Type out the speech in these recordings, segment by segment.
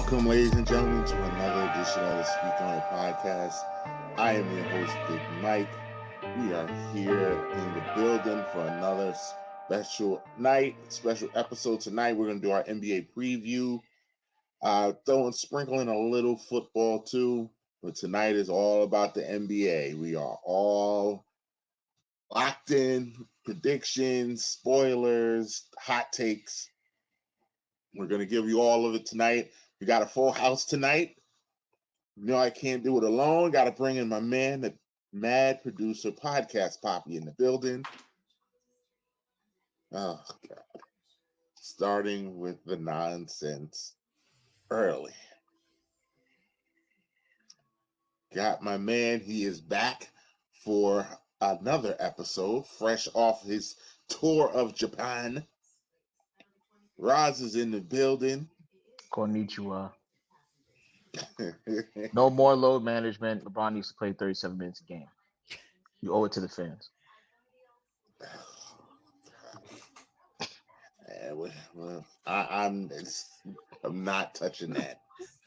Welcome, ladies and gentlemen, to another edition of the Speak On It podcast. I am your host, Big Mike. We are here in the building for another special episode tonight. We're going to do our NBA preview, sprinkling a little football too. But tonight is all about the NBA. We are all locked in, predictions, spoilers, hot takes. We're going to give you all of it tonight. We got a full house tonight. You know I can't do it alone. Got to bring in my man, the mad producer, Podcast Poppy, in the building. Oh, God. Starting with the nonsense early. Got my man. He is back for another episode, fresh off his tour of Japan. Roz is in the building. Konnichiwa. No more load management. LeBron needs to play 37 minutes a game. You owe it to the fans. Well, I'm not touching that.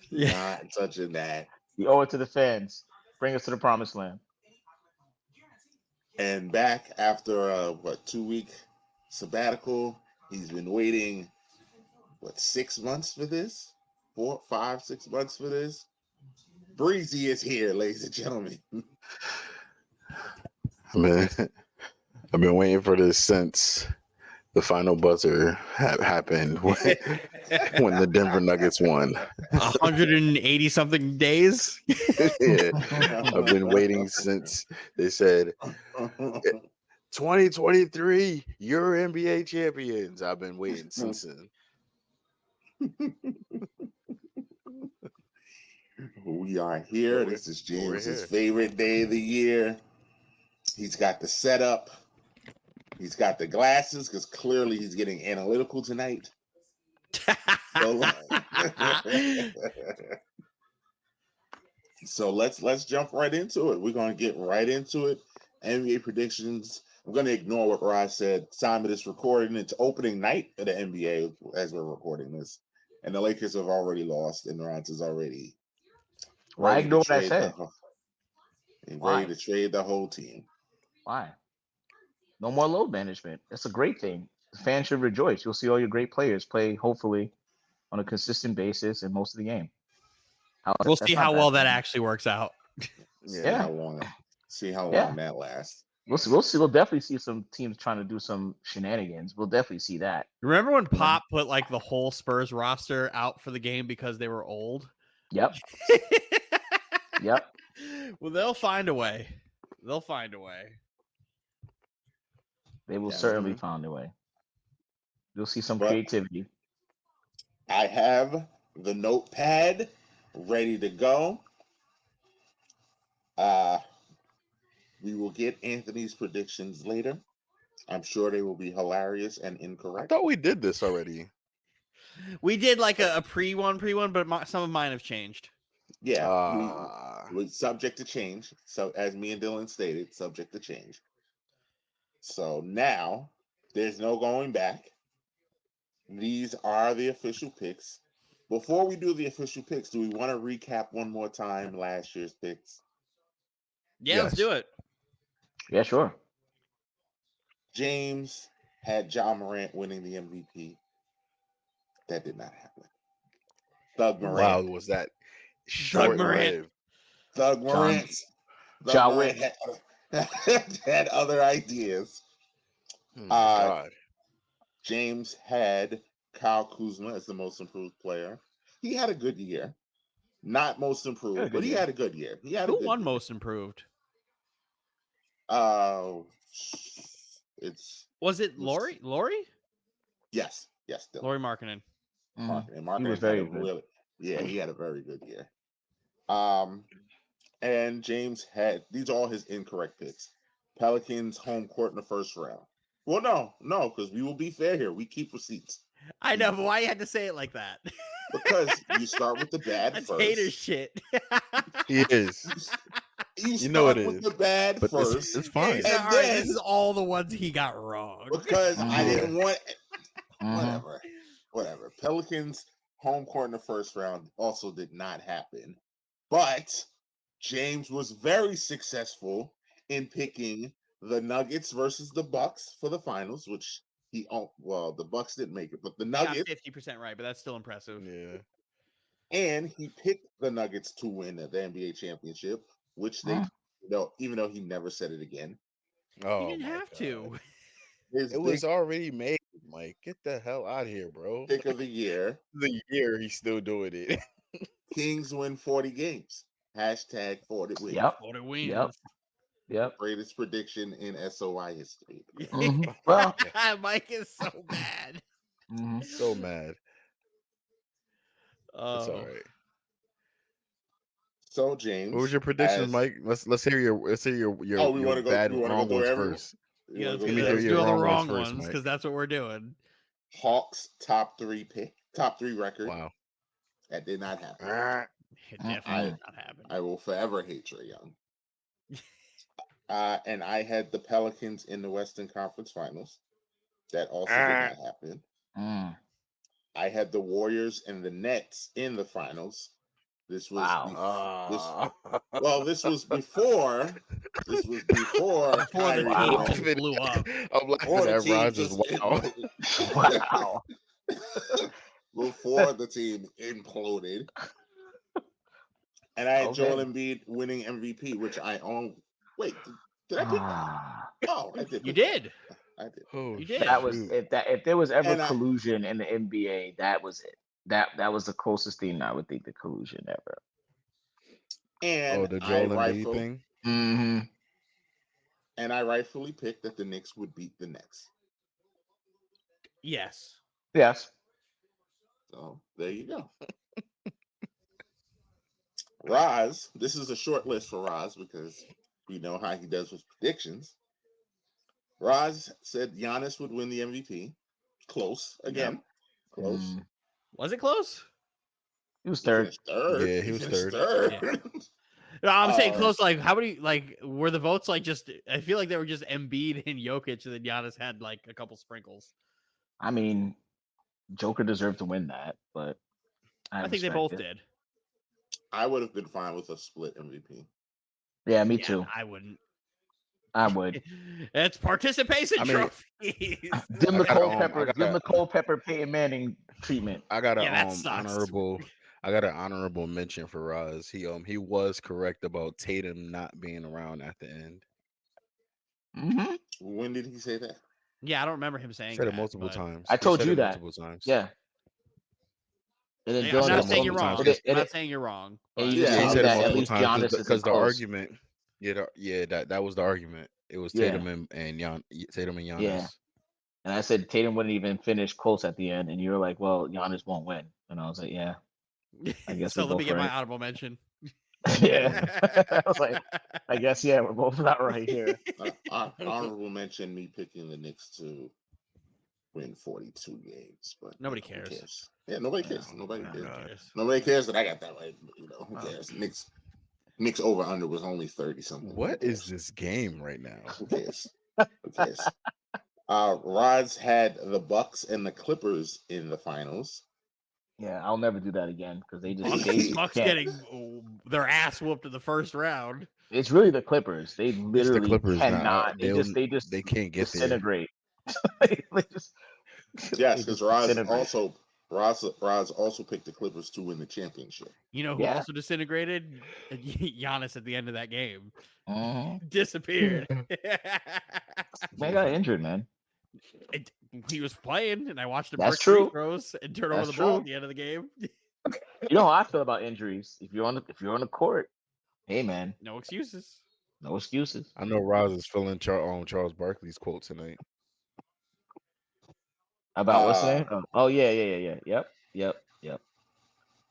Yeah. Not touching that. You owe it to the fans. Bring us to the promised land. And back after a 2-week sabbatical, he's been waiting 6 months for this? 4, 5, 6 months for this? Breezy is here, ladies and gentlemen. Man, I've been waiting for this since the final buzzer happened when the Denver Nuggets won. 180 something days. Yeah, I've been waiting since they said 2023, you're NBA champions. I've been waiting since then. We are here. This is James's favorite day of the year. He's got the setup. He's got the glasses because clearly he's getting analytical tonight. So let's jump right into it. We're going to get right into it. NBA predictions. I'm going to ignore what Raj said. Time of this recording. It's opening night of the NBA as we're recording this. And the Lakers have already lost, and Raj is already Why ignore what I said? Ready to trade the whole team. Why? No more load management. It's a great thing. The fans should rejoice. You'll see all your great players play, hopefully, on a consistent basis in most of the game. We'll see how well that actually works out. Yeah. See how long that lasts. We'll see. We'll definitely see some teams trying to do some shenanigans. We'll definitely see that. Remember when Pop put like the whole Spurs roster out for the game because they were old? Yep. Yep. Well, they'll find a way. They'll find a way. They will certainly find a way. You'll see some creativity. I have the notepad ready to go. We will get Anthony's predictions later. I'm sure they will be hilarious and incorrect. I thought we did this already. We did like a pre-one, but some of mine have changed. Yeah, we subject to change. So as me and Dylan stated, subject to change. So now there's no going back. These are the official picks. Before we do the official picks, do we want to recap one more time last year's picks? Yeah, Let's do it. Yeah, sure. James had Ja Morant winning the MVP. That did not happen. Thug Morant. Wow, was that Thug Morant? Thug Morant. Ja Morant had other ideas. God. James had Kyle Kuzma as the most improved player. He had a good year. Not most improved, but he had a good year. Who won most improved? Was it Laurie? Laurie? Yes. Dylan. Laurie Markkinen. Markkinen he was very good. He had a very good year. And James had these are all his incorrect picks. Pelicans home court in the first round. Well, no, because we will be fair here. We keep receipts. I know, but why you had to say it like that? Because you start with the bad That's first. hater shit. He is. You know it with is. the bad But first. it's fine. And All right, then, this is all the ones he got wrong. because I didn't want whatever. Pelicans home court in the first round also did not happen. But James was very successful in picking the Nuggets versus the Bucks for the finals, which the Bucks didn't make it, but the He got Nuggets, 50% right, but that's still impressive. Yeah. and he picked the Nuggets to win the NBA championship, which they, even though he never said it again. Oh, He didn't my have God. to. His It big was already made, Mike. Get the hell out of here, bro. pick of the year: The year he's still doing it. Kings win 40 games. Hashtag 40 wins. Yep. What it Yep. wins. Yep. Greatest prediction in SOI history. Mhm. Well, Mike is so bad. mhm. So mad. It's all Oh, right. So James, What was your predictions, Mike? Let's hear your Oh, we your want to go. bad We want to go wrong through ones every. first. You yeah, wanna let's, go Let me through hear let's every- your do the wrong ones wrong first, ones Mike. because that's what we're doing. Hawks top three record. Wow. That did not happen. It definitely Mm-mm. did not happen. I will forever hate Trae Young. And I had the Pelicans in the Western Conference Finals. That also did not happen. Mm. I had the Warriors and the Nets in the finals. This was Wow. this was before. This was before Before the Kyrie team Wow. just blew up. I'm Before laughing the at team Rod's just wow. Wow. before the team imploded. And I had Joel Okay. Embiid winning MVP, which I own. Wait, did I pick that? Ah. Oh, I did. You pick that. did. I did. Oh, You did. That was shoot. if there was ever And I- collusion in the NBA, that was it. That was the closest thing I would think to collusion ever. And the I Joel Embiid thing. Mm-hmm. rightfully picked that the Knicks would beat the Nets. Yes. Yes. So there you go. Roz, this is a short list for Roz because we know how he does with predictions. Roz said Giannis would win the MVP. Close again. Close. Mm. Was it close? He was He third. finished third. Yeah, he was finished third. third. No, I'm saying close. Like, how many? Like, were the votes like just? I feel like they were just Embiid and Jokic, and then Giannis had like a couple sprinkles. I mean, Joker deserved to win that, but I think they respect both it. did. I would have been fine with a split MVP. Yeah, me Yeah, too. I wouldn't. I would. It's participation I mean, trophies. Give him the I gotta, Culpepper. Give him the Culpepper Peyton Manning treatment. I got Yeah, that an sucks. honorable mention for Roz. He was correct about Tatum not being around at the end. Mm-hmm. When did he say that? Yeah, I don't remember him saying Said that. it multiple but- times. I He told said you it that. multiple times. Yeah. And then Yeah, Dylan I'm not just saying told you're me. wrong. It- I'm it- not saying you're wrong. and but- you just Yeah, He told me said it that at multiple least times Giannis isn't because the close. argument. Yeah, that was the argument. It was Yeah. Tatum and Tatum and Giannis. Yeah. And I said Tatum wouldn't even finish close at the end, and you were like, "Well, Giannis won't win." And I was like, "Yeah, I guess so we're let me both get my right." honorable mention. Yeah, I was like, "I guess yeah, we're both not right here." Honorable mention me picking the Knicks to win 42 games, but Nobody who cares. Yeah, nobody cares. Oh, Nobody my cares. Nobody God. cares. Nobody cares that I got that right. Who Oh. cares? Knicks over under was only 30 something. What is this game right now? Who cares? Who cares? Rods had the Bucks and the Clippers in the finals. Yeah, I'll never do that again because they Bucks, just Bucks can't. getting their ass whooped in the first round. It's really the Clippers. They It's the literally Clippers. cannot. They just they can't get there. disintegrate. they just Yes, they because just Rods disintegrate. also picked the Clippers to win the championship. You know who Yeah. also disintegrated? Giannis at the end of that game. Mhm. Disappeared. Man got injured, man. He was playing, and I watched him That's brick free true. throws and turn over That's the ball true. at the end of the game. You know how I feel about injuries. If you're on the court, hey man, No excuses. no excuses. I know Roz is feeling Charles Barkley's quote tonight. About what's the name? Oh yeah. Yep.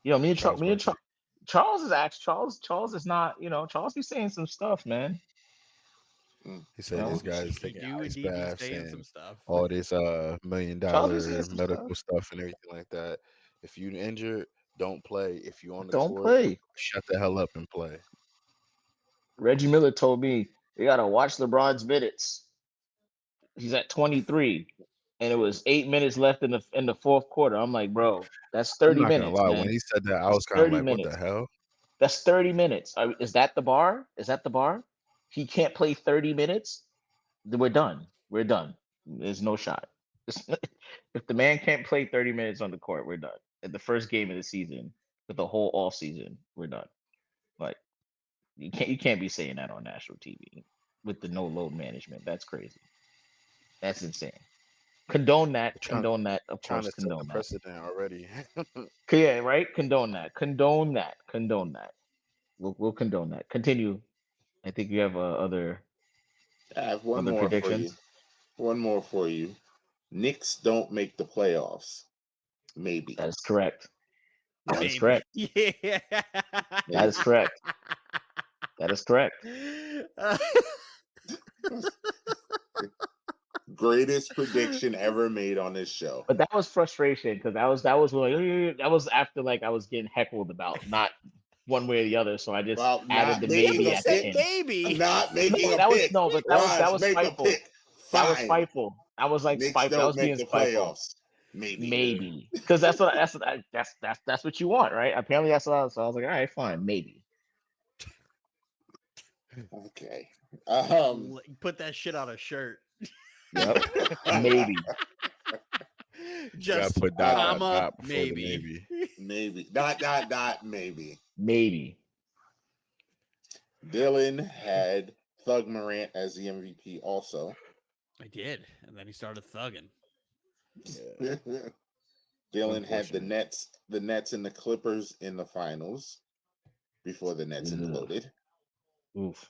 You know, me and Charles is actually Charles is not. You know, Charles be saying some stuff, man. He said No. this guy's He taking do ice indeed be baths saying some and stuff. all this $1 million Charles be saying some medical stuff and everything like that. If you injured, don't play. If you on the Don't court, play. shut the hell up and play. Reggie Miller told me you gotta watch LeBron's minutes. He's at 23. and it was 8 minutes left in the fourth quarter. I'm like, bro, that's I'm 30 not gonna minutes, lie. man. When he said that, I That's was kind of 30 like, "What the minutes. hell?" That's 30 minutes. Is that the bar? Is that the bar? He can't play 30 minutes. Then we're done. We're done. There's no shot. If the man can't play 30 minutes on the court, we're done. At the first game of the season, with the whole off season, we're done. Like you can't be saying that on national TV with the no load management. That's crazy. That's insane. Condone that. Trying Condone that. Of trying course, to set the condone that. precedent already. Yeah, right. Condone that. Condone that. Condone that. We'll condone that. Continue. I think you have I have one other more for you. predictions. One more for you. Knicks don't make the playoffs. Maybe. That is correct. That is Maybe. correct. Yeah. That is correct. That is correct. Greatest prediction ever made on this show. But that was frustration because that was like that was after like I was getting heckled about not one way or the other, so I just About added not the making maybe a You at the said pick. end. maybe. Not making No, a that was pick. no, but that Raj, was make a spiteful. pick. That was Fine. spiteful. I was like Knicks spiteful. I don't was being make the spiteful. playoffs. Maybe. Maybe because that's what you want, right? Apparently that's what so I was like, all right, fine, maybe. Okay. Put that shit on a shirt. Yep, maybe. Just Gotta put comma before the maybe. Maybe. Maybe. Maybe. Dylan had Thug Morant as the MVP also. I did, and then he started thugging. Yeah. Dylan had Unfortunate. the Nets and the Clippers in the finals before the Nets Ugh. imploded. Oof.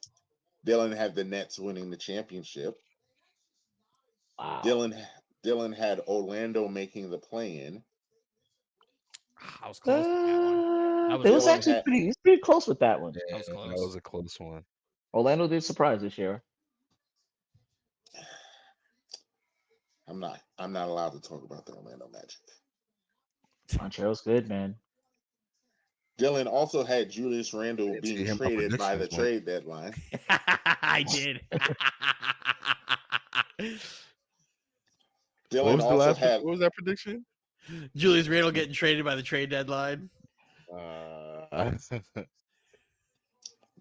Dylan had the Nets winning the championship. Wow. Dylan had Orlando making the play-in. I was close with that one. I was It was Dylan close. actually had pretty close with that one. I was Yeah, that close. was a close one. Orlando did surprise this year. I'm not allowed to talk about the Orlando Magic. Montreal's good, man. Dylan also had Julius I Randle didn't see being him on traded by the predictions, Mike. trade deadline. I did. Dylan also had What was that prediction? Julius Randle getting traded by the trade deadline.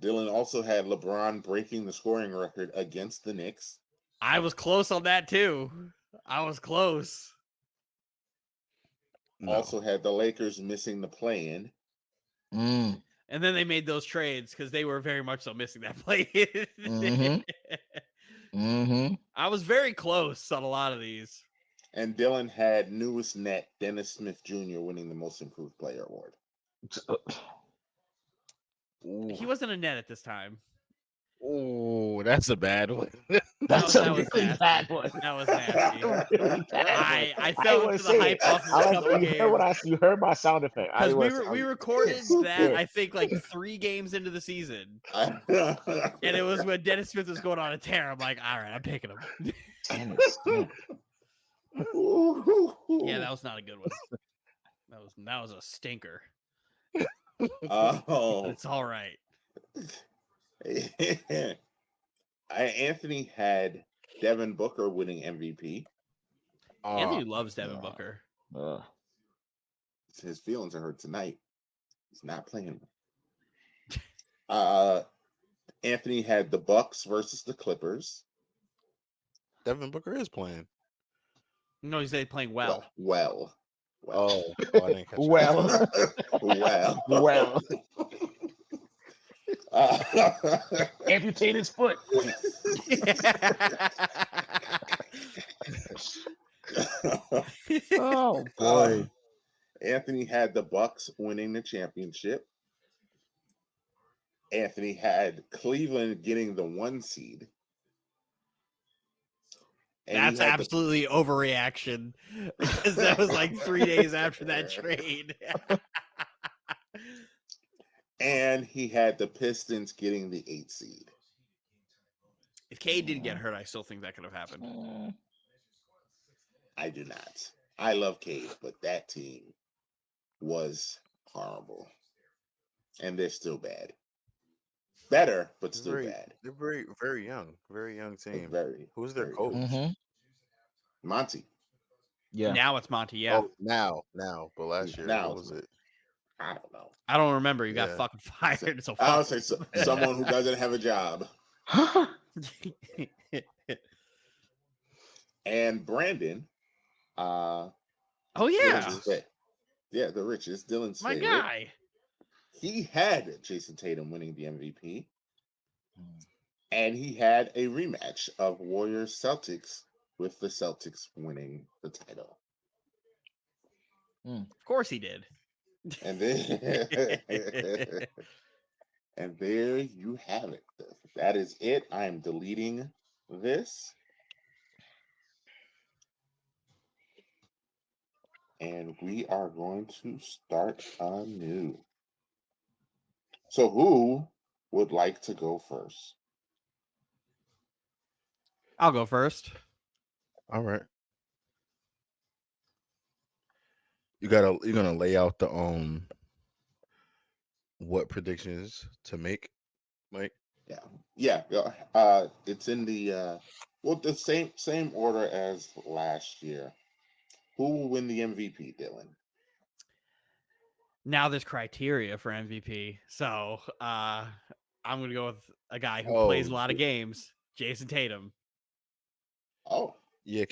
Dylan also had LeBron breaking the scoring record against the Knicks. I was close on that too. I was close. No. Also had the Lakers missing the play-in. Mm. And then they made those trades because they were very much so missing that play. Mhm. Mm-hmm. I was very close on a lot of these. And Dylan had newest net Dennis Smith Jr. winning the Most Improved Player award. He wasn't a net at this time. Oh, that's a bad one. That's That a was really nasty. bad one. That was nasty. Really bad I one. fell wanna into the say hype it. off of I a like couple you heard games. you heard my sound effect. Because we recorded that I think like 3 games into the season, and it was when Dennis Smith was going on a tear. I'm like, all right, I'm picking him. Dennis Smith. Yeah, that was not a good one. That was a stinker. But it's all right. Anthony had Devin Booker winning MVP. Anthony loves Devin Booker. His feelings are hurt tonight. He's not playing. Anthony had the Bucks versus the Clippers. Devin Booker is playing. No, he's playing well. Well. Oh, I didn't catch Well. Well. Amputate his foot. Oh boy. Anthony had the Bucks winning the championship. Anthony had Cleveland getting the 1 seed. And That's absolutely overreaction because that was like 3 days after that trade. And he had the Pistons getting the 8 seed. If Cade didn't get hurt, I still think that could have happened. I do not. I love Cade, but that team was horrible. And they're still bad. Better, but still bad. They're very, very young. Very young team. Very. Who's their very coach? Mhm. Monty. Yeah. Now it's Monty. Yeah. Oh, now. But last year, Now what it's was it? I don't know. I don't remember. You got Yeah. fucking fired. So I would fuck. say Yeah. someone who doesn't have a job. And Brandon, oh Dylan's yeah, Richest. the richest, Dylan's my favorite. guy. He had Jason Tatum winning the MVP, and he had a rematch of Warriors Celtics with the Celtics winning the title. Of course he did. And then and there you have it. That is it. I am deleting this. And we are going to start anew. So who would like to go first? I'll go first. All right. You're gonna lay out the what predictions to make, Mike? Yeah. It's in the the same order as last year. Who will win the MVP, Dylan? Now there's criteria for MVP, so I'm gonna go with a guy who Oh, plays a lot of games, Jason Tatum. Oh, yeah.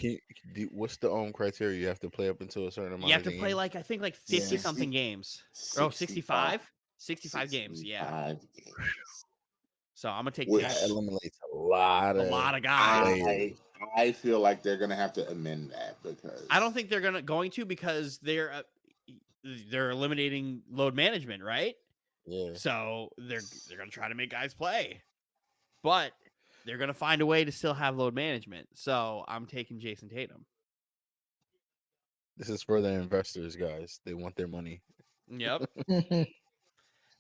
What's the criteria? You have to play up until a certain amount You have of to play games? like I think like Yeah. 50 something games. Oh, 65? 65 games. Yeah. 65 games. So I'm gonna take Which That Tatum. eliminates a lot A of lot of guys. players. I feel like they're gonna have to amend that because I don't think they're going to because they're eliminating load management, right? Yeah. So they're gonna try to make guys play, but they're gonna find a way to still have load management. So I'm taking Jason Tatum. This is for the investors, guys. They want their money. Yep.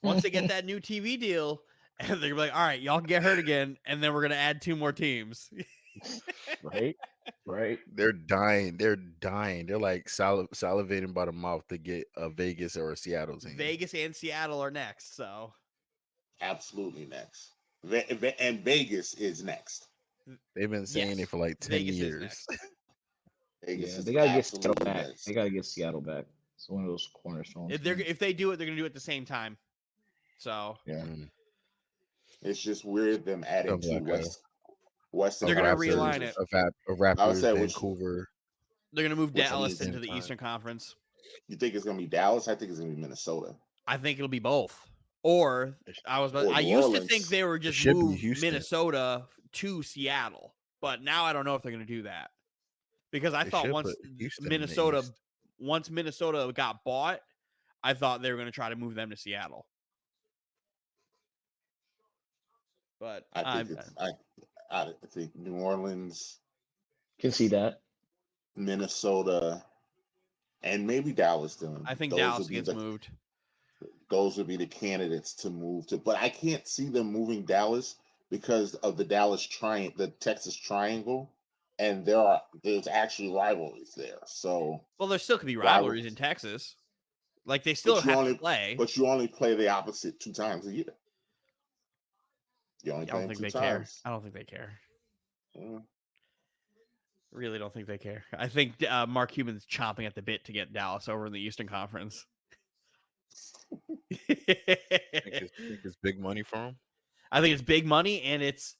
Once they get that new TV deal, and they're gonna be like, all right, y'all can get hurt again, and then we're gonna add 2 more teams. Right. They're dying. They're like salivating by the mouth to get a Vegas or a Seattle team. Vegas and Seattle are next, so absolutely next. And Vegas is next. They've been saying yes, it for like 10 Vegas is years. next. Vegas Yeah, is they gotta get Seattle absolutely back. next. They gotta get Seattle back. It's one of those cornerstones. If they do it, they're gonna do it at the same time. So Yeah. It's just weird them adding Of to like Western They're gonna Conference. realign it. A Raptors, say, Vancouver. They're gonna move Which Dallas means into the time. Eastern Conference. You think it's gonna be Dallas? I think it's gonna be Minnesota. I think it'll be both. Or I New used to Orleans. think they were just should be move Houston. Minnesota to Seattle, but now I don't know if they're gonna do that because I They thought should once put Houston in the Minnesota got bought, I thought they were gonna try to move them to Seattle. But I think New Orleans, Can see that. Minnesota, and maybe Dallas. I think those Dallas would be gets moved. Those would be the candidates to move to. But I can't see them moving Dallas because of the the Texas Triangle, and there's actually rivalries there. So Well, there still could be rivalries in Texas. Like they still have to play. But you only play the opposite 2 times a year. You only I play don't them think 2 they care. times. I don't think they care. Mm. Really don't think they care. I think Mark Cuban's chomping at the bit to get Dallas over in the Eastern Conference. think it's big money for him. I think it's big money, and it's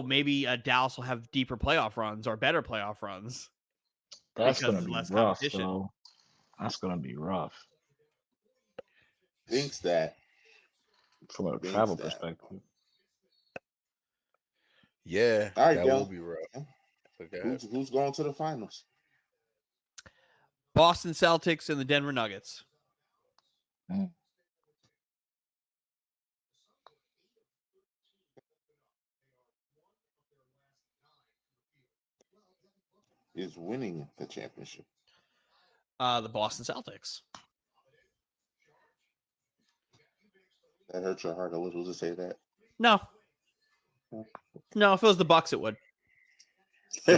maybe Dallas will have deeper playoff runs or better playoff runs. That's gonna be rough, though. That's gonna be rough. Thinks that from a travel perspective. Yeah, all right, that will be rough. Okay. Who's going to the finals? Boston Celtics and the Denver Nuggets. Is winning the championship? The Boston Celtics. That hurt your heart a little to say that. No, if it was the Bucks, it would. You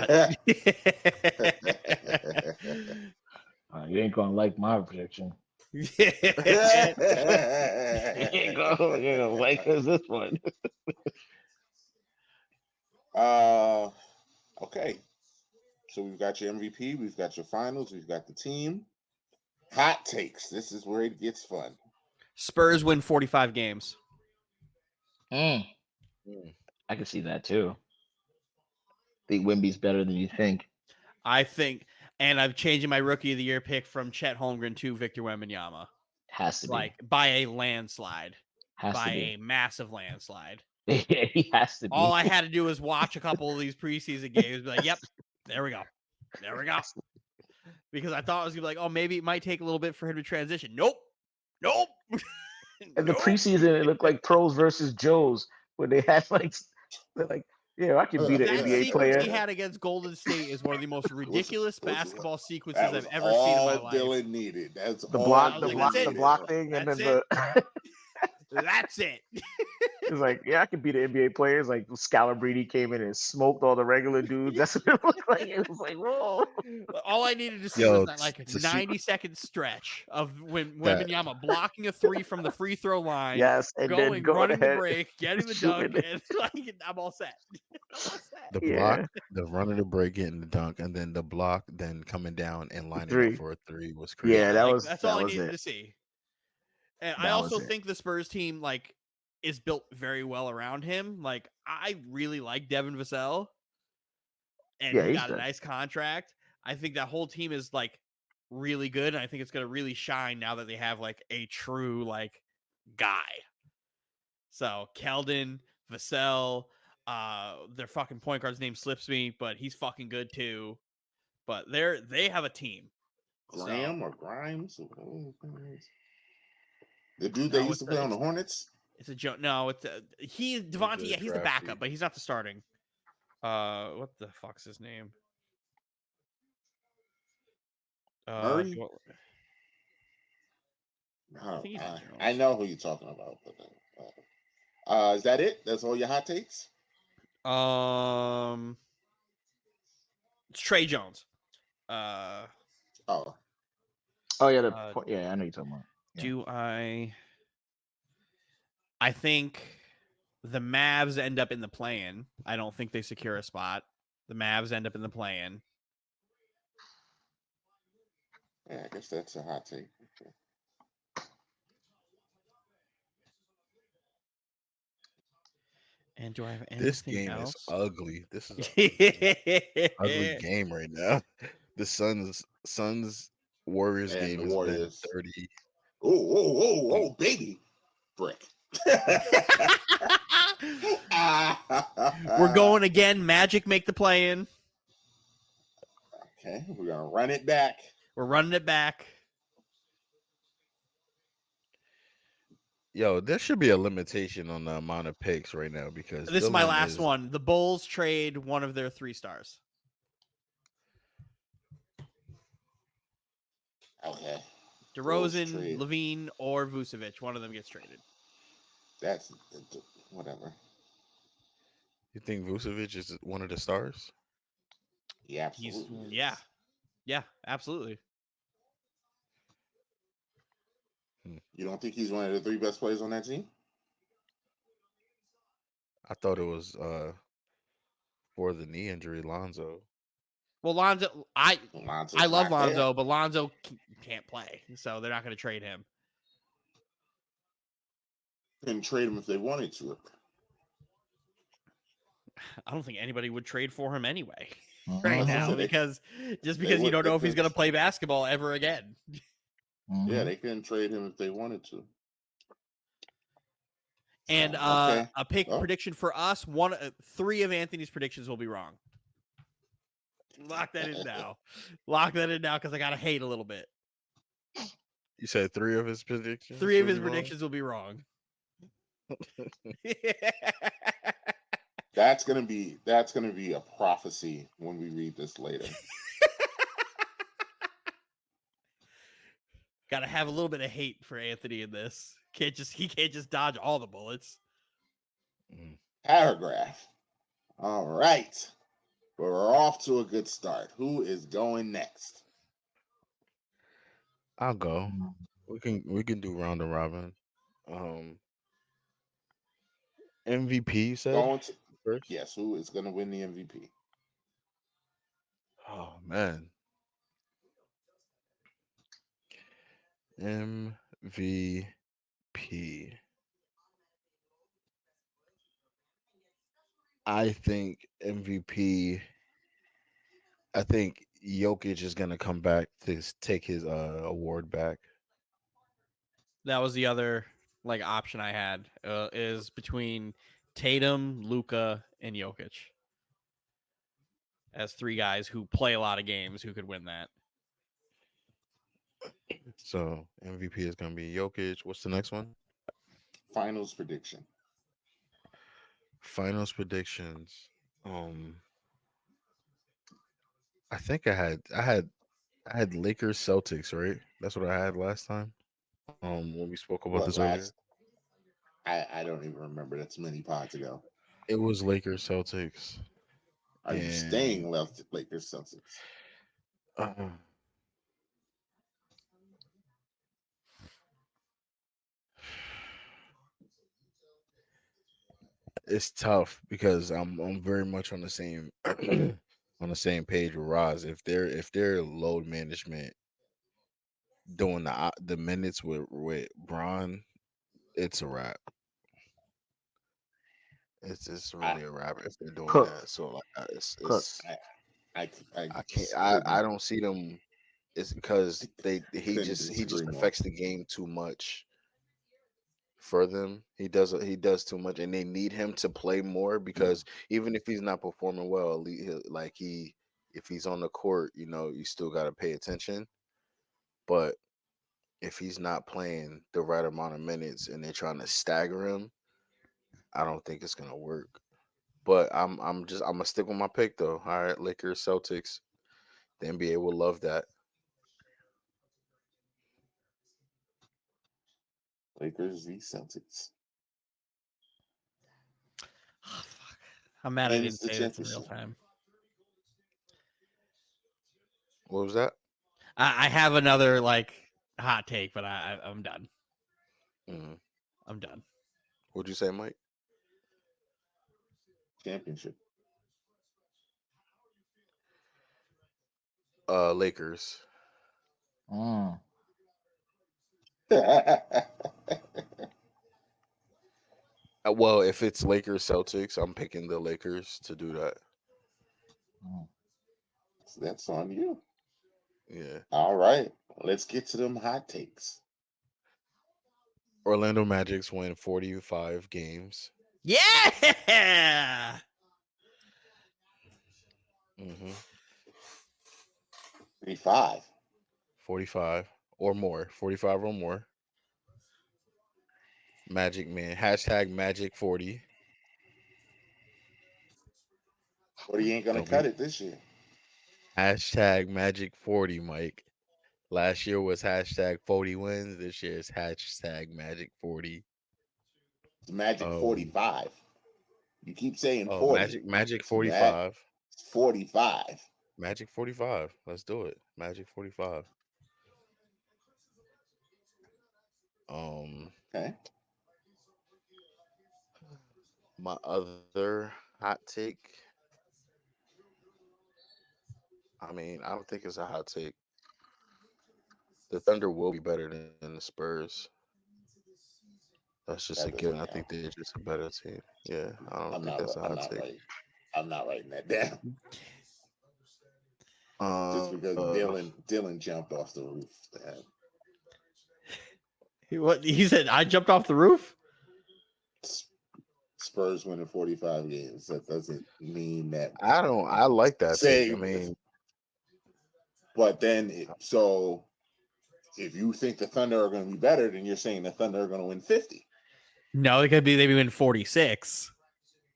ain't gonna like my prediction. You ain't gonna like this one. Okay. So we've got your MVP, we've got your finals, we've got the team. Hot takes. This is where it gets fun. Spurs win 45 games. I can see that too. I think Wimby's better than you think. I think, and I'm changing my rookie of the year pick from Chet Holmgren to Victor Wembanyama. Has to be. Like by a landslide. Has by to be. a massive landslide. He has to be. All I had to do was watch a couple of these preseason games. Be like, yep, there we go. There we go. Because I thought it was going to be like, oh, maybe it might take a little bit for him to transition. Nope. Nope. In the preseason, it looked like pros versus Joes, where they had like, they're like, yeah, I can beat an that NBA sequence player. he had against Golden State is one of the most ridiculous basketball sequences That was I've ever seen in my all life. Dylan needed. That's The all block, Dylan That's needed. it. the block thing, and That's then the. That's it. It's like, yeah, I could beat an NBA players. Like Scalabrine came in and smoked all the regular dudes. That's what it looked like. It was like, whoa. All I needed to see was that like 90-second stretch of when Wembanyama blocking a three from the free throw line. Yes, and then going running the ahead, break, getting the dunk, and like I'm all set. The block, the run of the break, getting the dunk, and then the block, then coming down and lining up for a three was crazy. Yeah, that's all I needed to see. And I also think the Spurs team like is built very well around him. Like I really like Devin Vassell, and he got a nice contract. I think that whole team is like really good, and I think it's going to really shine now that they have like a true like guy. So Keldon, Vassell, their fucking point guard's name slips me, but he's fucking good too. But they have a team. Graham or Grimes? The dude that used to play on the Hornets? It's a joke. No, it's Devontae. Yeah, he's the backup, but he's not the starting. What the fuck's his name? Murray? I know who you're talking about. But, is that it? That's all your hot takes? It's Trey Jones. Oh yeah, yeah, I know you're talking about. Yeah. Do I think the Mavs end up in the play-in. I don't think they secure a spot. The Mavs end up in the play-in. Yeah, I guess that's a hot take. And do I have anything This game else? is ugly. This is an ugly game right now. The Suns Warriors and game the Warriors. Has been 30. Oh, baby. Brick. We're going again. Magic make the play-in. Okay, we're going to run it back. We're running it back. Yo, there should be a limitation on the amount of picks right now because this is my last one. The Bulls trade one of their 3 stars. Okay. DeRozan, Levine, or Vucevic. One of them gets traded. That's whatever. You think Vucevic is one of the stars? Yeah, absolutely. Yeah, absolutely. You don't think he's one of the 3 best players on that team? I thought it was for the knee injury, Lonzo. Well, Lonzo, I love Lonzo, there. But Lonzo can't play, so they're not going to trade him. Couldn't trade him if they wanted to. I don't think anybody would trade for him anyway right now because you don't know if he's going to play basketball ever again. Yeah, they couldn't trade him if they wanted to. And a pick prediction for us: 3 of Anthony's predictions will be wrong. Lock that in now. Lock that in now because I gotta hate a little bit. You said 3 of his predictions? 3 of his predictions will be wrong. That's gonna be a prophecy when we read this later. Gotta have a little bit of hate for Anthony in this. He can't just dodge all the bullets. Paragraph. All right. But we're off to a good start. Who is going next? I'll go. We can do round and robin. MVP, you said? First? Yes, who is going to win the MVP? Oh man, MVP. I think MVP. I think Jokic is gonna come back to take his award back. That was the other like option I had is between Tatum, Luca, and Jokic as three guys who play a lot of games who could win that. So MVP is gonna be Jokic. What's the next one? Finals prediction. Finals predictions. I think I had Lakers Celtics, right? That's what I had last time. When we spoke about What this earlier, last? I don't even remember. That's many pods ago. it was Lakers Celtics, Are you and staying left Lakers Celtics? uh, it's tough because I'm very much on the same on the same page with Roz. If their load management doing the minutes with Braun, it's a wrap. It's I really a wrap if they're doing Cook, that. So like cook. I I I can't I couldn't don't see them. It's because he couldn't just disagree more. affects the game too much for them. He does too much, and they need him to play more because even if he's not performing well, like if he's on the court, you still got to pay attention. But if he's not playing the right amount of minutes and they're trying to stagger him, I don't think it's gonna work. But I'm gonna stick with my pick though. All right, Lakers, Celtics. The NBA will love that. Lakers v Celtics Oh, fuck. I'm mad I wins didn't the say this in real championship. time. What was that? I have another like hot take, but I'm done. Mm. I'm done. What'd you say, Mike? Championship. Lakers. Mm. Well, if it's Lakers Celtics, I'm picking the Lakers to do that. Mm. That's on you. Yeah. All right, let's get to them hot takes. Orlando Magic's win 45 games. Yeah. 35. 45 or more. 45 or more. Magic Man. Hashtag Magic 40. 40 ain't gonna Don't be cut it this year. hashtag Magic 40, Mike. Last year was hashtag 40 wins. This year is hashtag Magic 40. It's Magic Um 45. You keep saying oh 40. Magic So that 45. it's 45. Magic 45. Let's do it. Magic 45. Um Okay. my other hot take. I mean, I don't think it's a hot take. The Thunder will be better than the Spurs. That's just a That given. doesn't I think count. they're just a better team. Yeah, I don't I'm think not. that's a hot I'm take. not right. I'm not writing that down. Just Uh, because uh, Dylan jumped off the roof. What he said? I jumped off the roof. Spurs winning 45 games. That doesn't mean that. I don't. I like that take. I Say, mean, but then so if you think the Thunder are going to be better, then you're saying the Thunder are going to win 50. No, it could be they win 46,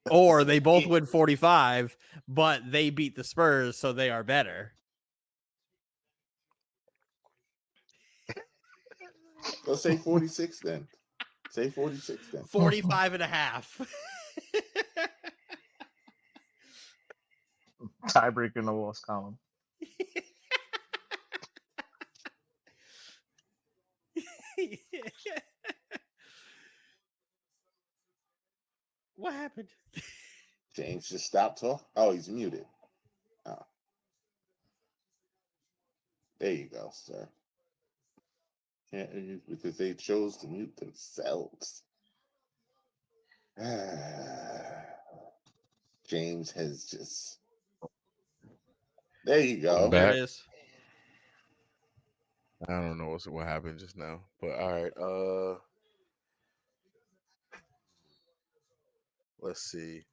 or they both win 45, but they beat the Spurs, so they are better. Let's say 46 then. Say 46 then. 45 and a half. Tiebreaker in the loss column. What happened? James just stopped talking. Oh, he's muted. Oh. There you go, sir. Can't because they chose to mute themselves. James has just. There you go. I'm There it back. is. I don't know what happened just now, but all right. Let's see.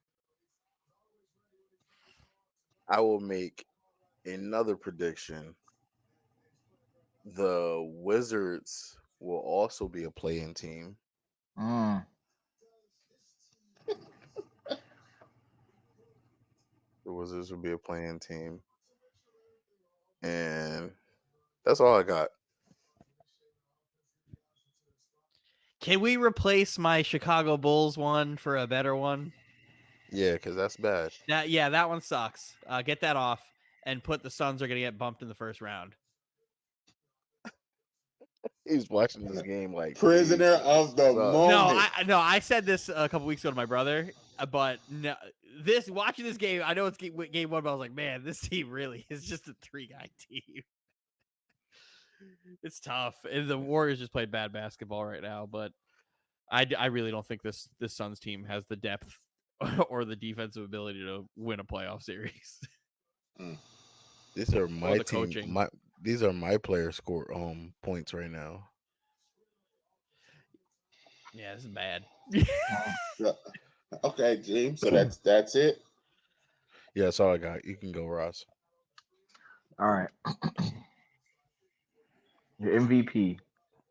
I will make another prediction. The Wizards will also be a play-in team. Mm. The Wizards will be a play-in team, and that's all I got. Can we replace my Chicago Bulls one for a better one? Yeah, because that's bad. That one sucks. Get that off and put the Suns are going to get bumped in the first round. He's watching this game like Prisoner of the moment. I said this a couple weeks ago to my brother, but no, watching this game, I know it's game one, but I was like, man, this team really is just a 3-guy team. It's tough. And the Warriors just played bad basketball right now, but I really don't think this Suns team has the depth or the defensive ability to win a playoff series. These are my the team. coaching. These are my players score points right now. Yeah, this is bad. Okay, James. So that's it. Yeah, that's all I got. You can go, Ross. All right. Your MVP.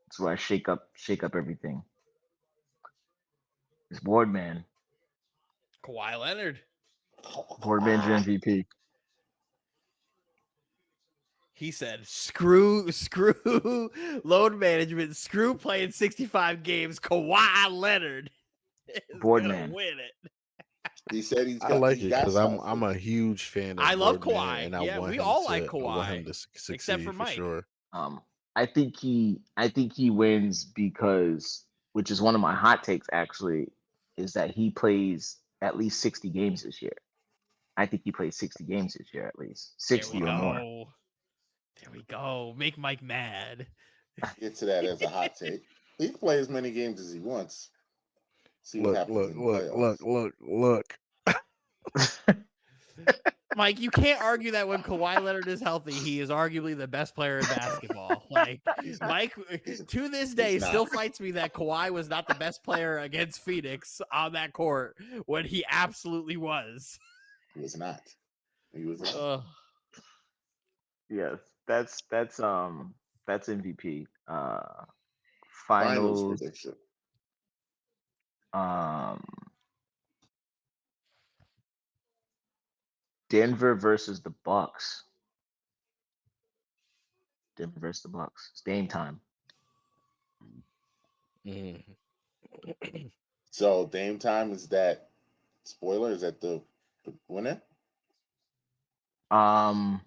That's where I shake up everything. It's Boardman. Kawhi Leonard. Boardman's your MVP. He said, screw load management, screw playing 65 games. Kawhi Leonard is Boardman. gonna win it. He said I like it because I'm a huge fan of I love Boardman, Kawhi. and I Yeah, want we him all to, like Kawhi. I want him to succeed except for Mike. sure. I think he wins because, which is one of my hot takes actually, is that he plays at least 60 games this year. I think he plays 60 games this year at least. 60 or more. There we go. Make Mike mad. Get to that as a hot take. He can play as many games as he wants. See what happens in the playoffs. Look. Mike, you can't argue that when Kawhi Leonard is healthy, he is arguably the best player in basketball. Like Mike, to this day, still fights me that Kawhi was not the best player against Phoenix on that court when he absolutely was. He was not. He was not. Yes, that's MVP. Finals prediction. Denver versus the Bucks. Denver versus the Bucks. It's game time. So Dame time is that spoiler? Is that the winner? Yeah,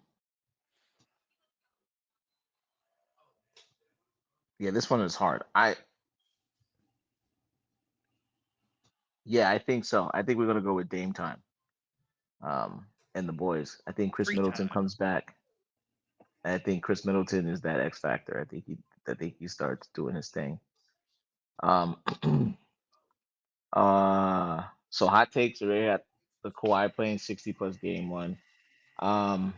this one is hard. I think so. I think we're gonna go with Dame time. And the boys. I think Chris Middleton comes back. I think Chris Middleton is that X factor. I think he starts doing his thing. So hot takes are at the Kawhi playing 60 plus game one. For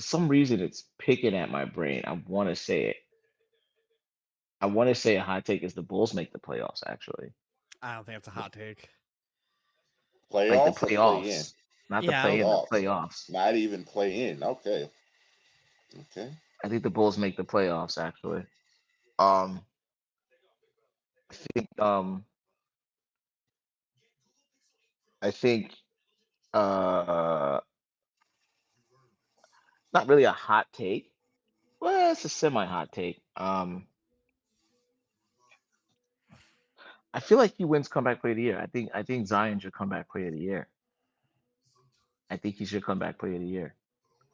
some reason it's picking at my brain. I want to say it. I want to say a hot take is the Bulls make the playoffs, actually. I don't think it's a hot take. Playoffs, like the playoffs. Play in? Not the play in, the playoffs. Not even play in. Okay. I think the Bulls make the playoffs, actually. I think not really a hot take. Well, it's a semi-hot take. I feel like he wins comeback player of the year. I think Zion should comeback player of the year. I think he should comeback player of the year.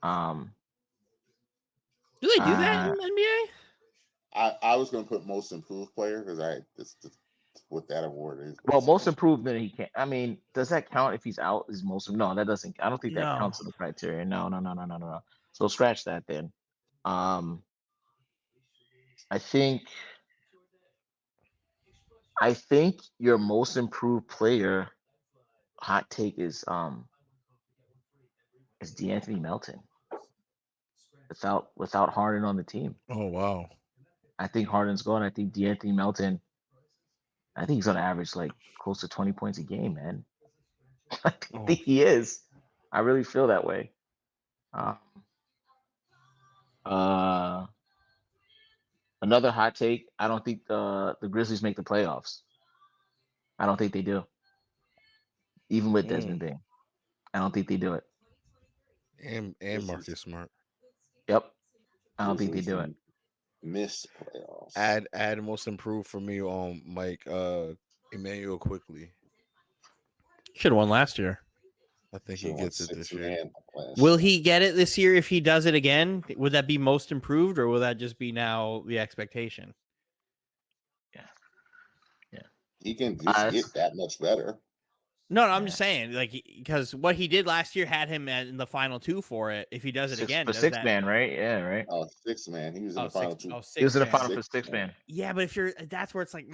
Do they do that in the NBA? I was going to put most improved player because this what that award is. Well, most improved, then he can't. I mean, does that count if he's out? Is most no? That doesn't. I don't think that counts in the criteria. No. So scratch that then. I think your most improved player hot take is D'Anthony Melton. Without Harden on the team. Oh wow. I think Harden's gone. I think D'Anthony Melton, I think he's gonna average like close to 20 points a game, man. I think he is. I really feel that way. Another hot take, I don't think the Grizzlies make the playoffs. I don't think they do. Even with Desmond Bain. I don't think they do it. And Marcus Smart. Yep. I don't think they do it. Miss playoffs. Add most improved for me on Mike Emmanuel quickly. Should have won last year. I think he gets it this year. Will he get it this year if he does it again? Would that be most improved, or will that just be now the expectation? Yeah. He can just get that much better. No, I'm just saying, like, because what he did last year had him in the final two for it. If he does it again, does six man, right? Yeah, right. Oh, 6 man. He was in the final two. He was in the final for 6 man. Yeah, but if that's where it's like,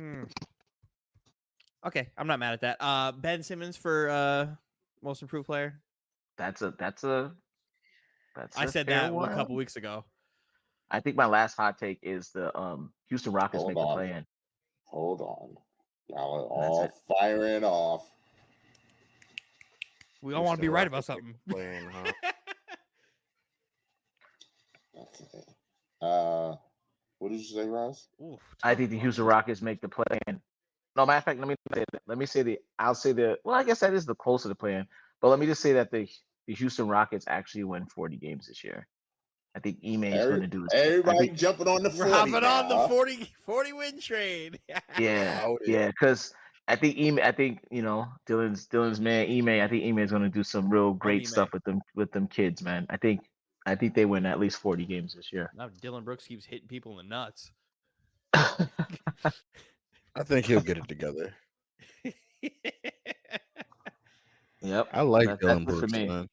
okay, I'm not mad at that. Ben Simmons for most improved player. That's I said that a couple weeks ago. I think my last hot take is the Houston Rockets make the play-in. Hold on. Y'all are all firing off. We all want to be right about something. Playing, huh? Okay. What did you say, Ross? I think the Houston Rockets make the play-in. No, matter of fact, well, I guess that is the closer to play-in. But let me just say that the Houston Rockets actually win 40 games this year. I think Ime is going to do it. Everybody jumping on the 40 hopping on the 40 win train. Yeah, because I think Dylan's man Ime. I think Ime is going to do some real great stuff with them kids, man. I think they win at least 40 games this year. Now Dylan Brooks keeps hitting people in the nuts. I think he'll get it together. Yep, I like Dylan Brooks, man.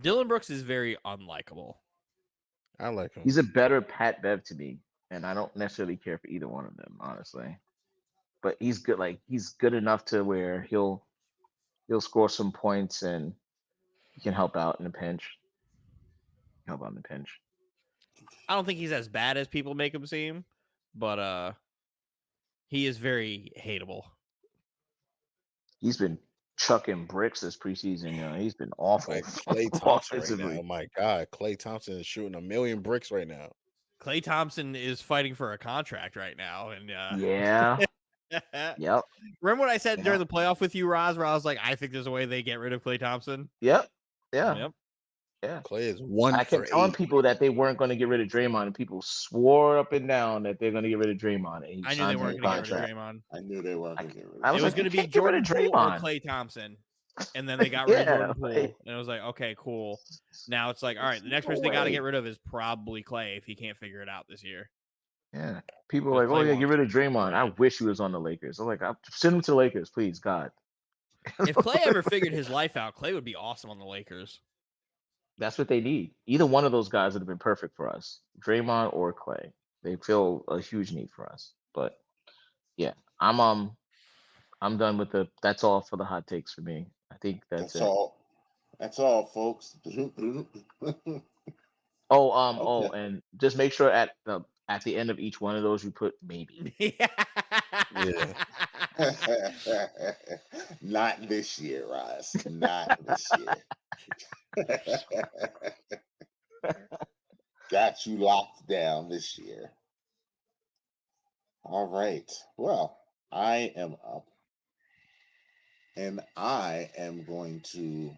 Dylan Brooks is very unlikable. I like him. He's a better Pat Bev to me, and I don't necessarily care for either one of them, honestly. But he's good. Like, he's good enough to where he'll score some points and he can help out in a pinch. I don't think he's as bad as people make him seem, but he is very hateable. He's been chucking bricks this preseason. He's been awful. Like Klay Thompson right now. Oh my God, Klay Thompson is shooting 1 million bricks right now. Klay Thompson is fighting for a contract right now, and yeah. Yep. Remember what I said during the playoff with you, Roz, where I was like, I think there's a way they get rid of Klay Thompson? Yep. Yeah. Yep. Yeah. Klay is 1 I kept telling people that they weren't going to get rid of Draymond, and people swore up and down that they're going to get rid of Draymond. And I knew they weren't going to get rid of Draymond. I knew they weren't going to get rid of Draymond. It was going to be Jordan Poole or Klay Thompson. And then they got rid of Jordan Poole. And it was like, okay, cool. Now it's like, all right, the next person they got to get rid of is probably Klay if he can't figure it out this year. Yeah. People are like, oh, yeah, get rid of Draymond. I wish he was on the Lakers. I'm like, send him to the Lakers, please, God. If Klay ever figured his life out, Klay would be awesome on the Lakers. That's what they need. Either one of those guys would have been perfect for us, Draymond or Klay. They fill a huge need for us. But yeah, I'm done with that's all for the hot takes for me. I think that's it. That's all, folks. Oh, and just make sure at the end of each one of those you put maybe. Yeah. Not this year, Ross. Not this year. Got you locked down this year. All right. Well, I am up. And I am going to,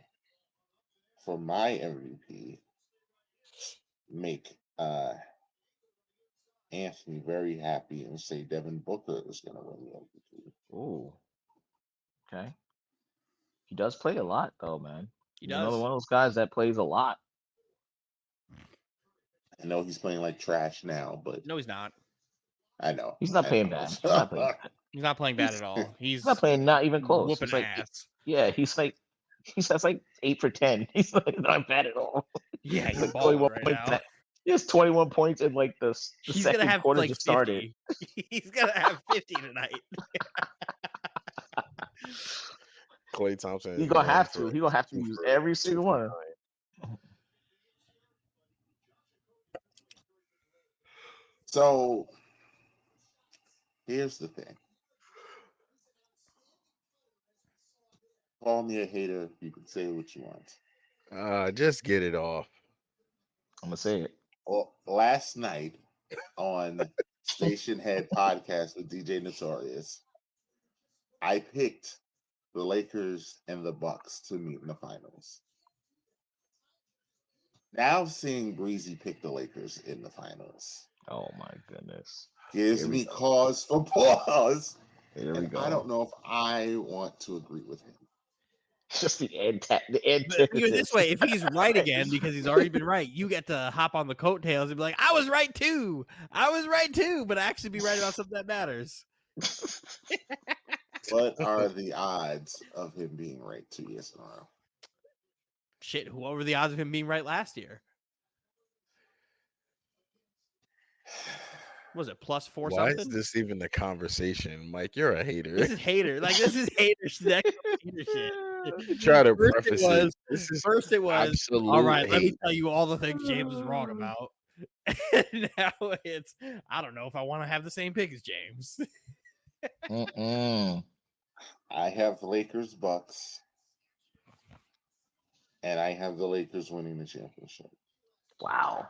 for my MVP, make Anthony very happy and say Devin Booker is going to win the MVP. Oh, okay. He does play a lot, though, man. He does. Another one of those guys that plays a lot. I know he's playing like trash now, but no, he's not. I know he's not playing bad. He's not playing bad. He's not playing bad at all. He's not playing, not even close. Whooping ass. Yeah, he's like 8 for 10. He's like not bad at all. Yeah, he's balling right now. He has 21 points in like the He's second gonna have quarter like just 50. started. He's gonna have 50 tonight. Klay Thompson. He's gonna have to. He's gonna have to use every single one. So here's the thing. Call me a hater. You can say what you want. Just get it off. I'm gonna say it. Well, last night on Station Head podcast with DJ Notorious, I picked the Lakers and the Bucks to meet in the finals. Now seeing Breezy pick the Lakers in the finals. Oh my goodness. Gives me cause for pause. Here we go. I don't know if I want to agree with him. Just the But this way, if he's right again because he's already been right, you get to hop on the coattails and be like, "I was right too. I was right too," but actually be right about something that matters. What are the odds of him being right 2 years in a row? Shit, what were the odds of him being right last year? Was it +4 something? Why is this even the conversation, Mike? You're a hater. This is hater. Like this is hater shit. Try to First preface it was, it. This is first it was absolute all right. Let me hate. tell you all the things James is wrong about. And now it's I don't know if I want to have the same pick as James. I have Lakers Bucks, and I have the Lakers winning the championship. Wow.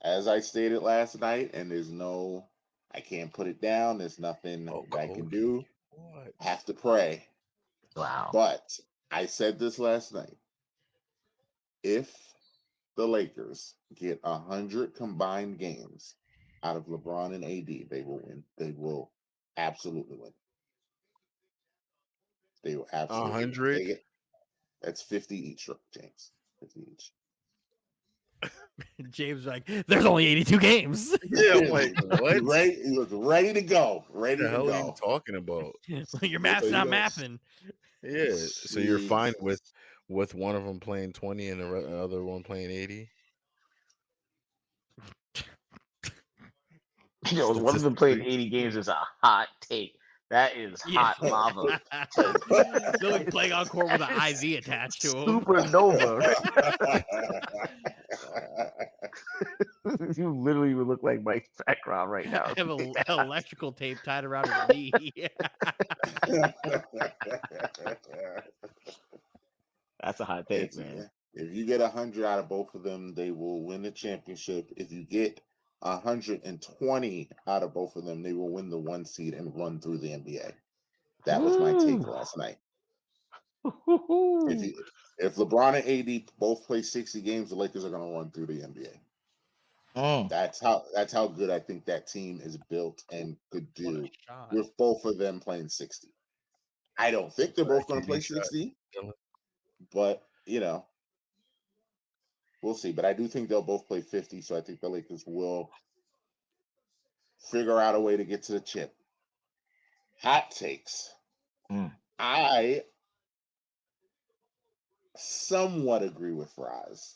As I stated last night, and I can't put it down. There's nothing I can do. What? I have to pray. Wow. But I said this last night. If the Lakers get 100 combined games out of LeBron and AD, they will win. They will absolutely win. They will absolutely 100? That's 50 each, James. 50 each. James like, there's only 82 games. Yeah, I'm like, what? He was ready to go. Ready What the to hell go. are you talking about? Like your math's not mathing. Yeah, so you're fine with one of them playing 20 and the other one playing 80? Yo, one of them playing 80 games is a hot take. That is hot lava. They'll be playing on court with an IV attached to him. Supernova. You literally would look like Mike's background right now. I have an electrical tape tied around his knee. That's a hot take, man. If you get 100 out of both of them, they will win the championship. If you get 120 out of both of them, they will win the 1 seed and run through the NBA. That was my take last night. If LeBron and AD both play 60 games, the Lakers are going to run through the NBA. That's how good I think that team is built and could do with both of them playing 60. I don't think they're both going to play 60, but we'll see. But I do think they'll both play 50, so I think the Lakers will figure out a way to get to the chip. Hot takes. I somewhat agree with Raz.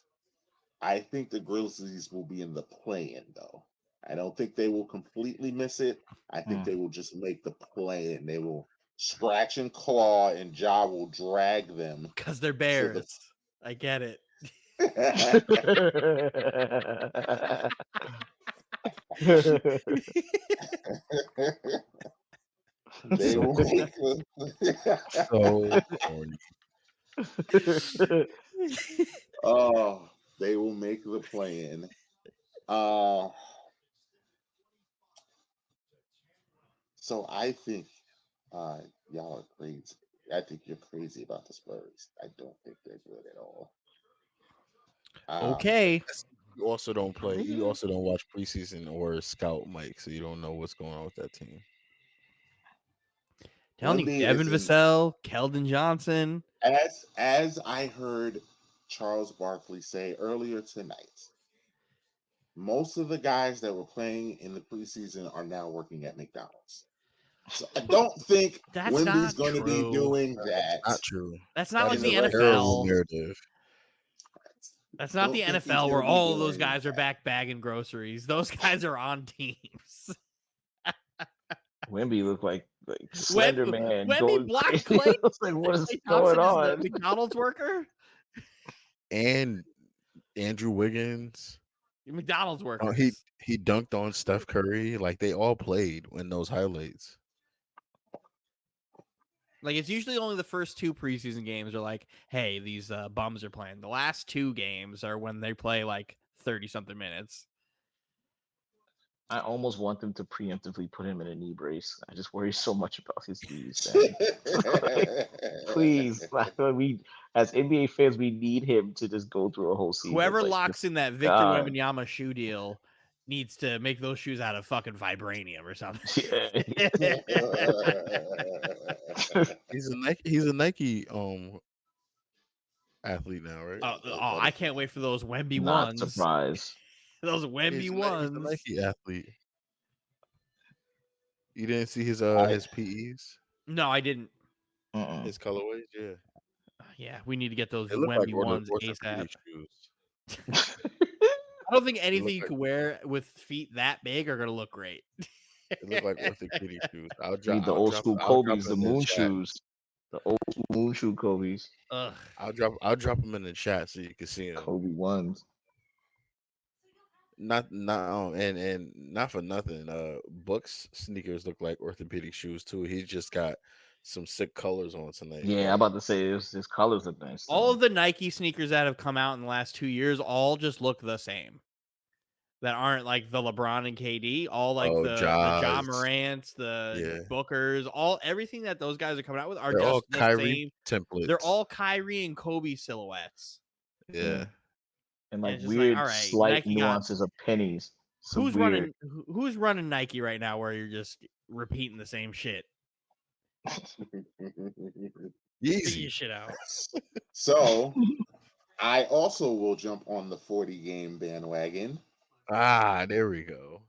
I think the Grizzlies will be in the play-in, though. I don't think they will completely miss it. I think they will just make the play-in. They will scratch and claw, and Ja will drag them. Because they're Bears. I get it. They will make so corny. They will make the play-in. So I think y'all are crazy. I think you're crazy about the Spurs. I don't think they're good at all. Okay. You also don't play. You also don't watch preseason or scout, Mike, so you don't know what's going on with that team. Telling you, Devin Vassell, Keldon Johnson. As I heard Charles Barkley say earlier tonight, most of the guys that were playing in the preseason are now working at McDonald's. So I don't think Wemby's going to be doing that. Not true. That's not like the NFL narrative. That's not the NFL where all of those guys are back bagging groceries. Those guys are on teams. Wemby looked like Slender Man Wemby going blocked crazy. Clay. I was like, what is Klay going Thompson on? is the McDonald's worker. And Andrew Wiggins. McDonald's workers. He dunked on Steph Curry. Like they all played in those highlights. Like it's usually only the first 2 preseason games are like, hey, these bums are playing. The last 2 games are when they play like 30-something minutes. I almost want them to preemptively put him in a knee brace. I just worry so much about his knees. Please, we as NBA fans, we need him to just go through a whole season. Whoever locks in that Victor Wembanyama shoe deal needs to make those shoes out of fucking vibranium or something. He's a Nike athlete now, right? I can't wait for those Wemby Not ones. Surprise. Those Wemby ones. He's a Nike athlete. You didn't see his PEs? No, I didn't. His colorways, yeah. Yeah, we need to get those Wemby ones ASAP. Shoes. I don't think anything you can wear with feet that big are gonna look great. It look like orthopedic shoes. The old school Kobe's, the moon shoes. The old school moon shoe Kobe's. Ugh. I'll drop them in the chat so you can see them. Kobe ones. Not and not for nothing. Book's sneakers look like orthopedic shoes too. He's just got some sick colors on tonight. Yeah, I'm about to say his colors are nice. All of the Nike sneakers that have come out in the last 2 years all just look the same. That aren't like the LeBron and KD, all like the Ja Morants, the Bookers, everything that those guys are coming out with are just the Kyrie same templates. They're all Kyrie and Kobe silhouettes. Yeah. And like weird slight Nike nuances of pennies. So who's running Nike right now where you're just repeating the same shit? Easy. Your shit out. So I also will jump on the 40 game bandwagon. There we go.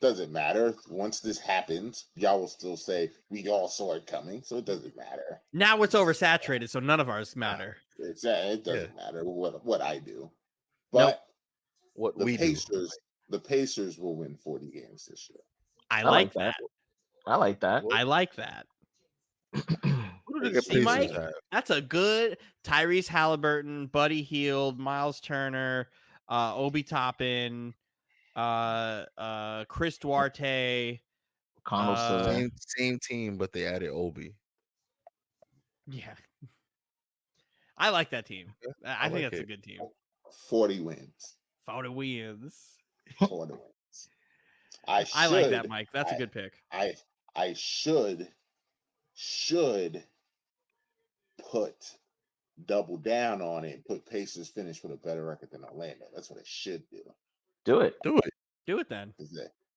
Doesn't matter. Once this happens, y'all will still say we all saw it coming, so it doesn't matter. Now it's oversaturated, so none of ours matter. It doesn't matter what I do. But the Pacers will win 40 games this year. I like that. I like that. I like that. See, Mike, that's a good Tyrese Halliburton, Buddy Hield, Miles Turner, Obi Toppin, Chris Duarte. Same team, but they added Obi. Yeah. I like that team. I think that's a good team. 40 wins. 40 wins. 40 wins. I like that, Mike. That's a good pick. I should double down on it and put Pacers finish with a better record than Orlando. That's what I should do. Do it. Do it then.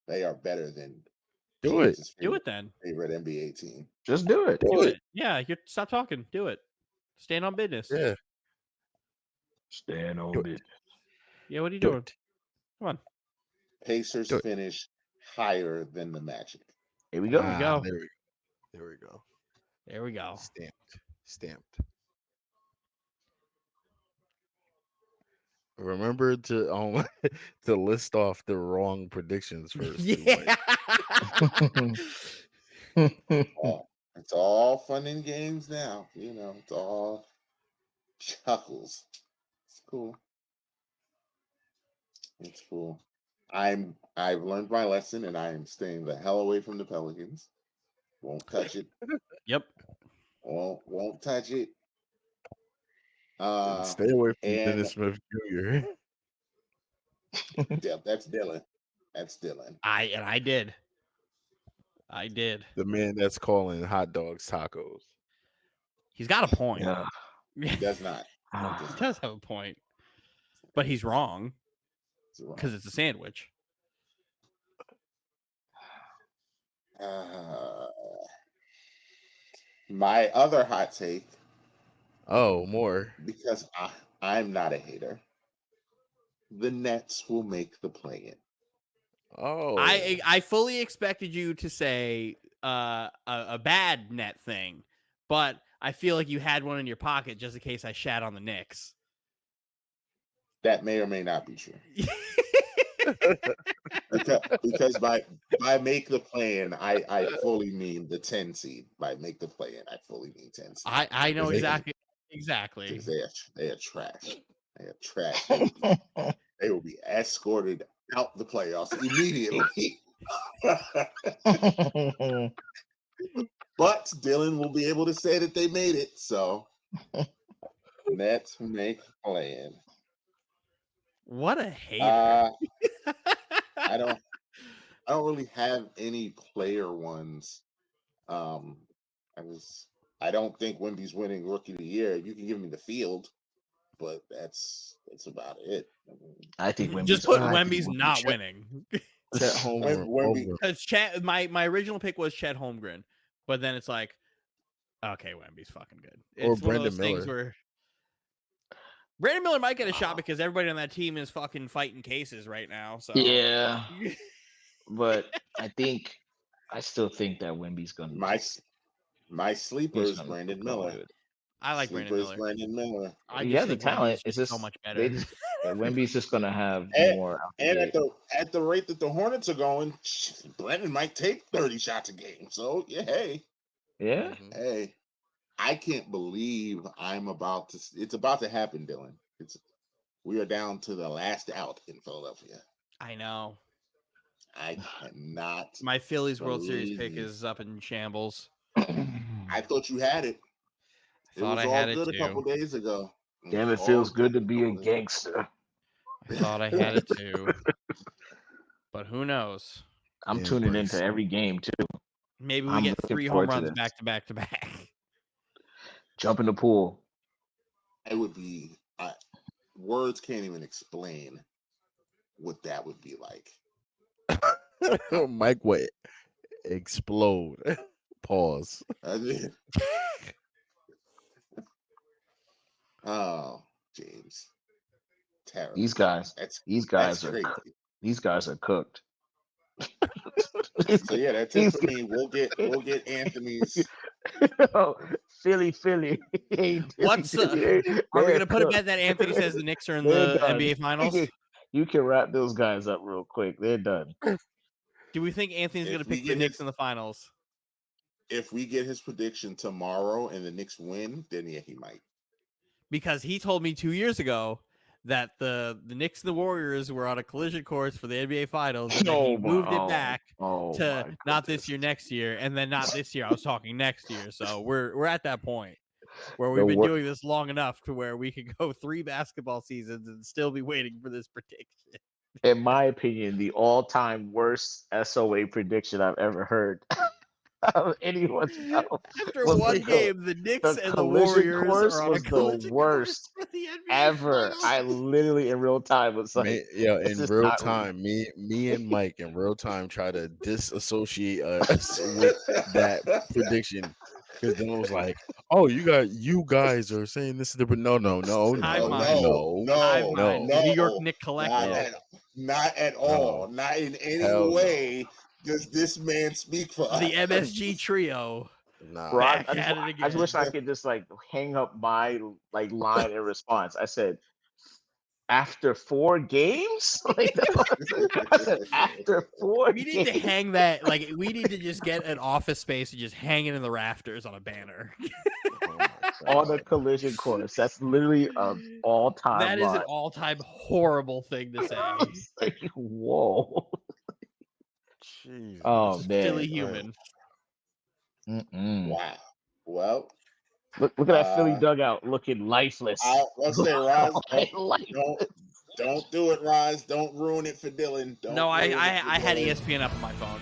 They are better than Do it then. Favorite NBA team. Just do it. Do it. Yeah, stop talking. Do it. Stand on business. Yeah. Stand on business. Yeah, what are you doing? Come on. Pacers finish higher than the Magic. Here we go. There we go. There we go. Stamped. Remember to to list off the wrong predictions first. Yeah. It's all fun and games now. It's all chuckles. It's cool. It's cool. I've learned my lesson and I am staying the hell away from the Pelicans. Won't touch it. Yep. Won't touch it. Stay away from Dennis Smith Jr. That's Dylan. That's Dylan. I did. The man that's calling hot dogs tacos. He's got a point. Yeah. He does not. He does have a point. But he's wrong. Because it's a sandwich. My other hot take. Oh, more. Because I'm not a hater. The Nets will make the play-in. Oh, I fully expected you to say a bad net thing, but I feel like you had one in your pocket just in case I shat on the Knicks. That may or may not be true. because by make the play-in, I fully mean the 10 seed. By make the play-in, I fully mean 10 seed. I know exactly. Because they are trash. They are trash. They will be escorted out the playoffs immediately. But Dylan will be able to say that they made it. So let's make play-in. What a hater! I don't really have any player ones. I don't think Wemby's winning Rookie of the Year. You can give me the field, but that's about it. I think Wemby's just put Wemby's not winning. Chet Holmgren. Because Chet, my original pick was Chet Holmgren, but then it's like, okay, Wemby's fucking good. It's Or one of those Brandon things Miller. where Brandon Miller might get a shot because everybody on that team is fucking fighting cases right now. So yeah, but I still think that Wemby's gonna. My sleeper is Brandon Miller. Good. I like Brandon Miller. Brandon Miller. I He just has the think talent. Wemby's It's just so much better. Wemby's just gonna have more. And at the rate that the Hornets are going, Brandon might take 30 shots a game. So hey, hey, I can't believe it's about to happen, Dylan. We are down to the last out in Philadelphia. I know. I cannot. My Phillies World Series pick is up in shambles. I thought you had it. It was all good a couple days ago. Damn, it feels good to be a gangster. I thought I had it too, but who knows? I'm tuning into every game too. Maybe we get 3 home runs back to back to back. Jump in the pool. It would be. Words can't even explain what that would be like. Mike would explode. Pause. Oh, James. Terrible. These guys are cooked. So yeah, that's it for me. We'll get Anthony's. Philly. What's are we gonna put a bet that Anthony says the Knicks are in the NBA Finals? You can wrap those guys up real quick. They're done. Do we think Anthony's gonna pick the Knicks in the finals? If we get his prediction tomorrow and the Knicks win, then yeah, he might. Because he told me 2 years ago that the Knicks and the Warriors were on a collision course for the NBA Finals, and then he moved it back to not this year, next year, and then not this year. I was talking next year, so we're at that point where we've been doing this long enough to where we could go 3 basketball seasons and still be waiting for this prediction. In my opinion, the all-time worst SOA prediction I've ever heard. Anyone's after one game, the Knicks and the Warriors are on a collision course for the NBA ever. Finals. I literally in real time was like, in real time, me and Mike in real time try to disassociate us with that prediction. Because then it was like, oh, you guys are saying this is the no. No. New York Knicks collective. Not at all. Not in any way. Does this man speak for us? The MSG trio? Nah. Bro, I just wish I could just hang up my line in response. I said, after 4 games? I said, after 4 games. We need to hang that. We need to just get an office space and just hang it in the rafters on a banner. On a collision course. That's literally an all-time. That is an all-time horrible thing to say. Whoa. Jeez. Oh man, Philly human. Wow. Well, look at that Philly dugout looking lifeless. Let's say, Roz, don't do it, Roz. Don't ruin it for Dylan. I had ESPN up on my phone.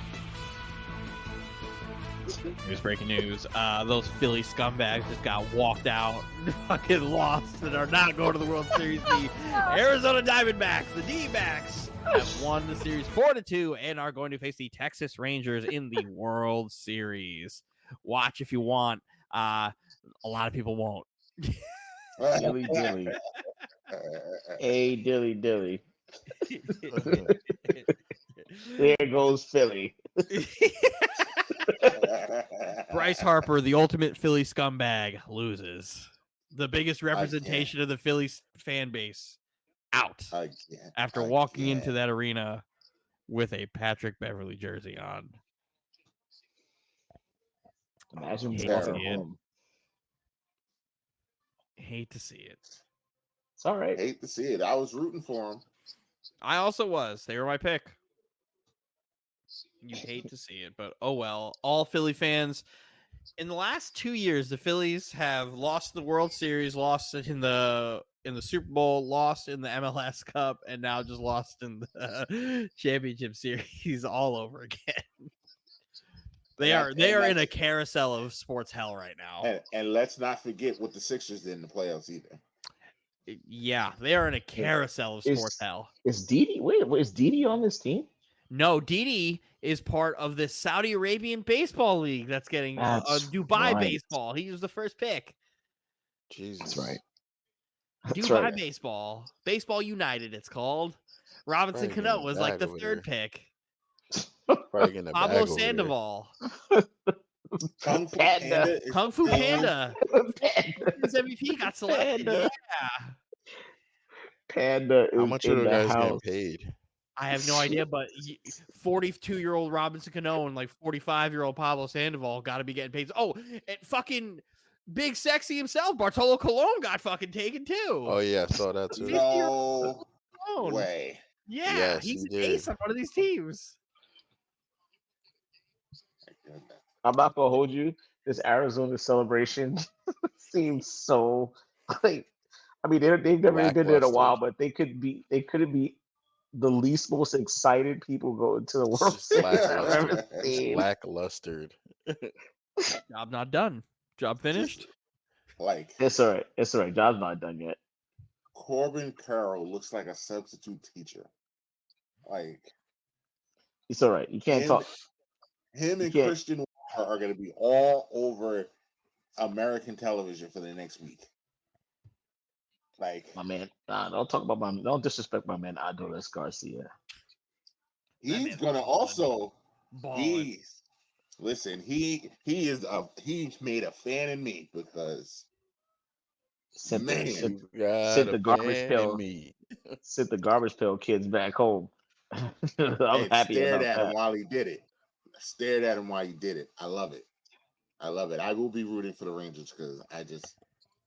Here's breaking news. Those Philly scumbags just got walked out, fucking lost, and are not going to the World Series. The Arizona Diamondbacks, the D-backs, have won the series 4-2 and are going to face the Texas Rangers in the World Series. Watch if you want. A lot of people won't. Dilly dilly. Hey, dilly dilly. There goes Philly. Bryce Harper, the ultimate Philly scumbag, loses. The biggest representation of the Phillies fan base out after walking into Again. that arena with a Patrick Beverly jersey on. Imagine Hate to walking see it. home. Hate to see it. It's all right. Hate to see it. I was rooting for him. I also was. They were my pick. You hate to see it, but oh well. All Philly fans. In the last 2 years, the Phillies have lost the World Series, lost it in the Super Bowl, lost in the MLS Cup, and now just lost in the Championship Series all over again. They are in a carousel of sports hell right now. And let's not forget what the Sixers did in the playoffs either. Yeah, they are in a carousel of sports hell. Is Didi? Wait, is Didi on this team? No, Didi is part of the Saudi Arabian baseball league that's getting Dubai baseball. He was the first pick. Jesus, that's right. Dubai Baseball United. It's called. Robinson Cano was like the third pick. Pablo Sandoval. Kung Fu Panda. Kung Fu Panda. His MVP got selected. Yeah. Panda is how much in are the the guys house. getting paid? I have no idea, but 42-year-old Robinson Cano and like 45-year-old Pablo Sandoval got to be getting paid. Oh, and fucking Big Sexy himself, Bartolo Colon, got fucking taken too. Oh yeah, I saw that too. No way. Yeah, yes, he's an did. ace on one of these teams. I'm not gonna hold you. This Arizona celebration seems so like. I mean, they've never been there in a while, but they couldn't be the least most excited people going to the World Series I've ever seen. Lackluster. Job not done. Job finished. Like it's all right. It's all right. Job's not done yet. Corbin Carroll looks like a substitute teacher. Like it's all right. You can't talk. Him and Christian Walker are going to be all over American television for the next week. Like my man, don't disrespect my man Adolis Garcia. He's gonna also he's made a fan in me because sent the garbage pail. Sent the garbage pail kids back home. I'm happy stared about at that. him while he did it. Stared at him while he did it. I love it. I will be rooting for the Rangers because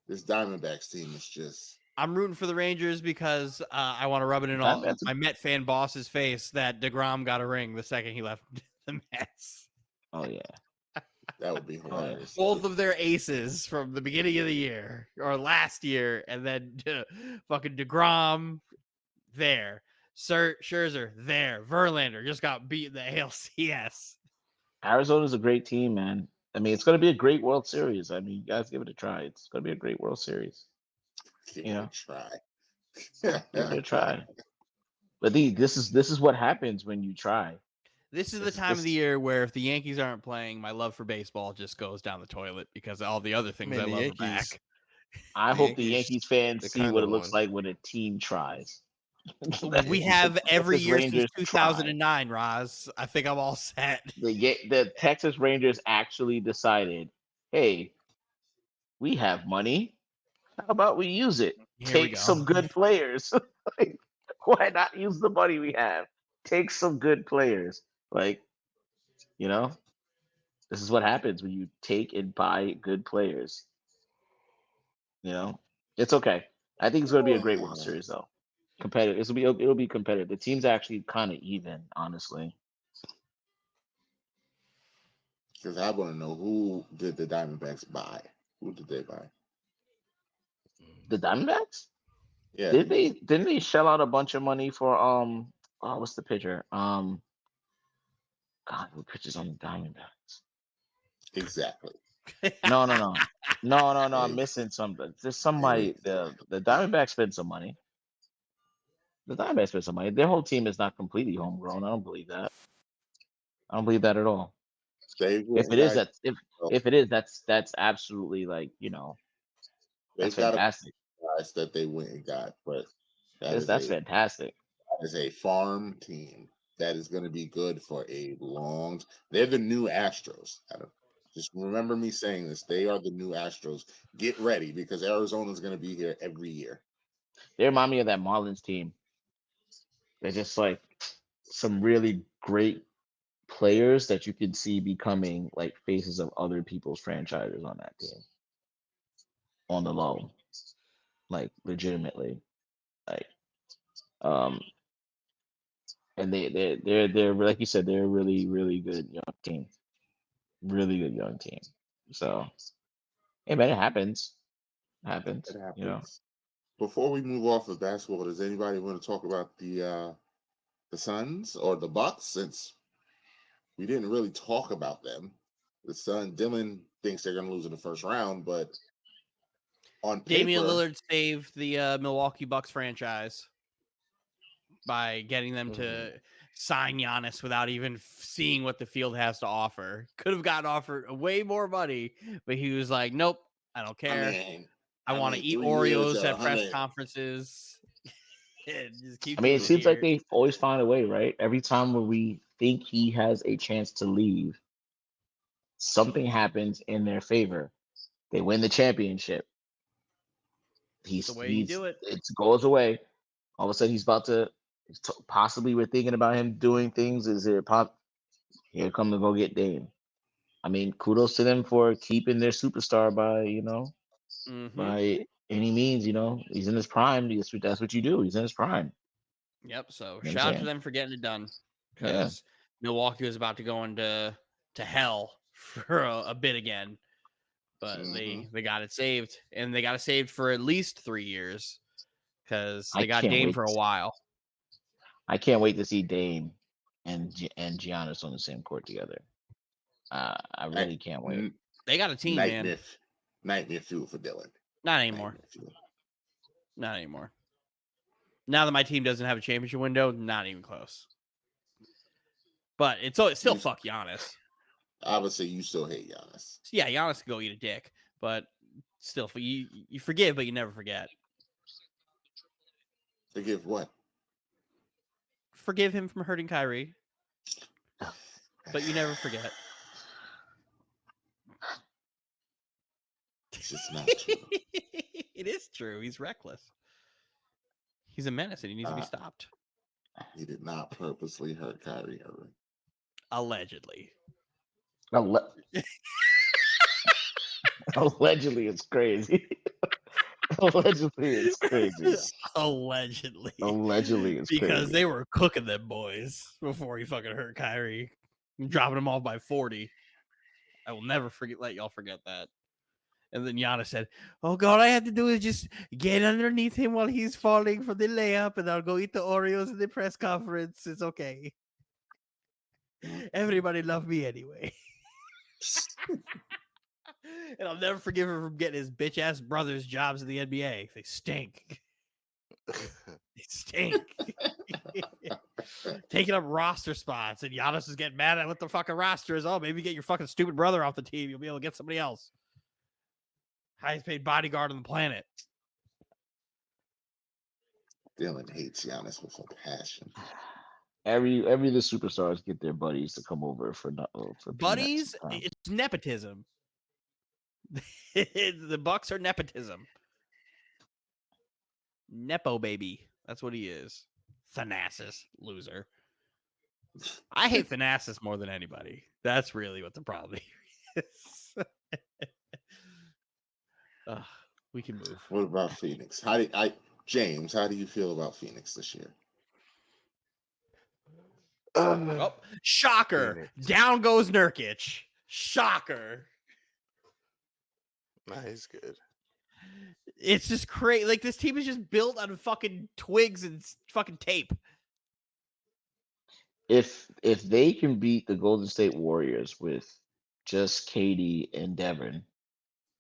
this Diamondbacks team is just. I'm rooting for the Rangers because I want to rub it in all my Met fan boss's face that DeGrom got a ring the second he left the Mets. Oh yeah, that would be hilarious. Both of their aces from the beginning of the year or last year, and then fucking DeGrom there, Scherzer there, Verlander just got beat in the ALCS. Arizona's a great team, man. I mean, it's going to be a great World Series. I mean, you guys give it a try. It's going to be a great World Series. Give it a try. Give it a try. But this is what happens when you try. This is the time of the year where if the Yankees aren't playing, my love for baseball just goes down the toilet because all the other things I love are back. I hope the Yankees fans see what it looks like when a team tries. We have every year since 2009, Roz. I think I'm all set. The Texas Rangers actually decided, hey, we have money. How about we use it? Take some good players. Like, why not use the money we have? Take some good players. Like, this is what happens when you take and buy good players. It's okay. I think it's going to be a great World Series, though. Competitive. It'll be competitive. The team's actually kind of even, honestly. Because I want to know who did the Diamondbacks buy? Who did they buy? The Diamondbacks? Yeah. Didn't they shell out a bunch of money for what's the pitcher? God, who pitches on the Diamondbacks? Exactly. No. I'm missing something. There's somebody. The Diamondbacks spent some money. The Diamondbacks spent some money. Their whole team is not completely homegrown. I don't believe that. I don't believe that at all. If it is, that's absolutely that's fantastic. Guys that they went and got, but that's fantastic. That is a farm team that is going to be good for a long. They're the new Astros. Just remember me saying this. They are the new Astros. Get ready because Arizona is going to be here every year. They remind me of that Marlins team. They're just like some really great players that you can see becoming like faces of other people's franchises on that team on the low, like legitimately, like um, and they're like you said, they're a really good young team, really good young team. So hey man, it happens, It you know. happens. Before we move off of basketball, does anybody want to talk about the Suns or the Bucks? Since we didn't really talk about them. The Sun, Dylan thinks they're going to lose in the first round, but on Damian paper, Lillard saved the Milwaukee Bucks franchise by getting them to sign Giannis without even seeing what the field has to offer. Could have gotten offered way more money, but he was like, "Nope, I don't care. I want to eat 3 years Oreos at at press 100. conferences. Just keep I mean, doing it it seems like here." they always find a way, right? Every time when we think he has a chance to leave, something happens in their favor. They win the championship. It's the way you He's do it. it goes away. All of a sudden, he's about to possibly. We're thinking about him doing things. Is it pop? Here come to go get Dame. I mean, kudos to them for keeping their superstar by by any means. He's in his prime. That's what you do. He's in his prime. Yep. So You know what I'm shout out to saying? them for getting it done Yeah. because Milwaukee was about to go into hell for a bit again, but they got it saved, and they got it saved for at least 3 years because I they got can't Dame wait. for a while. I can't wait to see Dame and Giannis on the same court together. I really can't wait. They got a team, man. Nightmare fuel for Dylan. Not anymore. Not anymore. Now that my team doesn't have a championship window, not even close. But it's still fuck Giannis. Obviously, you still hate Giannis. Yeah, Giannis can go eat a dick, but still, you forgive, but you never forget. Forgive what? Forgive him from hurting Kyrie, but you never forget. It's just not true. It is true. He's reckless. He's a menace, and he needs to be stopped. He did not purposely hurt Kyrie Irving. Allegedly. Allegedly, it's crazy. Allegedly, it's crazy. Allegedly. Allegedly, it's because crazy. they were cooking them boys before he fucking hurt Kyrie, dropping them off by 40. I will never let y'all forget that. And then Giannis said, "Oh God, all I have to do is just get underneath him while he's falling for the layup, and I'll go eat the Oreos in the press conference. It's okay. Everybody loved me anyway." And I'll never forgive him from getting his bitch ass brothers jobs in the NBA. They stink. They stink. Taking up roster spots, and Giannis is getting mad at what the fucking roster is. Oh, maybe get your fucking stupid brother off the team. You'll be able to get somebody else. Highest paid bodyguard on the planet. Dylan hates Giannis with a passion. Every of the superstars get their buddies to come over for buddies. It's nepotism. The Bucks are nepotism. Nepo baby. That's what he is. Thanasis loser. I hate Thanasis more than anybody. That's really what the problem is. We can move. What about Phoenix? James, how do you feel about Phoenix this year? Shocker. Phoenix. Down goes Nurkic. Shocker. Nah, he's good. It's just crazy. Like, this team is just built on fucking twigs and fucking tape. If they can beat the Golden State Warriors with just KD and Devin,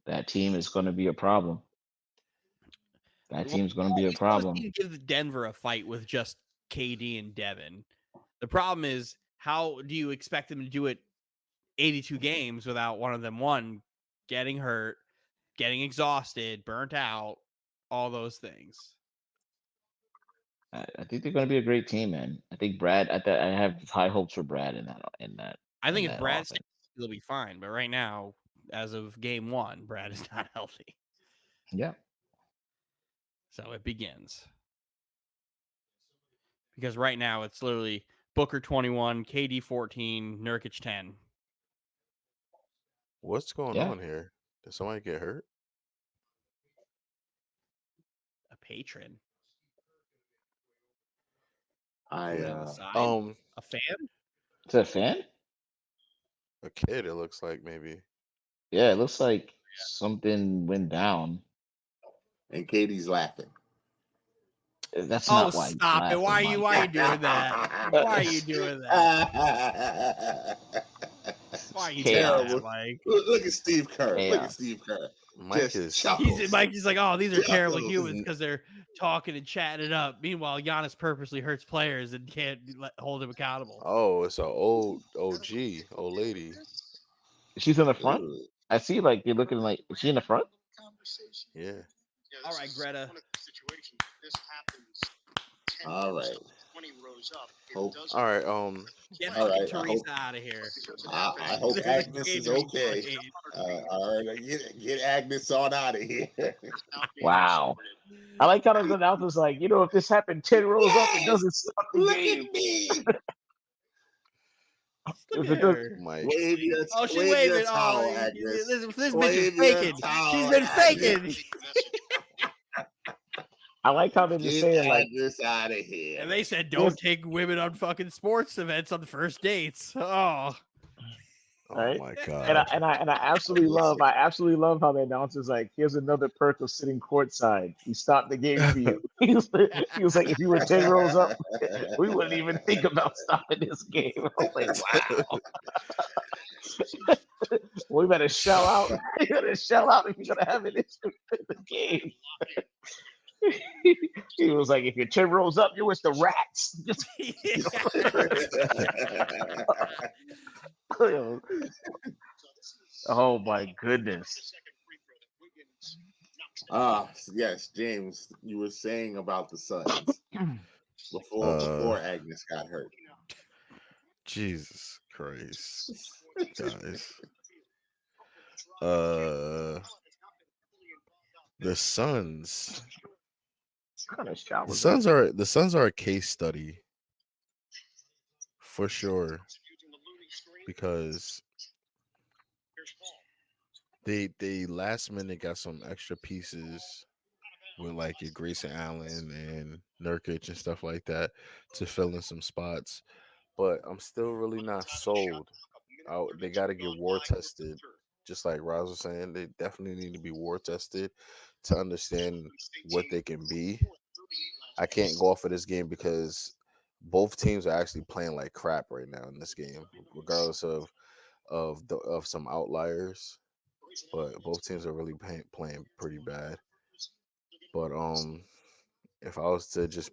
that team is going to be a problem. That team's going to be a problem. Give Denver a fight with just KD and Devin. The problem is, how do you expect them to do it 82 games without one of them, getting hurt, getting exhausted, burnt out, all those things? I think they're going to be a great team, man. I think Brad. I have high hopes for Brad in that. I think if Brad stays, he'll be fine. But right now, as of game 1, Brad is not healthy. Yeah. So it begins. Because right now it's literally Booker 21, KD 14, Nurkic 10. What's going on here? Did somebody get hurt? A patron. A fan? Is that a fan? A kid, it looks like, maybe. Yeah, it looks like something went down. And Katie's laughing. That's not why. Stop it! Why are you doing that? Why are you doing that? Why are you doing that, Mike? Look at Steve Kerr. Chaos. Look at Steve Kerr. Mike Just chuckles. Mike's like, oh, these are terrible humans because they're talking and chatting it up. Meanwhile, Giannis purposely hurts players and can't hold him accountable. Oh, it's an old lady. She's in the front. Ooh. I see. Like you're looking like. Is she in the front? Yeah. All right, Greta. All right. All right. Get fucking Teresa out of here. I hope Agnes is okay. All right, get Agnes on out of here. Wow. I like how the announcer's like, if this happened 10 rows up, it doesn't stop the game. Look at me. Wave your towel, Agnes. This bitch is faking. She's been faking. I like how they're just saying like this out of here. And they said don't take women on fucking sports events on the first dates. Oh right? My god! And I absolutely love how the announcer's like, here's another perk of sitting courtside. He stopped the game for you. he was like, if you were 10 rows up, we wouldn't even think about stopping this game. I'm like, wow. We better shell out. You better shell out if you're gonna have it in the game. He was like, if your 10 rows up, you're with the rats. Oh my goodness. Yes, James, you were saying about the Suns before Agnes got hurt. Jesus Christ, guys. The Suns. The Suns are a case study for sure, because they last minute got some extra pieces with like your Grayson Allen and Nurkic and stuff like that to fill in some spots, but I'm still really not sold. They got to get war tested. Just like Roz was saying, they definitely need to be war tested to understand what they can be. I can't go off of this game because both teams are actually playing like crap right now in this game, regardless of some outliers. But both teams are really playing pretty bad. But if I was to just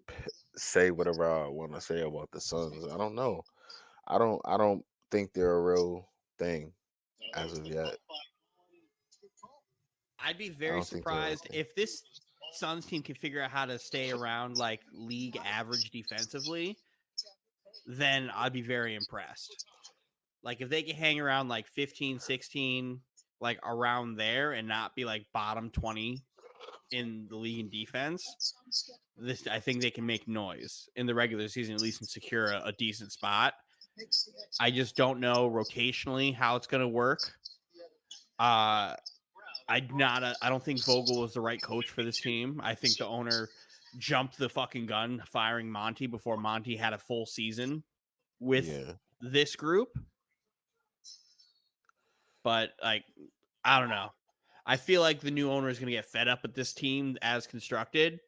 say whatever I want to say about the Suns, I don't know. I don't think they're a real thing as of yet. I'd be very surprised if this Suns team can figure out how to stay around like league average defensively, then I'd be very impressed. Like if they can hang around like 15, 16, like around there and not be like bottom 20 in the league in defense, I think they can make noise in the regular season, at least, and secure a decent spot. I just don't know rotationally how it's going to work. I don't think Vogel was the right coach for this team. I think the owner jumped the fucking gun firing Monty before Monty had a full season with this group. But like, I don't know. I feel like the new owner is going to get fed up with this team as constructed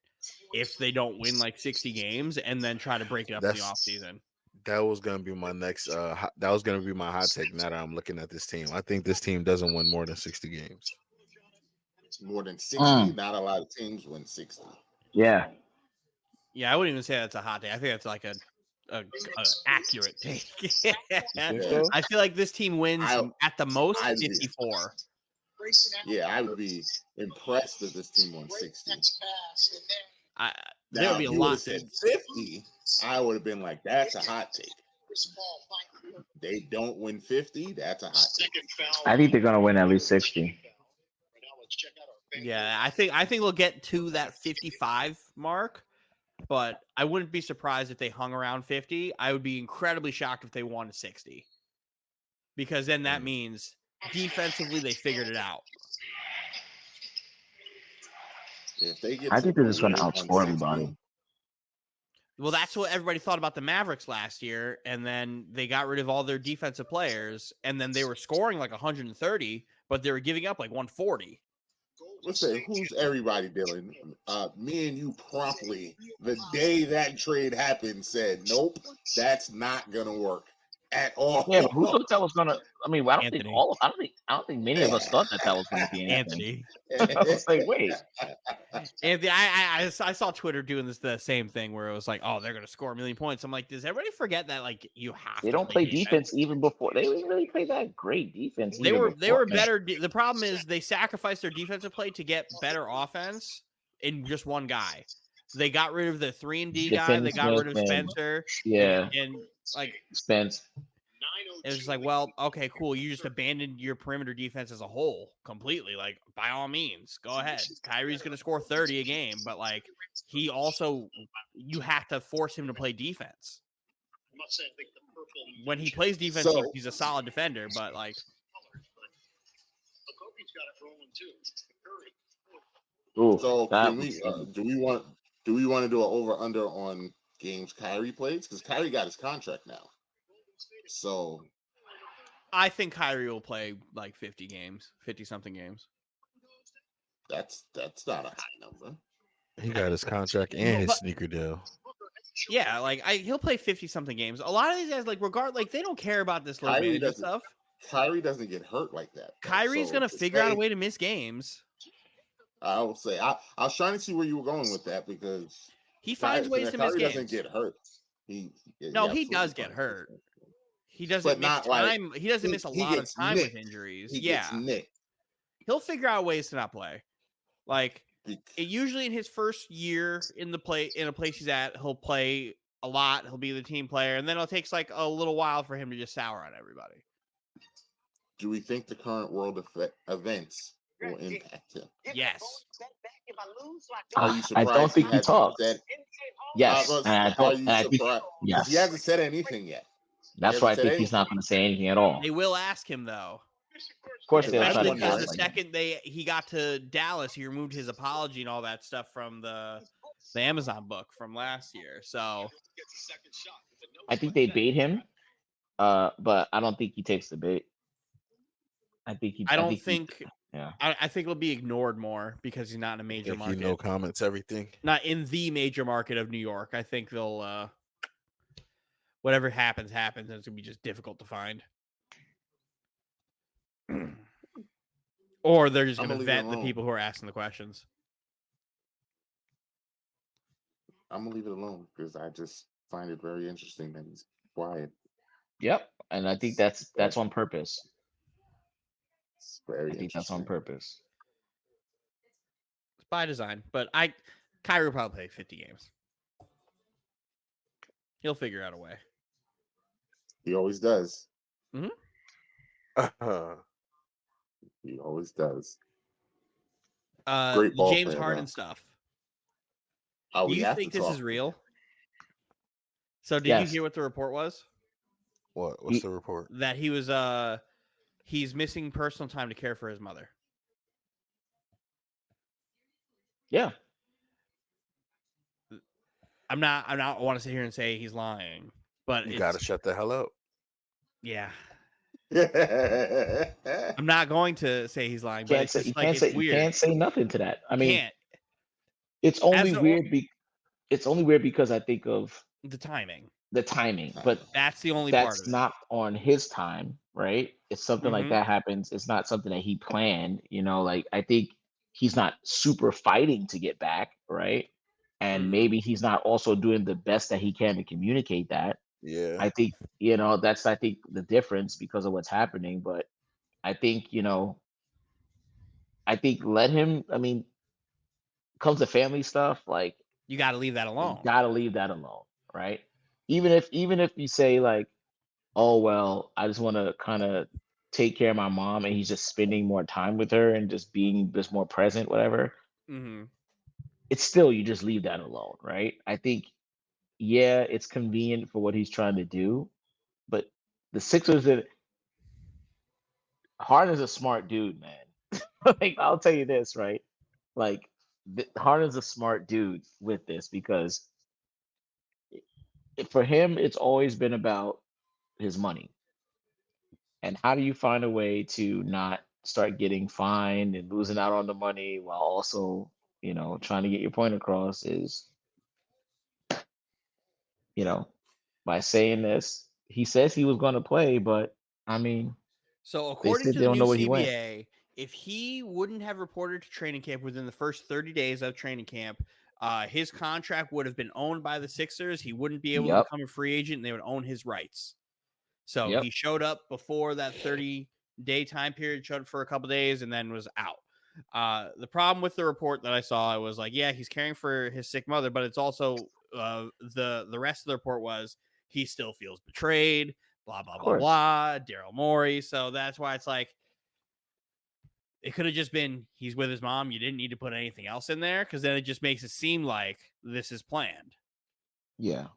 if they don't win like 60 games and then try to break it up in the offseason. That was going to be my next that was going to be my hot take now that I'm looking at this team. I think this team doesn't win more than 60 games. More than 60? Not a lot of teams win 60. Yeah. Yeah, I wouldn't even say that's a hot take. I think that's like a accurate take. I feel like this team wins at the most 54. Yeah, I would be impressed if this team won 60. There would be a lot. Said 50, I would have been like, that's a hot take. They don't win 50, that's a hot take. I think they're going to win at least 60. Yeah, I think they'll get to that 55 mark, but I wouldn't be surprised if they hung around 50. I would be incredibly shocked if they won 60. Because then that means defensively they figured it out. If they get I to think the they're point just where going to they won outscore 60, everybody. Well, that's what everybody thought about the Mavericks last year, and then they got rid of all their defensive players, and then they were scoring like 130, but they were giving up like 140. Let's say, who's everybody, Dylan? Me and you promptly, the day that trade happened, said, nope, that's not going to work at all. Yeah, but who thought that was gonna? I mean, I don't think Anthony. I don't think many of us thought that was going to be Anthony. Anthony. I was like, wait. Anthony, I saw Twitter doing the same thing where it was like, oh, they're going to score 1 million points. I'm like, does everybody forget that like you have They to don't play defense even before. They didn't really play that great defense. They were better. The problem is they sacrificed their defensive play to get better offense in just one guy. They got rid of the 3-and-D guy. They got rid of Spencer. Yeah, and like Spence. It was just like, well, okay, cool. You just abandoned your perimeter defense as a whole completely. Like, by all means, go ahead. Kyrie's going to score 30 a game, but like, he also, you have to force him to play defense. When he plays defense, he's a solid defender, but like, so can we? Do we want to do an over under on games Kyrie plays? Because Kyrie got his contract now. So I think Kyrie will play like 50 something games. That's not a high number. He got his contract and his sneaker deal. Yeah, like he'll play 50 something games. A lot of these guys, like they don't care about this low management stuff. Kyrie doesn't get hurt like that. Kyrie's gonna figure out a way to miss games. I will say I was trying to see where you were going with that because he finds ways to miss games. Kyrie doesn't get hurt. He does get hurt. He doesn't miss time. He doesn't miss a lot of time with injuries. He gets nicked. He'll figure out ways to not play. Like usually in his first year in a place he's at, he'll play a lot. He'll be the team player, and then it takes like a little while for him to just sour on everybody. Do we think the current world events will impact him? Yes. Are you surprised? I don't think he talked. Yes, are you surprised? Yes. He hasn't said anything yet. That's why I think he's not going to say anything at all. They will ask him though. Of course, especially because the second he got to Dallas, he removed his apology and all that stuff from the Amazon book from last year. So I think they bait him, but I don't think he takes the bait. I think it'll be ignored more because he's not in a major market. No comments, everything. Not in the major market of New York. I think they'll whatever happens, and it's gonna be just difficult to find. Or they're just gonna vet the people who are asking the questions. I'm gonna leave it alone because I just find it very interesting that he's quiet. Yep, and I think that's on purpose. It's very interesting. That's on purpose. It's by design, but Kyrie will probably play 50 games. He'll figure out a way. He always does. Mm-hmm. He always does. Great ball James Harden stuff. Do you think this is real? So did you hear what the report was? What's the report? That he was he's missing personal time to care for his mother. Yeah. I want to sit here and say he's lying, but you gotta shut the hell up. Yeah. I'm not going to say he's lying, but you can't say nothing to that. I mean, it's only weird. It's only weird because I think of the timing. But that's the only part. That's not on his time, right? It's something like that happens. It's not something that he planned. Like I think he's not super fighting to get back, right? And maybe he's not also doing the best that he can to communicate that. Yeah. I think, that's the difference because of what's happening. But I think, let him, comes to family stuff, like you gotta leave that alone. Right? Even if you say like, oh well, I just want to kind of take care of my mom and he's just spending more time with her and just being just more present, whatever, it's still you just leave that alone, right? I think yeah, it's convenient for what he's trying to do, but the Sixers are Harden's a smart dude, man. Like I'll tell you this, right? Like Harden's a smart dude with this because for him, it's always been about his money. And how do you find a way to not start getting fined and losing out on the money while also, trying to get your point across is, you know, by saying this, he says he was going to play, but I mean, So they according said to they the don't new know where he went. CBA, if he wouldn't have reported to training camp within the first 30 days of training camp, his contract would have been owned by the Sixers. He wouldn't be able to Yep. become a free agent, and they would own his rights. So Yep. he showed up before that 30-day time period, showed up for a couple days, and then was out. The problem with the report that I saw, I was like, yeah, he's caring for his sick mother, but it's also the rest of the report was he still feels betrayed, blah, blah, Of blah, course. blah, Daryl Morey. So that's why it's like, it could have just been he's with his mom. You didn't need to put anything else in there because then it just makes it seem like this is planned. Yeah.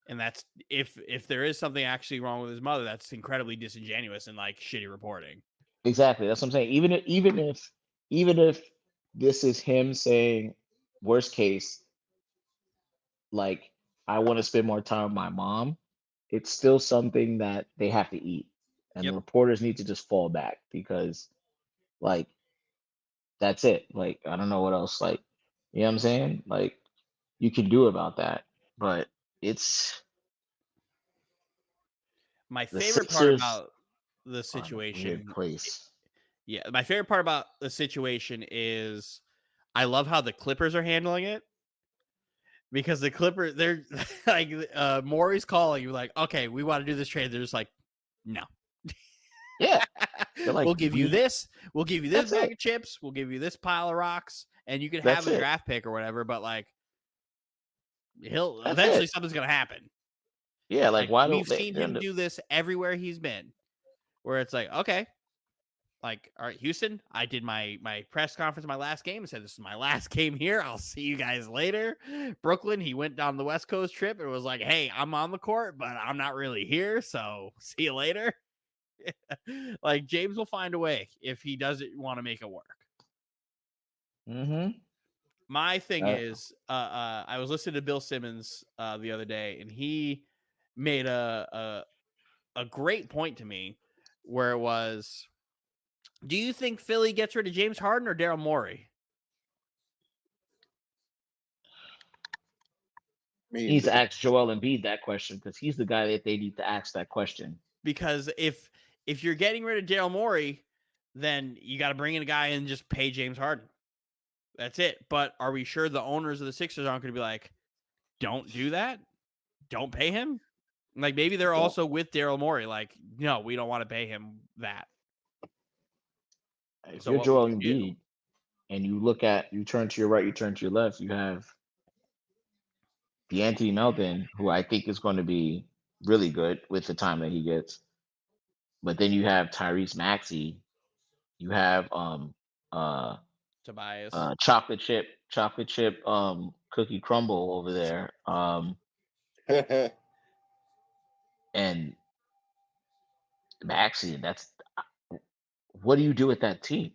And that's if there is something actually wrong with his mother, that's incredibly disingenuous and like shitty reporting. Exactly. That's what I'm saying. Even if this is him saying worst case, like I want to spend more time with my mom, it's still something that they have to eat. And the Yep. reporters need to just fall back because like that's it. Like I don't know what else like you know what I'm saying? Like you can do about that. But it's My the favorite part Sixers about the are in a weird situation, place. yeah, my favorite part about the situation is I love how the Clippers are handling it because the Clippers, they're like, Maury's calling you, like, okay, we want to do this trade. They're just like, no. Yeah. They're like, We'll give you this. We'll give you this that's bag it. of chips. We'll give you this pile of rocks, and you can have That's a it. draft pick or whatever. But like, That's eventually it. something's gonna happen. Yeah, like Like why we've don't they seen him do this everywhere he's been, where it's like, okay, like, all right, Houston, I did my press conference, my last game, and said this is my last game here. I'll see you guys later. Brooklyn, he went down the West Coast trip and was like, hey, I'm on the court, but I'm not really here, so see you later. Like James will find a way if he doesn't want to make it work. Mm-hmm. My thing is, I was listening to Bill Simmons the other day, and he made a great point to me, where it was, do you think Philly gets rid of James Harden or Daryl Morey? He's asked Joel Embiid that question because he's the guy that they need to ask that question. Because if you're getting rid of Daryl Morey, then you got to bring in a guy and just pay James Harden. That's it. But are we sure the owners of the Sixers aren't going to be like, don't do that? Don't pay him? Like maybe they're also with Daryl Morey. Like, no, we don't want to pay him that. If So you're what would Joel you do? Embiid and you turn to your right, you turn to your left, you have D'Anthony Melton, who I think is going to be really good with the time that he gets. But then you have Tyrese Maxey, you have uh Tobias. chocolate chip cookie crumble over there. And Maxey, that's what do you do with that team?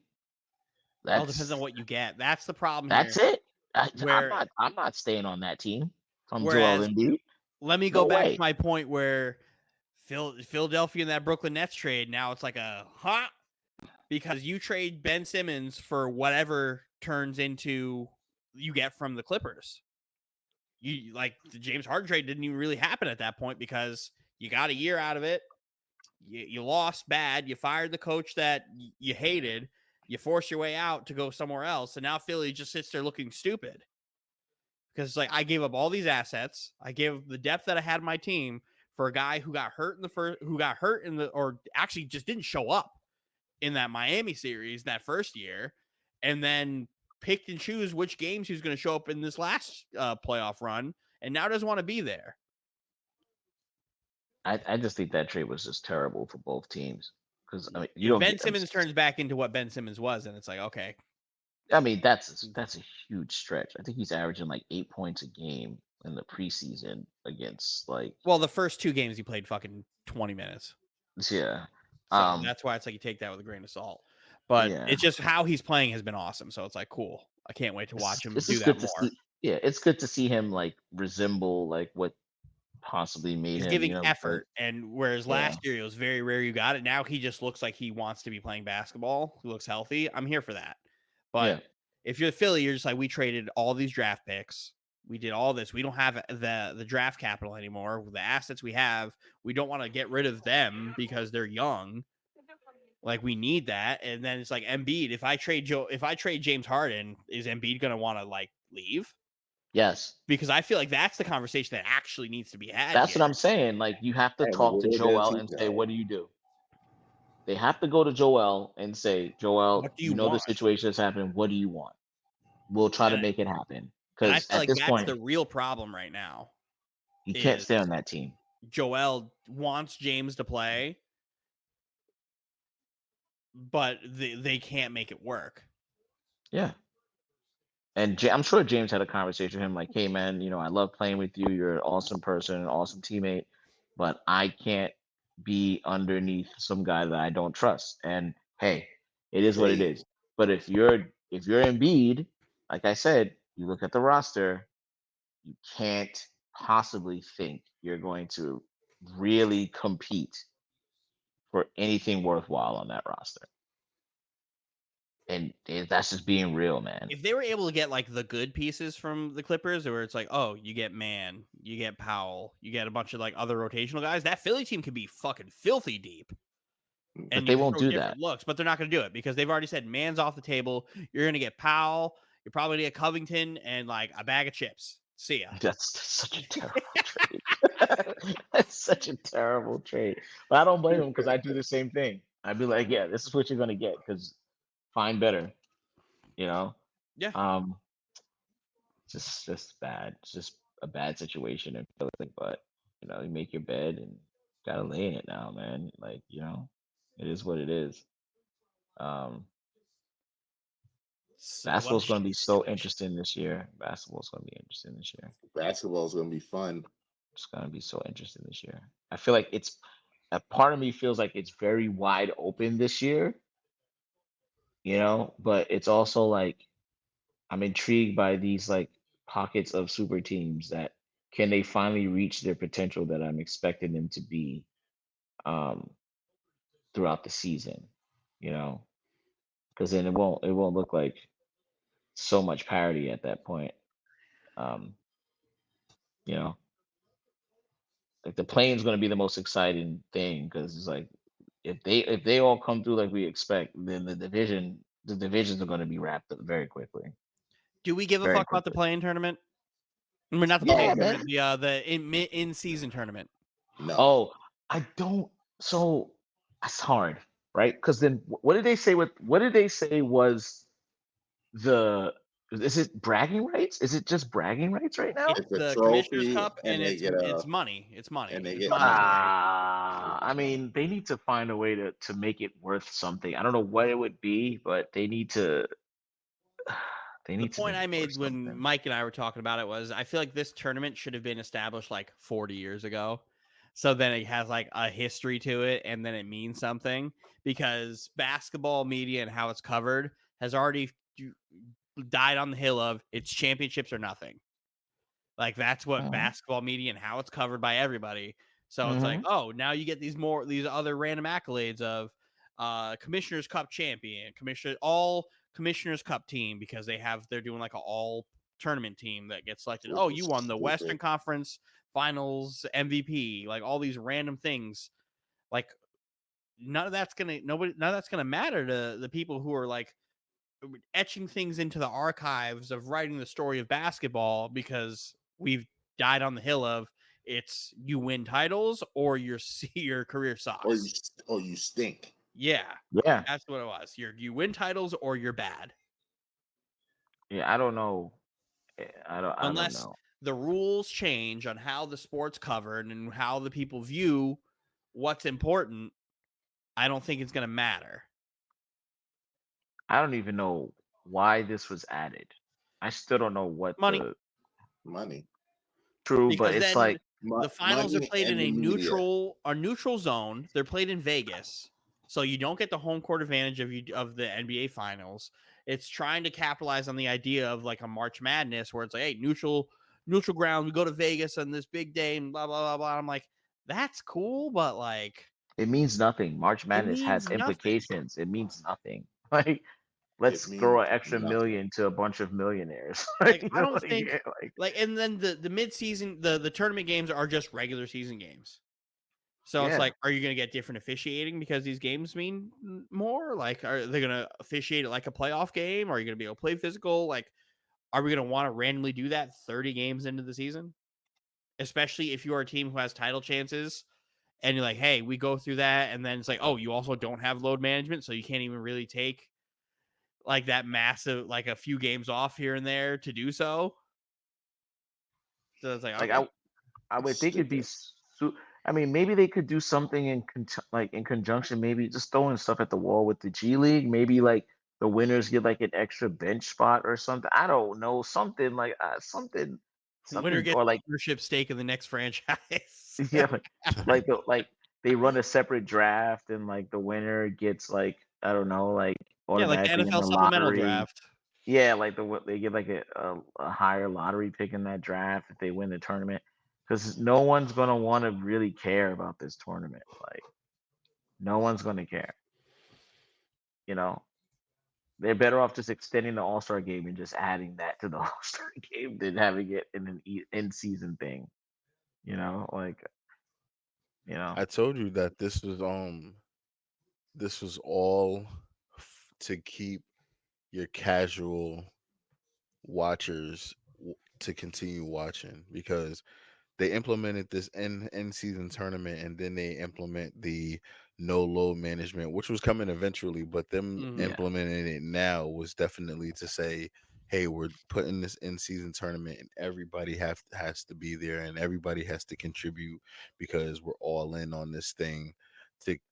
All depends on That's what you get. That's the problem that's here. it. Where I'm not staying on that team. From Joel whereas Embiid. let me go No back to way. my point where Philadelphia and that Brooklyn Nets trade, now it's like a because you trade Ben Simmons for whatever turns into you get from the Clippers. You like the James Harden trade didn't even really happen at that point because you got a year out of it. You lost bad. You fired the coach that you hated. You forced your way out to go somewhere else, and now Philly just sits there looking stupid because it's like I gave up all these assets. I gave the depth that I had in my team for a guy who got hurt or actually just didn't show up in that Miami series that first year, and then picked and choose which games he was going to show up in this last playoff run, and now doesn't want to be there. I just think that trade was just terrible for both teams because I mean, you If don't Ben get. Simmons turns back into what Ben Simmons was, and it's like, okay, I mean, that's a huge stretch. I think he's averaging like 8 points a game in the preseason against like. Well, the first 2 games he played fucking 20 minutes. Yeah. So that's why it's like you take that with a grain of salt. But yeah. it's just how he's playing has been awesome. So it's like cool. I can't wait to watch him do that more. Yeah, it's good to see him like resemble like what possibly made He's him, giving like, effort, and whereas yeah. last year it was very rare you got it. Now he just looks like he wants to be playing basketball. He looks healthy. I'm here for that. But if you're Philly, you're just like, we traded all these draft picks. We did all this. We don't have the draft capital anymore. The assets we have, we don't want to get rid of them because they're young. Like, we need that. And then it's like Embiid. If I trade James Harden, is Embiid going to want to like leave? Yes. Because I feel like that's the conversation that actually needs to be had. That's here. what I'm saying. Like, you have to talk to Joel and say, what do you do? They have to go to Joel and say, Joel, what do you know want? the situation that's happening. What do you want? We'll try to make it happen. And I Because feel at like this that's point, the real problem right now. you can't stay on that team. Joel wants James to play, but they can't make it work. Yeah. And I'm sure James had a conversation with him like, hey, man, I love playing with you. You're an awesome person, an awesome teammate, but I can't be underneath some guy that I don't trust. And hey, it is what it is. But if you're Embiid, like I said, you look at the roster, you can't possibly think you're going to really compete for anything worthwhile on that roster. And that's just being real, man. If they were able to get like the good pieces from the Clippers, where it's like, oh, you get Man, you get Powell, you get a bunch of like other rotational guys, that Philly team could be fucking filthy deep. But and they won't do that. Looks, but they're not going to do it because they've already said Man's off the table. You're going to get Powell. You're probably going to get Covington and like a bag of chips. See ya. That's such a terrible trade. That's such a terrible trade. But I don't blame him because I do the same thing. I'd be like, yeah, this is what you're gonna get because find better. Yeah. Just bad. It's just a bad situation in Philly. But you make your bed and gotta lay in it now, man. Like it is what it is. Basketball's going to be so interesting this year. Basketball's going to be interesting this year. Basketball's going to be fun. It's going to be so interesting this year. I feel like a part of me feels like it's very wide open this year, but it's also like I'm intrigued by these like pockets of super teams that can they finally reach their potential that I'm expecting them to be throughout the season, because then it won't look like so much parity at that point. Like the plane is going to be the most exciting thing because it's like if they all come through like we expect, then the divisions are going to be wrapped up very quickly. Do we give a fuck about the play-in tournament? I mean, not the play-in tournament, the in-season tournament. No. Oh, I don't. So that's hard, right? Because then what did they say? What did they say was is it bragging rights? Is it just bragging rights right now? It's the Commissioner's Cup, and it's money. It's money. And they get money. I mean, they need to find a way to make it worth something. I don't know what it would be, but they need to. The point I made when Mike and I were talking about it was I feel like this tournament should have been established like 40 years ago. So then it has like a history to it and then it means something because basketball media and how it's covered has already died on the hill of it's championships or nothing. Like that's what basketball media and how it's covered by everybody. So it's like, oh, now you get these other random accolades of Commissioner's Cup champion, all Commissioner's Cup team because they're doing like an all tournament team that gets selected. Oh, you won the Western Conference Finals MVP, like all these random things. Like none of that's gonna matter to the people who are like etching things into the archives of writing the story of basketball because we've died on the hill of it's you win titles or your career sucks or you stink. Yeah, that's what it was. You win titles or you're bad. Yeah, I don't know. Unless don't know. The rules change on how the sport's covered and how the people view what's important. I don't think it's going to matter. I don't even know why this was added. I still don't know what Money. the money. True, but Because it's then like the finals are money played in and the a media. neutral zone. They're played in Vegas, so you don't get the home court advantage of the NBA finals. It's trying to capitalize on the idea of like a March Madness, where it's like, hey, neutral ground. We go to Vegas on this big day, and blah blah blah blah. I'm like, that's cool, but like, it means nothing. March it Madness has means nothing. implications. It means nothing. Like, It let's throw means an extra nothing. million to a bunch of millionaires. Like, You I know, don't think yeah, and then the mid season, the tournament games are just regular season games. So it's like, are you going to get different officiating because these games mean more? Like, are they going to officiate it like a playoff game? Are you going to be able to play physical? Like, are we going to want to randomly do that 30 games into the season? Especially if you are a team who has title chances and you're like, hey, we go through that. And then it's like, oh, you also don't have load management. So you can't even really take like that massive, like a few games off here and there to do so. So it's like, okay. I would think it'd be. Stupid. I mean, maybe they could do something in conjunction. Maybe just throwing stuff at the wall with the G League. Maybe like the winners get like an extra bench spot or something. I don't know, something like something, Winner gets or like ownership stake in the next franchise. yeah, like they run a separate draft and like the winner gets like I don't know, like Yeah, like the automatically in NFL the supplemental lottery. draft. Yeah, like they get like a higher lottery pick in that draft if they win the tournament. Because no one's gonna want to really care about this tournament. Like no one's gonna care. You know, they're better off just extending the All Star game and just adding that to the All Star game than having it in an in season thing. You know, like I told you that this was all to keep your casual watchers to continue watching, because they implemented this in season tournament, and then they implement the no load management, which was coming eventually, but them implementing it now was definitely to say, hey, we're putting this in season tournament and everybody has to be there and everybody has to contribute because we're all in on this thing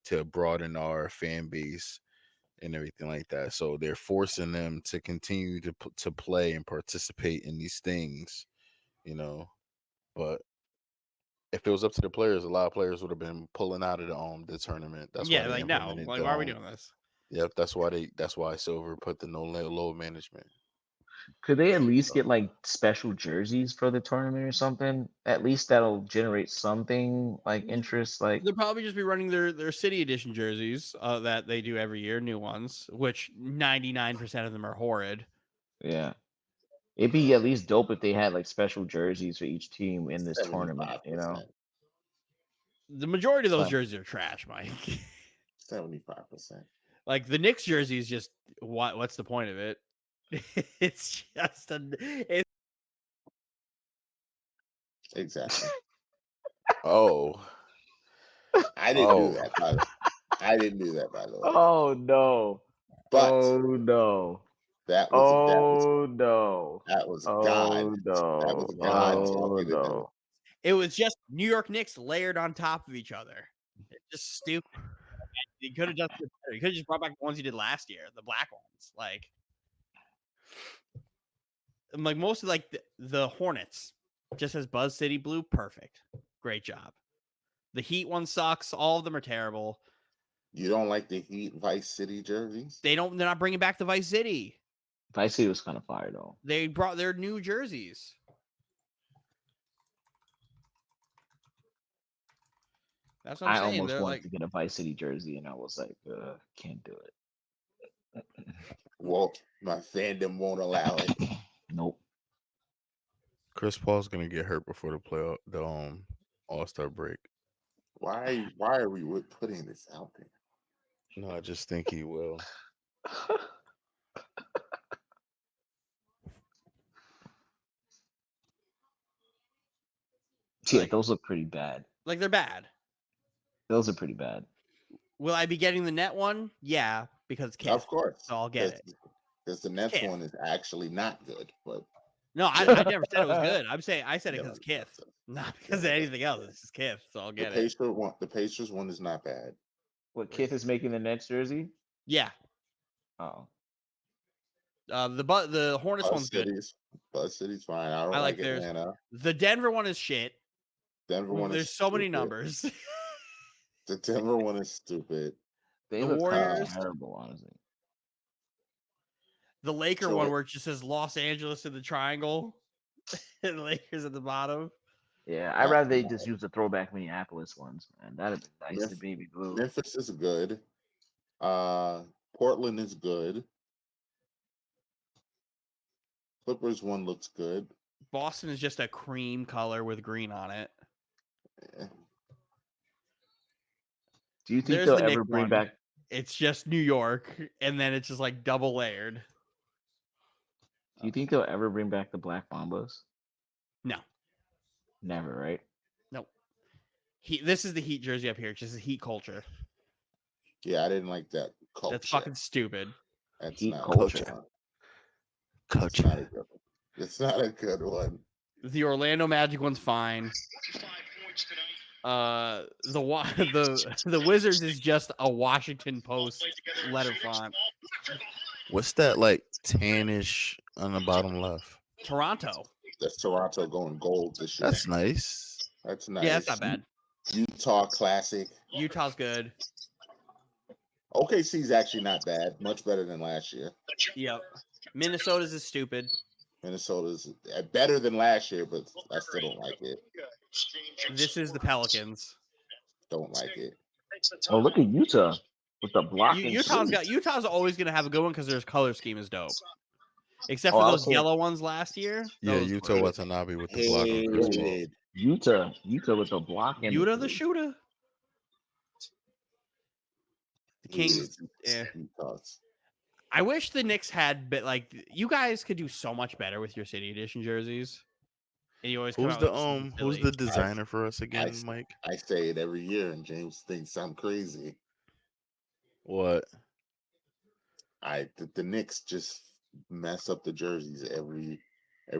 to broaden our fan base and everything like that. So they're forcing them to continue to play and participate in these things, you know. But if it was up to the players, a lot of players would have been pulling out of the tournament. That's why they like, no, implemented like, why are we doing this? Yep, that's why Silver put the no load management. Could they at least get like special jerseys for the tournament or something? At least that'll generate something like interest. Like they'll probably just be running their city edition jerseys that they do every year, new ones, which 99% of them are horrid. Yeah. It'd be at least dope if they had like special jerseys for each team in this tournament, you know? The majority of those jerseys are trash, Mike. 75%. Like the Knicks jersey is just what's the point of it? It's just Exactly. Oh. I didn't do that, by the way. I didn't do that, by the way. Oh no. But oh no. That was no. That was oh God. no. That was God talking to them. It was just New York Knicks layered on top of each other. It's just stupid. You could have just brought back the ones you did last year, the black ones. Like most of like the Hornets just has Buzz City blue. Perfect. Great job. The Heat one sucks. All of them are terrible. You don't like the Heat Vice City jerseys? They're not bringing back the Vice City. Vice City was kind of fire though. They brought their new jerseys. That's what I'm saying. I almost They're wanted to get a Vice City jersey, and I was like, can't do it. Well, my fandom won't allow it. Nope. Chris Paul's gonna get hurt before the All-Star break. Why are we putting this out there? No, I just think he will. Yeah, those look pretty bad. Like they're bad. Those are pretty bad. Will I be getting the net one? Yeah, because it's Kith. Of course. So I'll get it. Because the Nets one is actually not good. But no, I never said it was good. I said it because it's Kith, not because of anything else. It's just Kith, so I'll get it. The Pacers one is not bad. What Kith is making the Nets jersey? Yeah. Oh. The Hornets one's good. Buzz City's fine. I don't I like like theirs. Atlanta. The Denver one is shit. Denver one There's is so many stupid. numbers. The Denver one is stupid. They The look Warriors. terrible, honestly. The Laker one where it just says Los Angeles in the triangle and Lakers at the bottom. Yeah, I'd rather they just use the throwback Minneapolis ones, man. That'd be nice. The baby blue. Memphis is good. Portland is good. Clippers one looks good. Boston is just a cream color with green on it. Yeah. Do you think they'll ever bring back? It's just New York, and then it's just like double layered. Do you think they'll ever bring back the Black Mambas? No. Never, right? Nope. This is the Heat jersey up here. It's just a Heat culture. Yeah, I didn't like that culture. That's fucking stupid. That's Heat not culture. Culture. It's not a good one. The Orlando Magic one's fine. The Wizards is just a Washington Post letter font. What's that like tannish on the bottom left? Toronto. That's Toronto going gold this year. That's nice. That's nice. Yeah, that's not bad. Utah classic. Utah's good. OKC's actually not bad. Much better than last year. Yep. Minnesota's is stupid. Minnesota's better than last year, but I still don't like it. This is the Pelicans. Don't like it. Oh, look at Utah with the blocking. Utah's always gonna have a good one because their color scheme is dope. Except for those yellow ones last year. Yeah, Utah Watanabe with the block on Chris Paul. Utah with the block and Utah the shooter. The Kings. Yeah. I wish the Knicks had, but like you guys could do so much better with your City Edition jerseys. And you always who's the designer for us again, Mike? I say it every year, and James thinks I'm crazy. What? The Knicks just mess up the jerseys every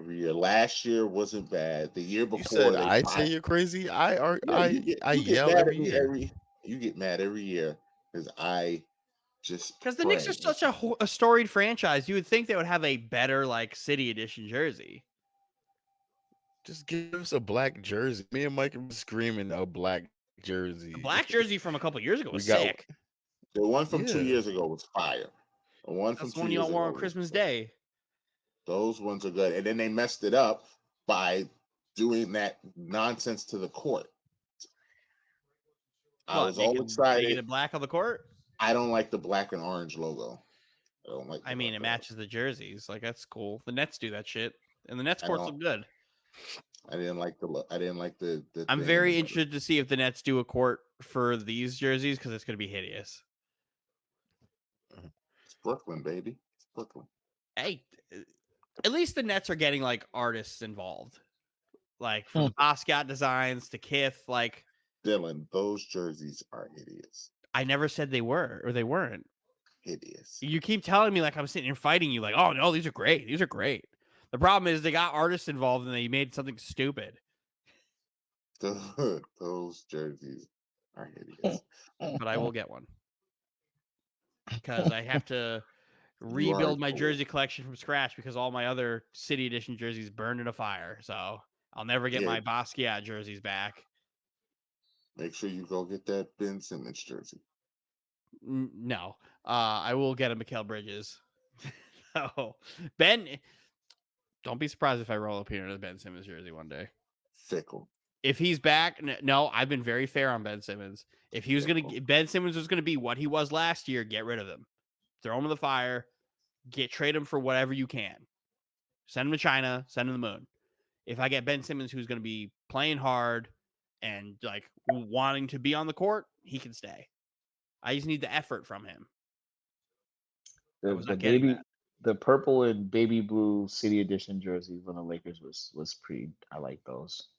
year. Last year wasn't bad. The year before, you said I say you're crazy. I yell every year. You get mad every year because because the Knicks are such a storied franchise. You would think they would have a better like City Edition jersey. Just give us a black jersey. Me and Mike are screaming a black jersey. The black jersey from a couple years ago was sick. The one from 2 years ago was fire. The one from 2 years ago. That's one you wore on Christmas Day. Those ones are good. And then they messed it up by doing that nonsense to the court. I was all excited. Making it black on the court? I don't like the black and orange logo. I don't like. I mean, it matches the jerseys. Like that's cool. The Nets do that shit, and the Nets courts look good. I didn't like the. I'm very interested to see if the Nets do a court for these jerseys because it's going to be hideous. It's Brooklyn, baby. It's Brooklyn. Hey, at least the Nets are getting like artists involved, like from Basquiat designs to Kith. Like Dylan, those jerseys are hideous. I never said they were or they weren't hideous. You keep telling me like I'm sitting here fighting you, like, oh no, these are great. These are great. The problem is they got artists involved and they made something stupid. Those jerseys are hideous. But I will get one because I have to rebuild my jersey collection from scratch because all my other City Edition jerseys burned in a fire. So I'll never get my Basquiat jerseys back. Make sure you go get that Ben Simmons jersey. No, I will get a Mikal Bridges. No, Ben. Don't be surprised if I roll up here in a Ben Simmons jersey one day. Fickle. If he's back, no, I've been very fair on Ben Simmons. If he was Ben Simmons was going to be what he was last year, get rid of him. Throw him in the fire. Trade him for whatever you can. Send him to China. Send him to the moon. If I get Ben Simmons, who's going to be playing hard and like wanting to be on the court, he can stay. I just need the effort from him. The purple and baby blue City Edition jerseys when the Lakers was pretty. I like those.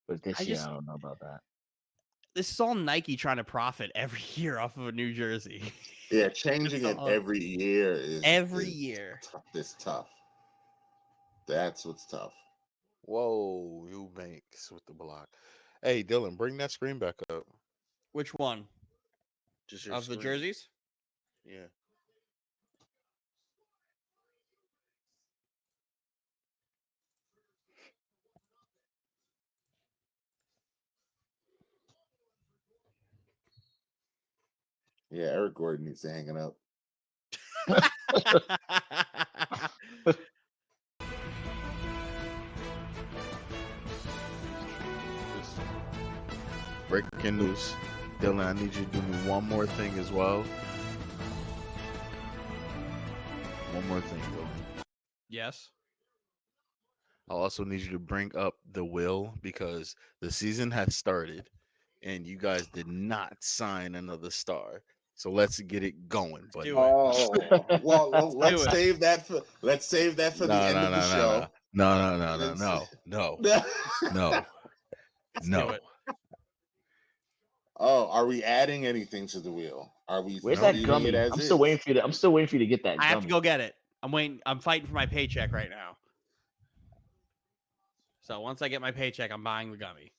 But this year, I don't know about that. This is all Nike trying to profit every year off of a new jersey. Yeah, changing it every year is It's tough. That's what's tough. Whoa, Eubanks with the block. Hey, Dylan, bring that screen back up. Which one? Just your of the screen. jerseys. Yeah. Yeah, Eric Gordon needs to hang it up. Breaking news. Dylan, I need you to do me one more thing as well. One more thing, Dylan. Yes. I also need you to bring up the will because the season has started and you guys did not sign another star. So let's get it going, Let's buddy. do it. Oh well, Do let's it. save that for the No, end no, of the no, no, no, show. no, no, no, no, Let's, no, no, Let's do no. it. oh, are we adding anything to the wheel? Are we Where's that leaving it gummy? as I'm still waiting is? for you to. I'm still waiting for you to get that I have to gummy. go get it. I'm waiting. I'm fighting for my paycheck right now. So once I get my paycheck, I'm buying the gummy.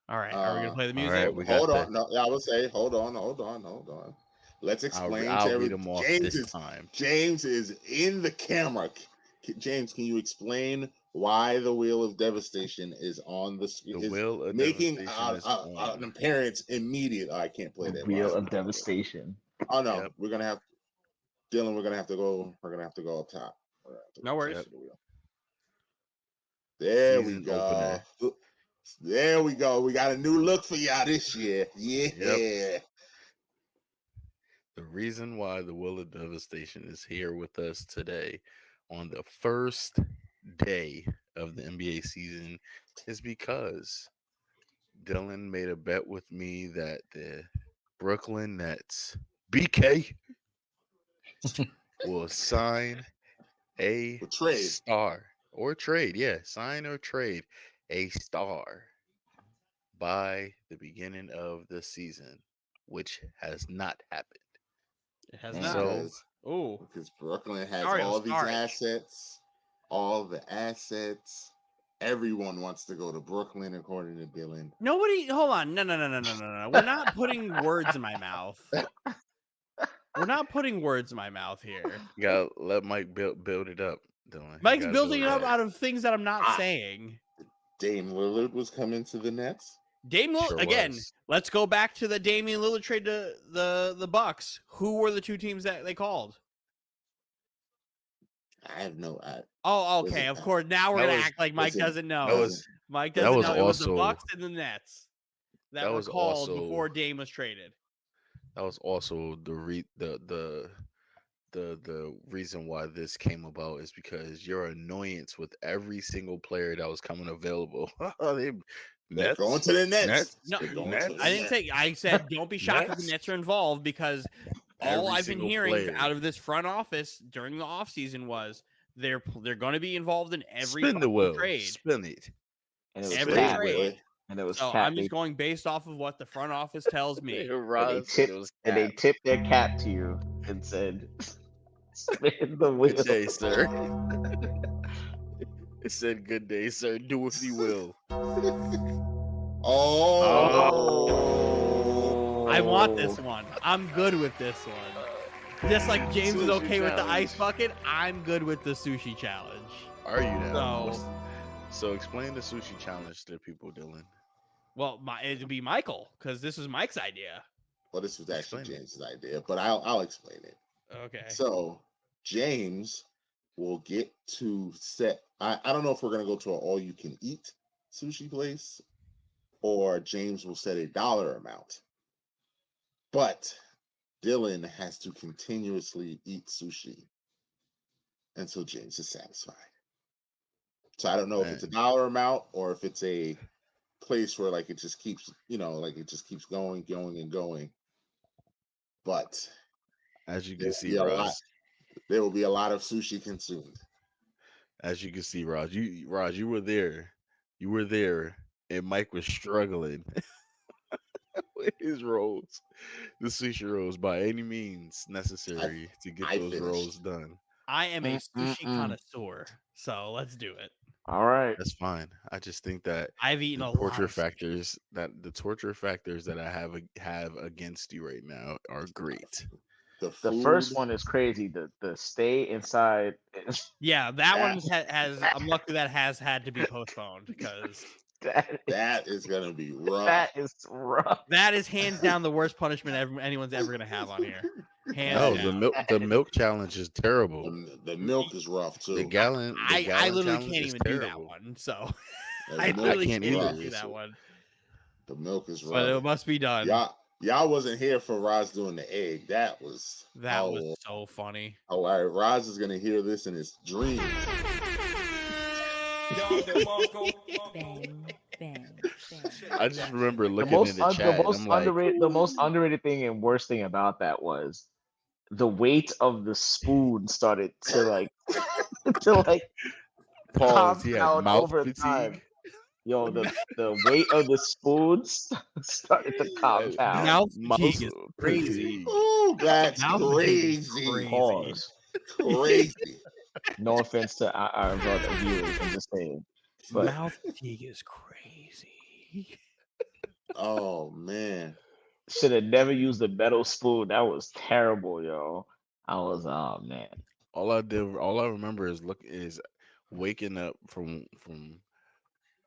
All right. Are we gonna play the All music? right, we got Hold the. on. No, I would say, hold on. Let's explain to I'll read every them off James this is time. James is in the camera. James, can you explain why the Wheel of Devastation is on the screen? The Is Wheel of making Devastation is an on. appearance immediate. Oh, I can't play that. Wheel Watch of me talk. devastation. Oh no, Yep. we're gonna have Dylan. We're gonna have to go. We're gonna have to go up top. No worries. Yep. To the wheel. There we Season go. opener. There we go. We got a new look for y'all this year. Yeah. Yep. The reason why the Will of Devastation is here with us today on the first day of the NBA season is because Dylan made a bet with me that the Brooklyn Nets BK will sign a Trade. star or trade. Yeah, sign or trade a star by the beginning of the season, which has not happened. It has And not. So because Brooklyn has Mario all these Saric. assets, all the assets. Everyone wants to go to Brooklyn, according to Dylan. Nobody. Hold on. No. We're not putting words in my mouth. We're not putting words in my mouth here. you gotta let Mike build it up, Dylan. You Mike's gotta building it build up out of things that I'm not saying. Dame Lillard was coming to the Nets. Dame Lillard Sure again. was. Let's go back to the Damian Lillard trade to the Bucks. Who were the two teams that they called? I have no. Oh, okay. Of course. Now we're That gonna was- act like Mike doesn't know. That was Mike that doesn't was know. It was the also Bucks and the Nets that were was called also before Dame was traded. that was also the reason why this came about is because your annoyance with every single player that was coming available. They're Nets, going to the Nets. No, They're going to Nets. the I didn't Nets. say. I said don't be shocked if the Nets. Nets are involved because all Every I've been single hearing player. out of this front office during the offseason was they're going to be involved in every Spin the fucking wheel. trade. Spin it. And it was Every cat. trade. And it was So cat. I'm just going based off of what the front office tells me. And they Roz said tipped. it was And they cap. tipped their cap to you and said, "Spin the wheel." Good day, sir. It said, "Good day, sir. Do what you will." Oh. I want this one. I'm good with this one. Just like James is Sushi okay with the challenge. ice bucket, I'm good with the sushi challenge. Are you now? So, So explain the sushi challenge to people, Dylan. well, it'd be Michael because this was Mike's idea. Well, this was actually Explain it. James's idea, but I'll explain it. Okay. So James will get to set. I don't know if we're gonna go to an all-you-can-eat sushi place, or James will set a dollar amount. But Dylan has to continuously eat sushi until James is satisfied. So I don't know if it's a dollar amount or if it's a place where like it just keeps, like it just keeps going and going. But As you there can will see, be a lot. Roz. There will be a lot of sushi consumed. As you can see, Roz, you were there. You were there, and Mike was struggling with his rolls, the sushi rolls, by any means necessary to get I those finished. rolls done. I am a sushi connoisseur, so let's do it. All right. That's fine. I just think that I've eaten the a lot torture of factors that I have against you right now are great. The The food. first one is crazy. The stay inside. Yeah, that one That- has. I'm lucky that has had to be postponed because that is gonna be rough. that is rough. that is hands down the worst punishment anyone's ever gonna have on here. Hands No, down. the milk challenge is terrible. The milk is rough The too. gallon I literally challenge can't is even do that terrible. one. So The I milk literally is can't either. even do rough. that one. The milk is But rough. it must be done. Y'all wasn't here for Roz doing the egg. That was So funny. all right. Roz is gonna hear this in his dreams. Bang, bang, bang. I just remember looking in the chat and I'm like, the most underrated thing and worst thing about that was the weight of the spoon started to like to like pause. He had compound mouth over fatigue. time. Yo, the weight of the spoons started to compound. Mouth Mouth fatigue is crazy. fatigue. Oh, that's Mouth fatigue is crazy. Pause. Crazy. No offense to our brother viewers, I'm just saying. But Mouth fatigue is crazy. Oh man. should have never used a metal spoon. That was terrible, yo. I was, oh man. All I remember is waking up from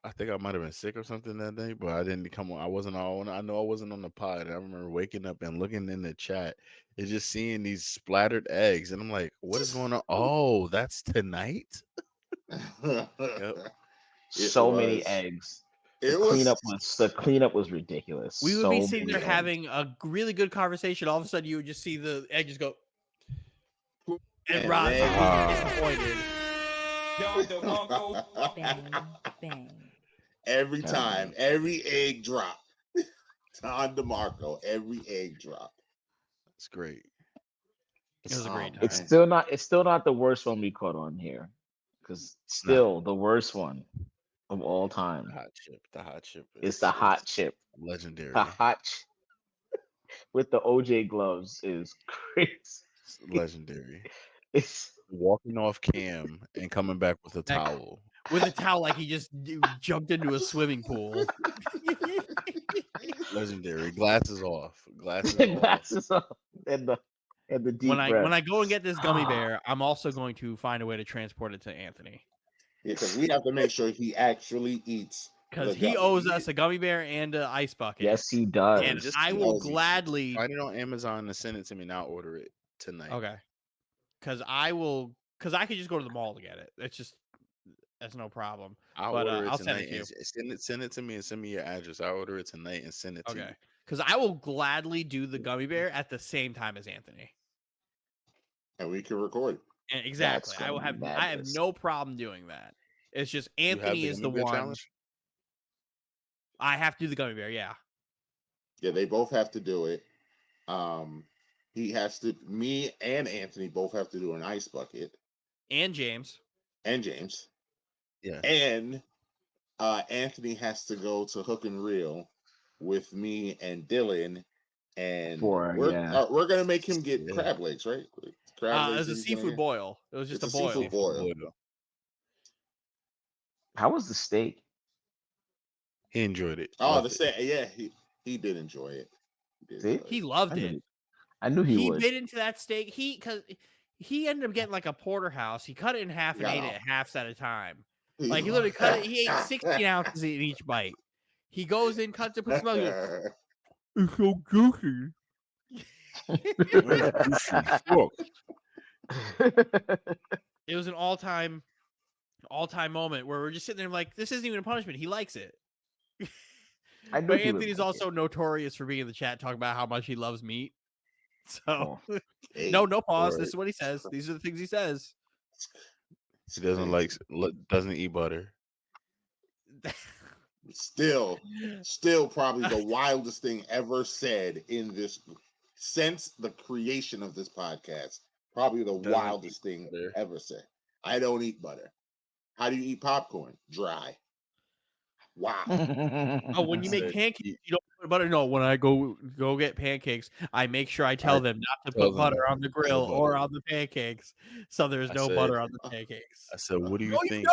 I think I might have been sick or something that day, but I didn't come on. I know I wasn't on the pod. I remember waking up and looking in the chat and just seeing these splattered eggs, and I'm like, "What is going on?" Oh, that's tonight. Yep. So many eggs. The cleanup was ridiculous. We would be So sitting many there eggs. having a really good conversation. All of a sudden, you would just see the egg just go, and Roz would be disappointed. Bang, bang. Every time, every egg drop. Don DeMarco, every egg drop. That's great. It was a great time. It's still not the worst one we caught on here, because still the worst one of all time. The hot chip. It's the hot chip. Legendary. The hot with the OJ gloves is crazy. It's legendary. It's walking off cam and coming back with a towel. With a towel, like he just jumped into a swimming pool. Legendary. Glasses off. Glasses off. And the deep when breath. I go and get this gummy bear, I'm also going to find a way to transport it to Anthony. Yeah, because we have to make sure he actually eats. Because he owes us a gummy bear and an ice bucket. Yes, he does. And I will gladly find it on Amazon and send it to me, and I'll order it tonight. Okay. Because I could just go to the mall to get it. That's no problem. I'll send it to you. Send it to me and send me your address. I'll order it tonight and send it to you. Because I will gladly do the gummy bear at the same time as Anthony. And we can record. And exactly. I have no problem doing that. It's just Anthony is the one. Challenge? I have to do the gummy bear, yeah. Yeah, they both have to do it. He has to. Me and Anthony both have to do an ice bucket. And James. Yeah. And Anthony has to go to Hook and Reel with me and Dylan, and we're gonna make him get crab legs, right? It was a seafood boil. It was just a boil. Seafood boil. How was the steak? He enjoyed it. Oh, the steak. Yeah, he did enjoy it. He loved it. I knew he would. He bit into that steak. Because he ended up getting like a porterhouse. He cut it in half and ate it halves at a time. Like he literally cut it. He ate 16 ounces in each bite. He goes in, cuts it, puts some other. It's so juicy. It was an all-time moment where we're just sitting there like, this isn't even a punishment. He likes it. But Anthony's also notorious for being in the chat talking about how much he loves meat. So no pause. Right. This is what he says. These are the things he says. He doesn't doesn't eat butter. Still probably the wildest thing ever said in this since the creation of this podcast. Probably the wildest thing ever said. I don't eat butter. How do you eat popcorn? Dry. Wow. Oh, when you make pancakes, you don't put butter. No, when I go get pancakes, I make sure I tell them not to put butter on the grill or on the pancakes, so there's no butter on the pancakes. I said, what do you think?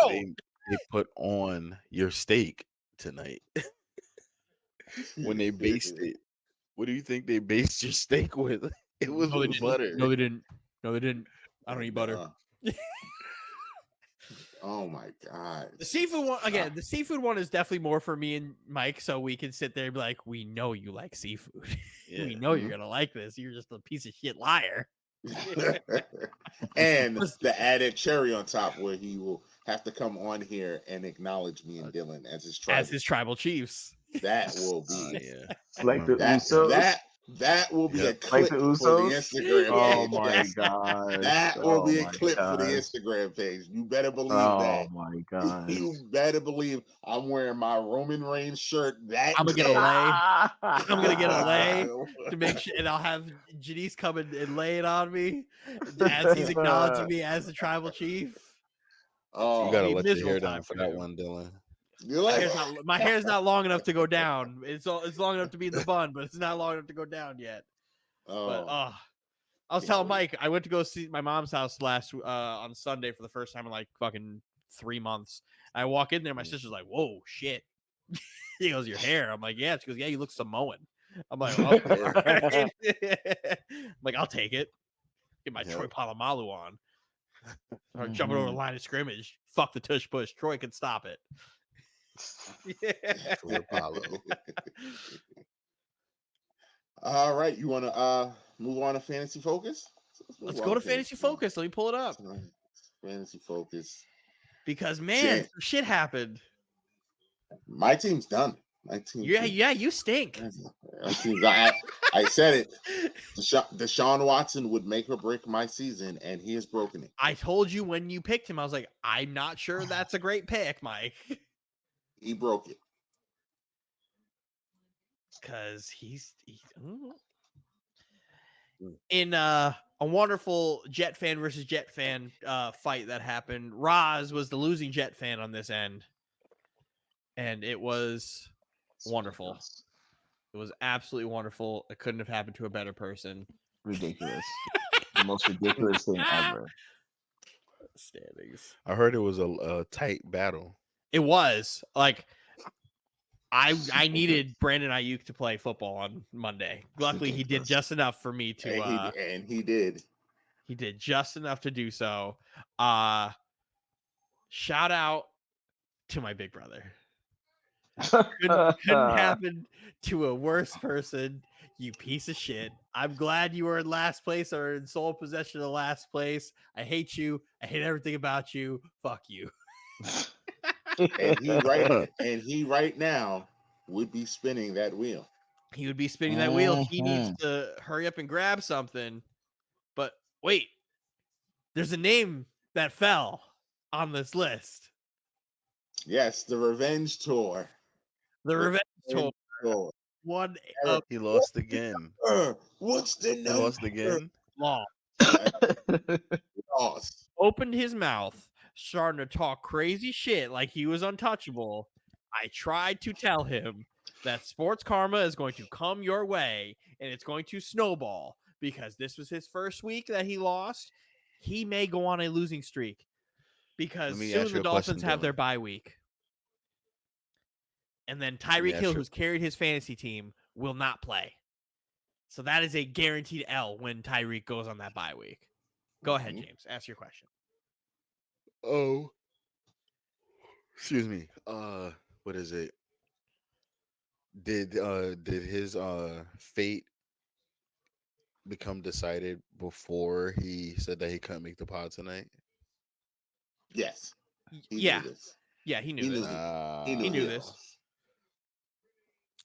they put on your steak tonight when they based it? What do you think they based your steak with? It was No, they with didn't. butter. No, they didn't. No, they didn't. I don't eat butter. Oh my god. The seafood one again. The seafood one is definitely more for me and Mike, so we can sit there and be like, "We know you like seafood. Yeah. We know you're gonna like this. You're just a piece of shit liar." And the added cherry on top, where he will have to come on here and acknowledge me and Dylan as his tribal chiefs. That will be Yeah. Like the Usos. That will be a Yep. clip Like the for the Usos? Instagram Oh page. my Yes. gosh. That will be a my clip for the gosh. Instagram page. You better believe Oh that. my gosh. You better believe I'm wearing my Roman Reigns shirt. That I'm gonna get a day. lay. I'm gonna get a lay to make sure, and I'll have Janice come and lay it on me as he's acknowledging me as the tribal chief. Oh, You gotta Be let your miserable hair time down for for that you. one, Dylan. you're like, My hair's not long enough to go down. It's long enough to be in the bun, but it's not long enough to go down yet. But I was telling Mike, I went to go see my mom's house on Sunday for the first time in like fucking 3 months. I walk in there, my sister's like, "Whoa, shit." He goes, "Your hair." I'm like, "Yeah." She goes, "Yeah, you look Samoan." I'm like, "Oh, all right." I'm like, "I'll take it." Get my Troy Polamalu on. Start jumping over the line of scrimmage. Fuck the tush push. Troy can stop it. Troy Apollo. all right, you want to move on to Fantasy Focus? Let's go to Fantasy Focus. Let me pull it up. Fantasy Focus. Because man, some shit happened. My team's done. My team. Yeah, you stink. I said it. Deshaun Watson would make or break my season, and he has broken it. I told you when you picked him, I was like, I'm not sure that's a great pick, Mike. He broke it. Because in a wonderful Jet fan versus Jet fan fight that happened. Roz was the losing Jet fan on this end, and it was wonderful. It was absolutely wonderful. It couldn't have happened to a better person. Ridiculous. The most ridiculous thing ever. Standings. I heard it was a tight battle. It was like I needed Brandon Ayuk to play football on Monday. Luckily, he did just enough for me to. And he did. He did just enough to do so. Shout out to my big brother. Couldn't happen to a worse person, you piece of shit. I'm glad you were in last place or in sole possession of last place. I hate you. I hate everything about you. Fuck you. and he right now would be spinning that wheel. He would be spinning that wheel. He needs to hurry up and grab something. But wait, there's a name that fell on this list. Yes, the Revenge Tour. The Revenge Tour. One of he lost again. What's the number? He lost again. Lost. Opened his mouth, starting to talk crazy shit like he was untouchable. I tried to tell him that sports karma is going to come your way and it's going to snowball because this was his first week that he lost. He may go on a losing streak because soon the Dolphins have their bye week. And then Tyreek Hill, who's carried his fantasy team, will not play. So that is a guaranteed L when Tyreek goes on that bye week. Go ahead, James. Ask your question. Oh. Excuse me. What is it? Did his fate become decided before he said that he couldn't make the pod tonight? Yes. Yeah, he knew this. He knew this.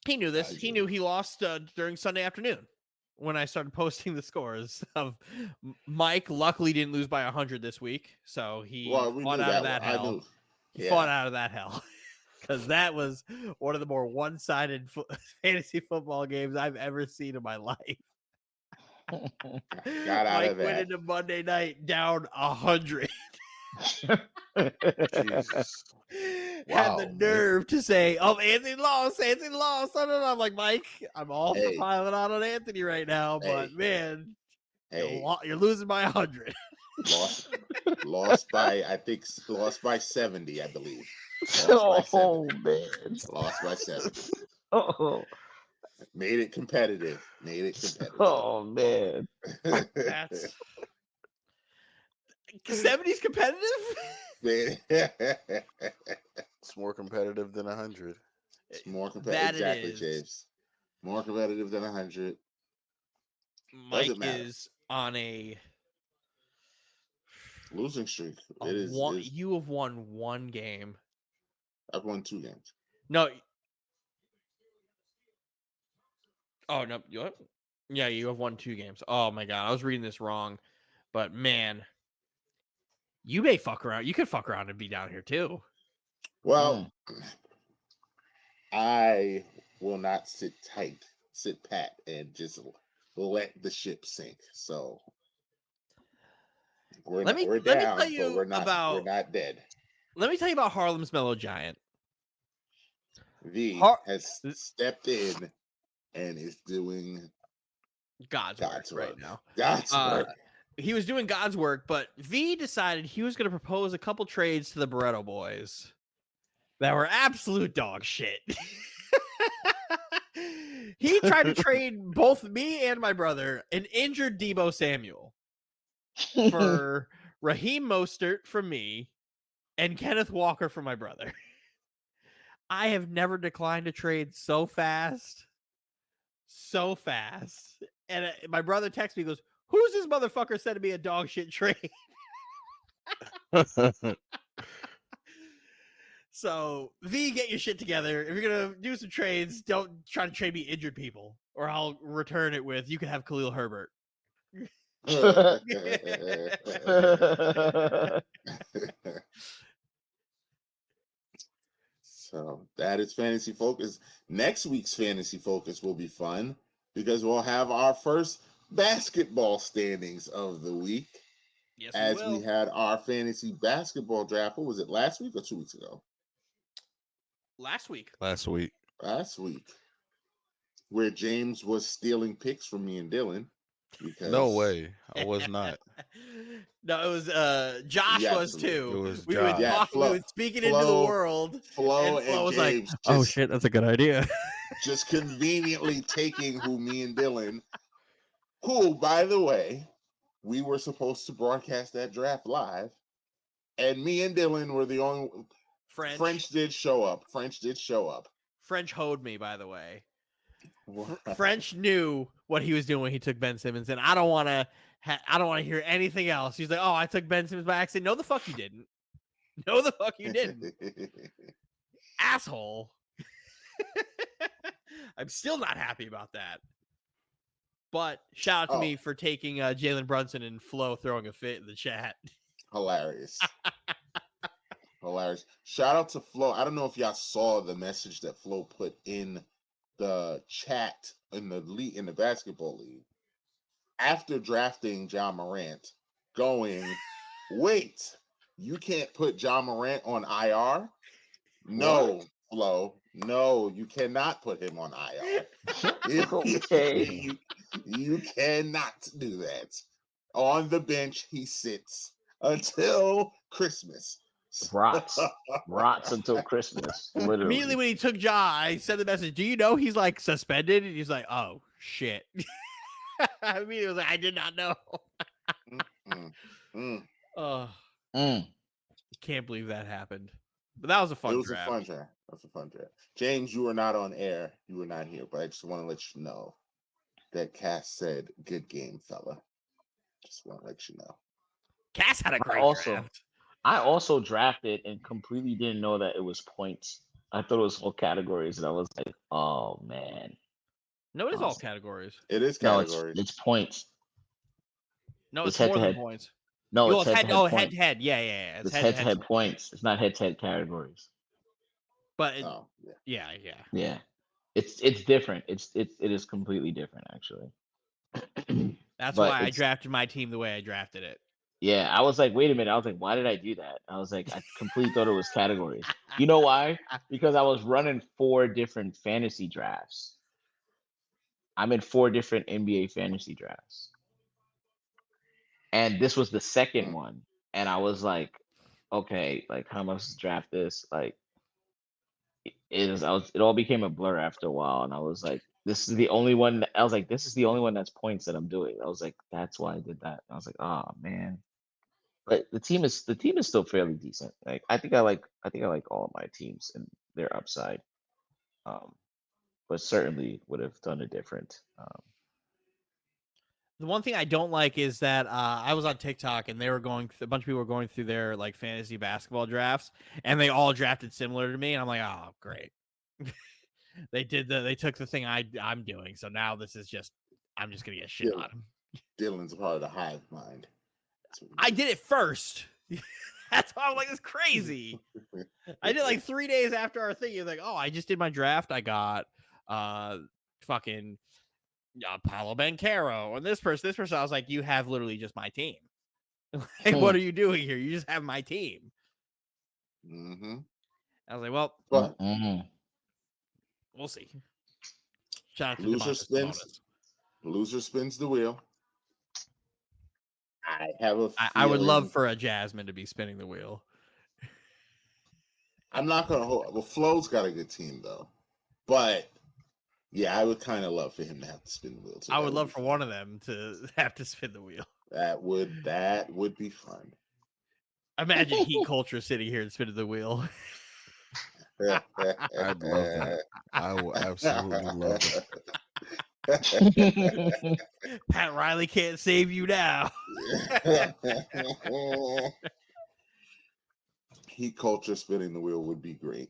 He knew this. He knew he lost during Sunday afternoon when I started posting the scores of Mike. Luckily, didn't lose by 100 this week, so he fought out of that hell. He fought out of that hell because that was one of the more one-sided fantasy football games I've ever seen in my life. Got out Mike of that. went into Monday night down 100. Jesus. Had the nerve to say, Anthony lost. No. I'm like, Mike, I'm all for piling on Anthony right now, but man, you're losing by 100. Lost by, I think, lost by 70, I believe. Oh man. Lost by 70. Oh. Made it competitive. Oh man. That's 70's competitive. It's more competitive than 100. It's more competitive. That it Exactly, is. James. More competitive than 100. Mike Doesn't matter. is on a losing streak. You have won one game. I've won 2 games. No. Oh no. What? Yeah, you have won 2 games. Oh my god, I was reading this wrong. But man, you may fuck around. You could fuck around and be down here too. Well, I will not sit pat, and just let the ship sink. So we're down, but we're not dead. Let me tell you about Harlem's Mellow Giant. V has stepped in and is doing God's work right now. God's work. He was doing God's work, but V decided he was going to propose a couple trades to the Barretto boys that were absolute dog shit. He tried to trade both me and my brother an injured Deebo Samuel for Raheem Mostert from me and Kenneth Walker for my brother. I have never declined a trade so fast. And my brother texts me, goes, "Who's this motherfucker sending me a dog shit trade?" So, V, get your shit together. If you're going to do some trades, don't try to trade me injured people, or I'll return it with, you can have Khalil Herbert. So that is Fantasy Focus. Next week's Fantasy Focus will be fun because we'll have our first basketball standings of the week. Yes, as we had our fantasy basketball draft. What was it, last week or 2 weeks ago? Last week. Last week. Where James was stealing picks from me and Dylan. Because no way. I was not. No, it was Josh was too. It was we Josh. would speak it into the world. Flo and Flo was James like, "Oh shit, that's a good idea." Just conveniently taking who me and Dylan, who, by the way, we were supposed to broadcast that draft live, and me and Dylan were the only. French did show up. French hoed me, by the way. French knew what he was doing when he took Ben Simmons, and I don't want to hear anything else. He's like, "Oh, I took Ben Simmons by accident." No, the fuck you didn't. Asshole. I'm still not happy about that. But shout out to me for taking Jalen Brunson and Flo throwing a fit in the chat. Hilarious. Shout out to Flo. I don't know if y'all saw the message that Flo put in the chat in the basketball league after drafting Ja Morant, going, "Wait, you can't put Ja Morant on IR? No, what? Flo. No, you cannot put him on IR. Okay. you cannot do that. On the bench, he sits until Christmas." Rots until Christmas. Literally. Immediately when he took Ja, I sent the message, "Do you know he's like suspended?" And he's like, "Oh shit." I mean, it was like, I did not know. Can't believe that happened. But that was a fun draft. It was a fun draft. James, you were not on air. You were not here, but I just want to let you know that Cass said, "Good game, fella." Just want to let you know. Cass had a great draft. I also drafted and completely didn't know that it was points. I thought it was all categories, and I was like, "Oh man." No, it is all categories. It is categories. No, it's points. No, it's more than points. No, it's head-to-head. Head-to-head. Yeah. It's head-to-head points. It's not head-to-head categories. But yeah. It's different. It is completely different, actually. That's why I drafted my team the way I drafted it. Yeah, I was like, wait a minute. I was like, why did I do that? I was like, I completely thought it was categories. You know why? Because I was running 4 different fantasy drafts. I'm in 4 different NBA fantasy drafts. And this was the second one. And I was like, okay, like how much to draft this? Like it all became a blur after a while. And I was like, this is the only one. I was like, this is the only one that's points that I'm doing. I was like, that's why I did that. And I was like, oh man. But the team is still fairly decent. Like I think I like all of my teams and their upside. But certainly would have done it different. The one thing I don't like is that I was on TikTok and they were a bunch of people were going through their like fantasy basketball drafts and they all drafted similar to me and I'm like, oh great. They took the thing I'm doing, so now this is just I'm just gonna get shit on him. Dylan's a part of the hive mind. I did it first. That's why I'm like, it's crazy. I did like 3 days after our thing. You're like, oh, I just did my draft. I got fucking Paolo Banchero and this person. I was like, you have literally just my team. Like, what are you doing here? You just have my team. Mm-hmm. I was like, well, we'll see. Shout out to Loser spins the wheel. I have a feeling, I would love for a Jasmine to be spinning the wheel. I'm not going to hold. Well, Flo's got a good team, though. But, yeah, I would kind of love for him to have to spin the wheel, too. I would love for one of them to have to spin the wheel. That would be fun. Imagine Heat Culture sitting here and spinning the wheel. I'd love that. I will absolutely love that. Pat Riley can't save you now. Heat Culture spinning the wheel would be great.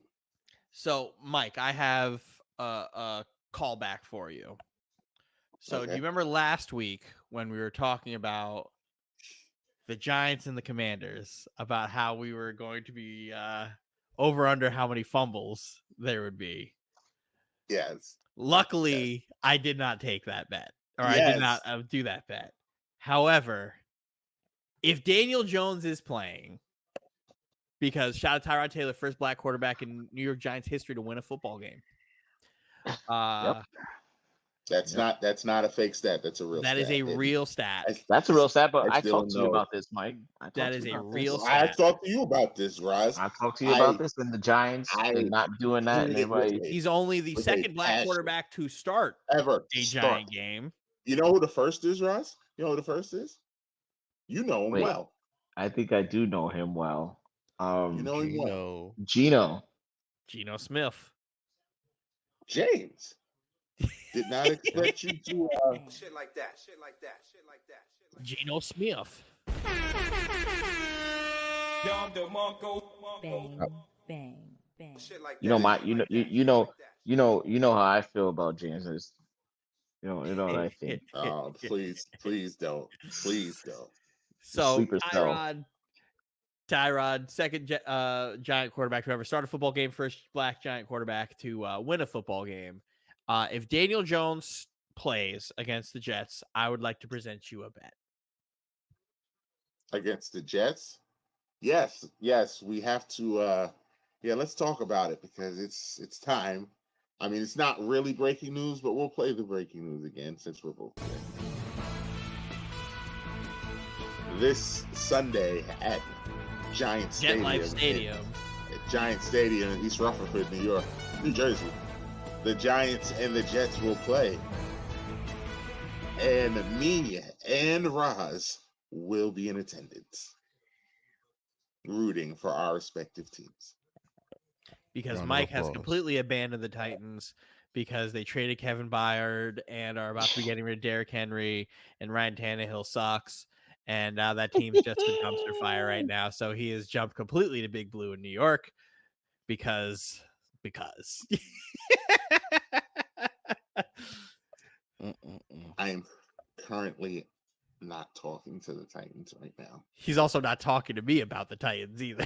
So, Mike, I have a callback for you. So, do you remember last week when we were talking about the Giants and the Commanders, about how we were going to be over under how many fumbles there would be? Yes. Luckily, I did not take that bet, or I did not do that bet. However, if Daniel Jones is playing, because shout out Tyrod Taylor, first black quarterback in New York Giants history to win a football game. Yep. That's not a fake stat. That's a real stat. That is a real stat. That's a real stat, but I talked to you about this, Mike. That is a real stat. I talked to you about this, Roz. I talked to you about this and the Giants and not doing that. And everybody, he's only the second black quarterback to start ever a Giant game. You know who the first is, Roz? You know who the first is? You know him well. I think I do know him well. You know him well. Geno Smith. James. Did not expect you to shit like that. Geno Smith. Bang, bang. Shit like that. You know how I feel about James. You know what I think. Oh, please don't. Please don't. So Tyrod, second Giant quarterback to ever start a football game, first black Giant quarterback to win a football game. If Daniel Jones plays against the Jets, I would like to present you a bet. Against the Jets? Yes, we have to. Let's talk about it because it's time. I mean, it's not really breaking news, but we'll play the breaking news again since we're both here. This Sunday at Giant Stadium. Jet Life Stadium. At Giant Stadium in East Rutherford, New Jersey. The Giants and the Jets will play. And me and Roz will be in attendance, rooting for our respective teams. Because Mike has completely abandoned the Titans because they traded Kevin Byard and are about to be getting rid of Derrick Henry, and Ryan Tannehill sucks. And now that team's just a dumpster fire right now. So he has jumped completely to Big Blue in New York because. I am currently not talking to the Titans right now. He's also not talking to me about the Titans either.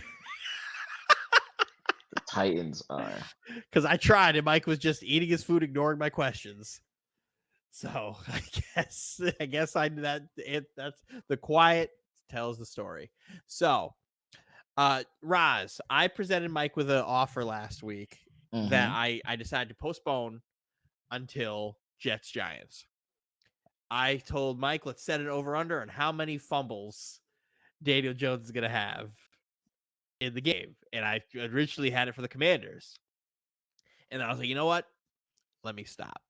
The Titans are. Because I tried and Mike was just eating his food, ignoring my questions. So I guess that's the quiet tells the story. So Roz, I presented Mike with an offer last week that I decided to postpone until Jets Giants. I told Mike, let's set it over under on how many fumbles Daniel Jones is going to have in the game. And I originally had it for the Commanders. And then I was like, you know what? Let me stop.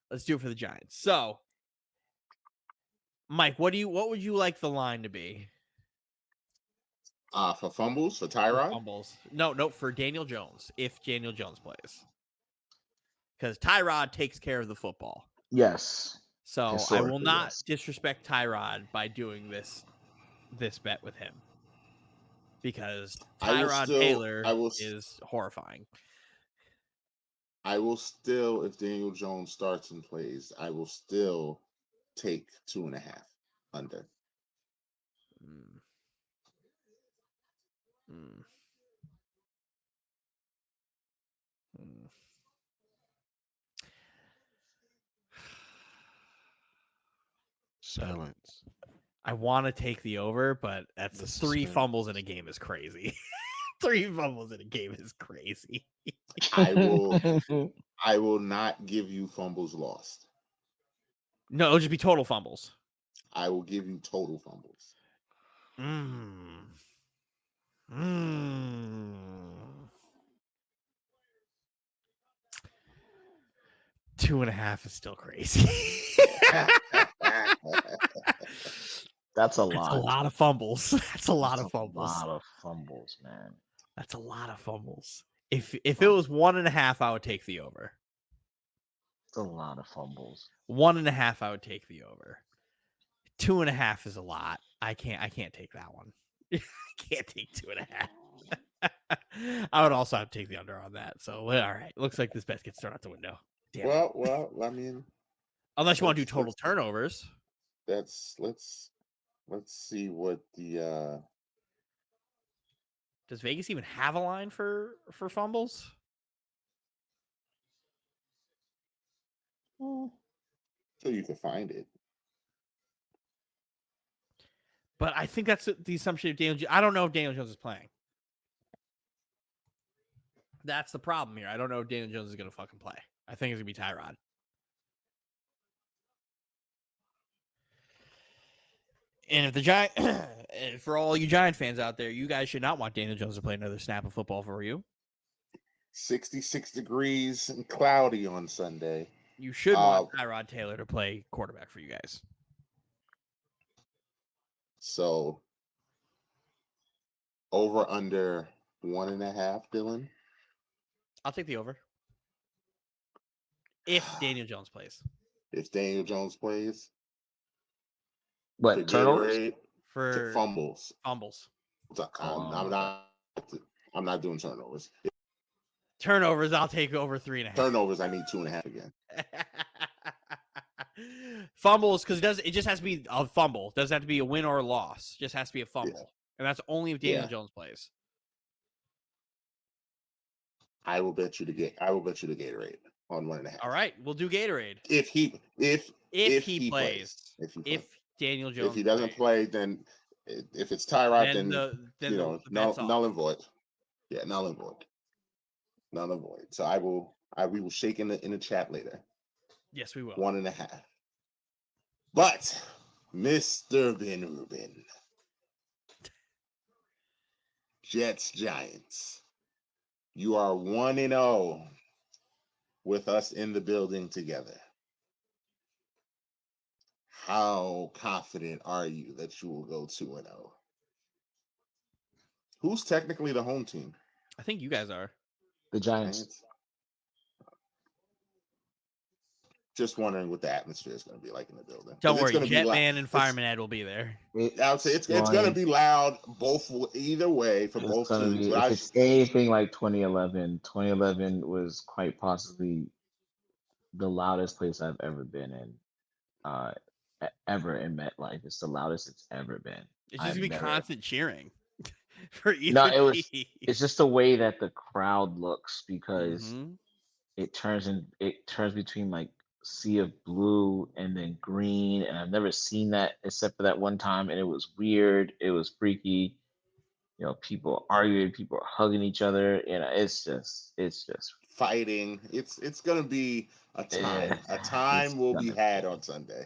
Let's do it for the Giants. So, Mike, what would you like the line to be? For fumbles, for Tyrod? Fumbles. No, for Daniel Jones, if Daniel Jones plays. Because Tyrod takes care of the football. Yes. So I will not disrespect Tyrod by doing this bet with him. Because Tyrod Taylor is horrifying. I will still, if Daniel Jones starts and plays, I will still take 2.5 under. Silence. I want to take the over, but that's 3 fumbles in a game is crazy. 3 fumbles in a game is crazy. I will not give you fumbles lost. No, it'll just be total fumbles. I will give you total fumbles. 2.5 is still crazy. That's a lot. That's a lot of fumbles. That's a lot of fumbles. A lot of fumbles, man. That's a lot of fumbles. If it was 1.5, I would take the over. It's a lot of fumbles. 1.5, I would take the over. 2.5 is a lot. I can't take that one. I can't take 2.5. I would also have to take the under on that. So all right. Looks like this bet gets thrown out the window. Damn. Well, I mean, unless you want to do total turnovers. Let's see what the does Vegas even have a line for fumbles? So you can find it. But I think that's the assumption of Daniel Jones. I don't know if Daniel Jones is playing. That's the problem here. I don't know if Daniel Jones is going to fucking play. I think it's going to be Tyrod. And if the Giant, for all you Giant fans out there, you guys should not want Daniel Jones to play another snap of football for you. 66 degrees and cloudy on Sunday. You should want Tyrod Taylor to play quarterback for you guys. So, over under 1.5, Dylan? I'll take the over. If Daniel Jones plays. If Daniel Jones plays. What, turnovers? For fumbles. Fumbles. I'm not doing turnovers. Turnovers, I'll take over 3.5. Turnovers, I need 2.5 again. Fumbles, because it just has to be a fumble. Doesn't have to be a win or a loss. Just has to be a fumble. Yeah. And that's only if Daniel Jones plays. I will bet you the Gatorade on 1.5. All right, we'll do Gatorade. If he plays. If Daniel Jones if he doesn't play, then if it's Tyrod, then null and void. Yeah, null and void. Null and void. So we will shake in the chat later. Yes, we will. 1.5. But Mr. Ben Rubin, Jets Giants, you are 1-0 with us in the building together. How confident are you that you will go 2-0? Who's technically the home team? I think you guys are. The Giants. Just wondering what the atmosphere is going to be like in the building. Don't worry, Jetman and Fireman Ed will be there. I would say it's going to be loud either way for both teams. If it's anything like 2011, 2011 was quite possibly the loudest place I've ever been in. Ever in MetLife. It's the loudest it's ever been. It's just gonna be constant cheering for either. No, it's just the way that the crowd looks because it turns between like sea of blue and then green, and I've never seen that except for that one time, and it was weird. It was freaky. People arguing, people are hugging each other. It's just fighting. It's gonna be a time. A time will be had on Sunday.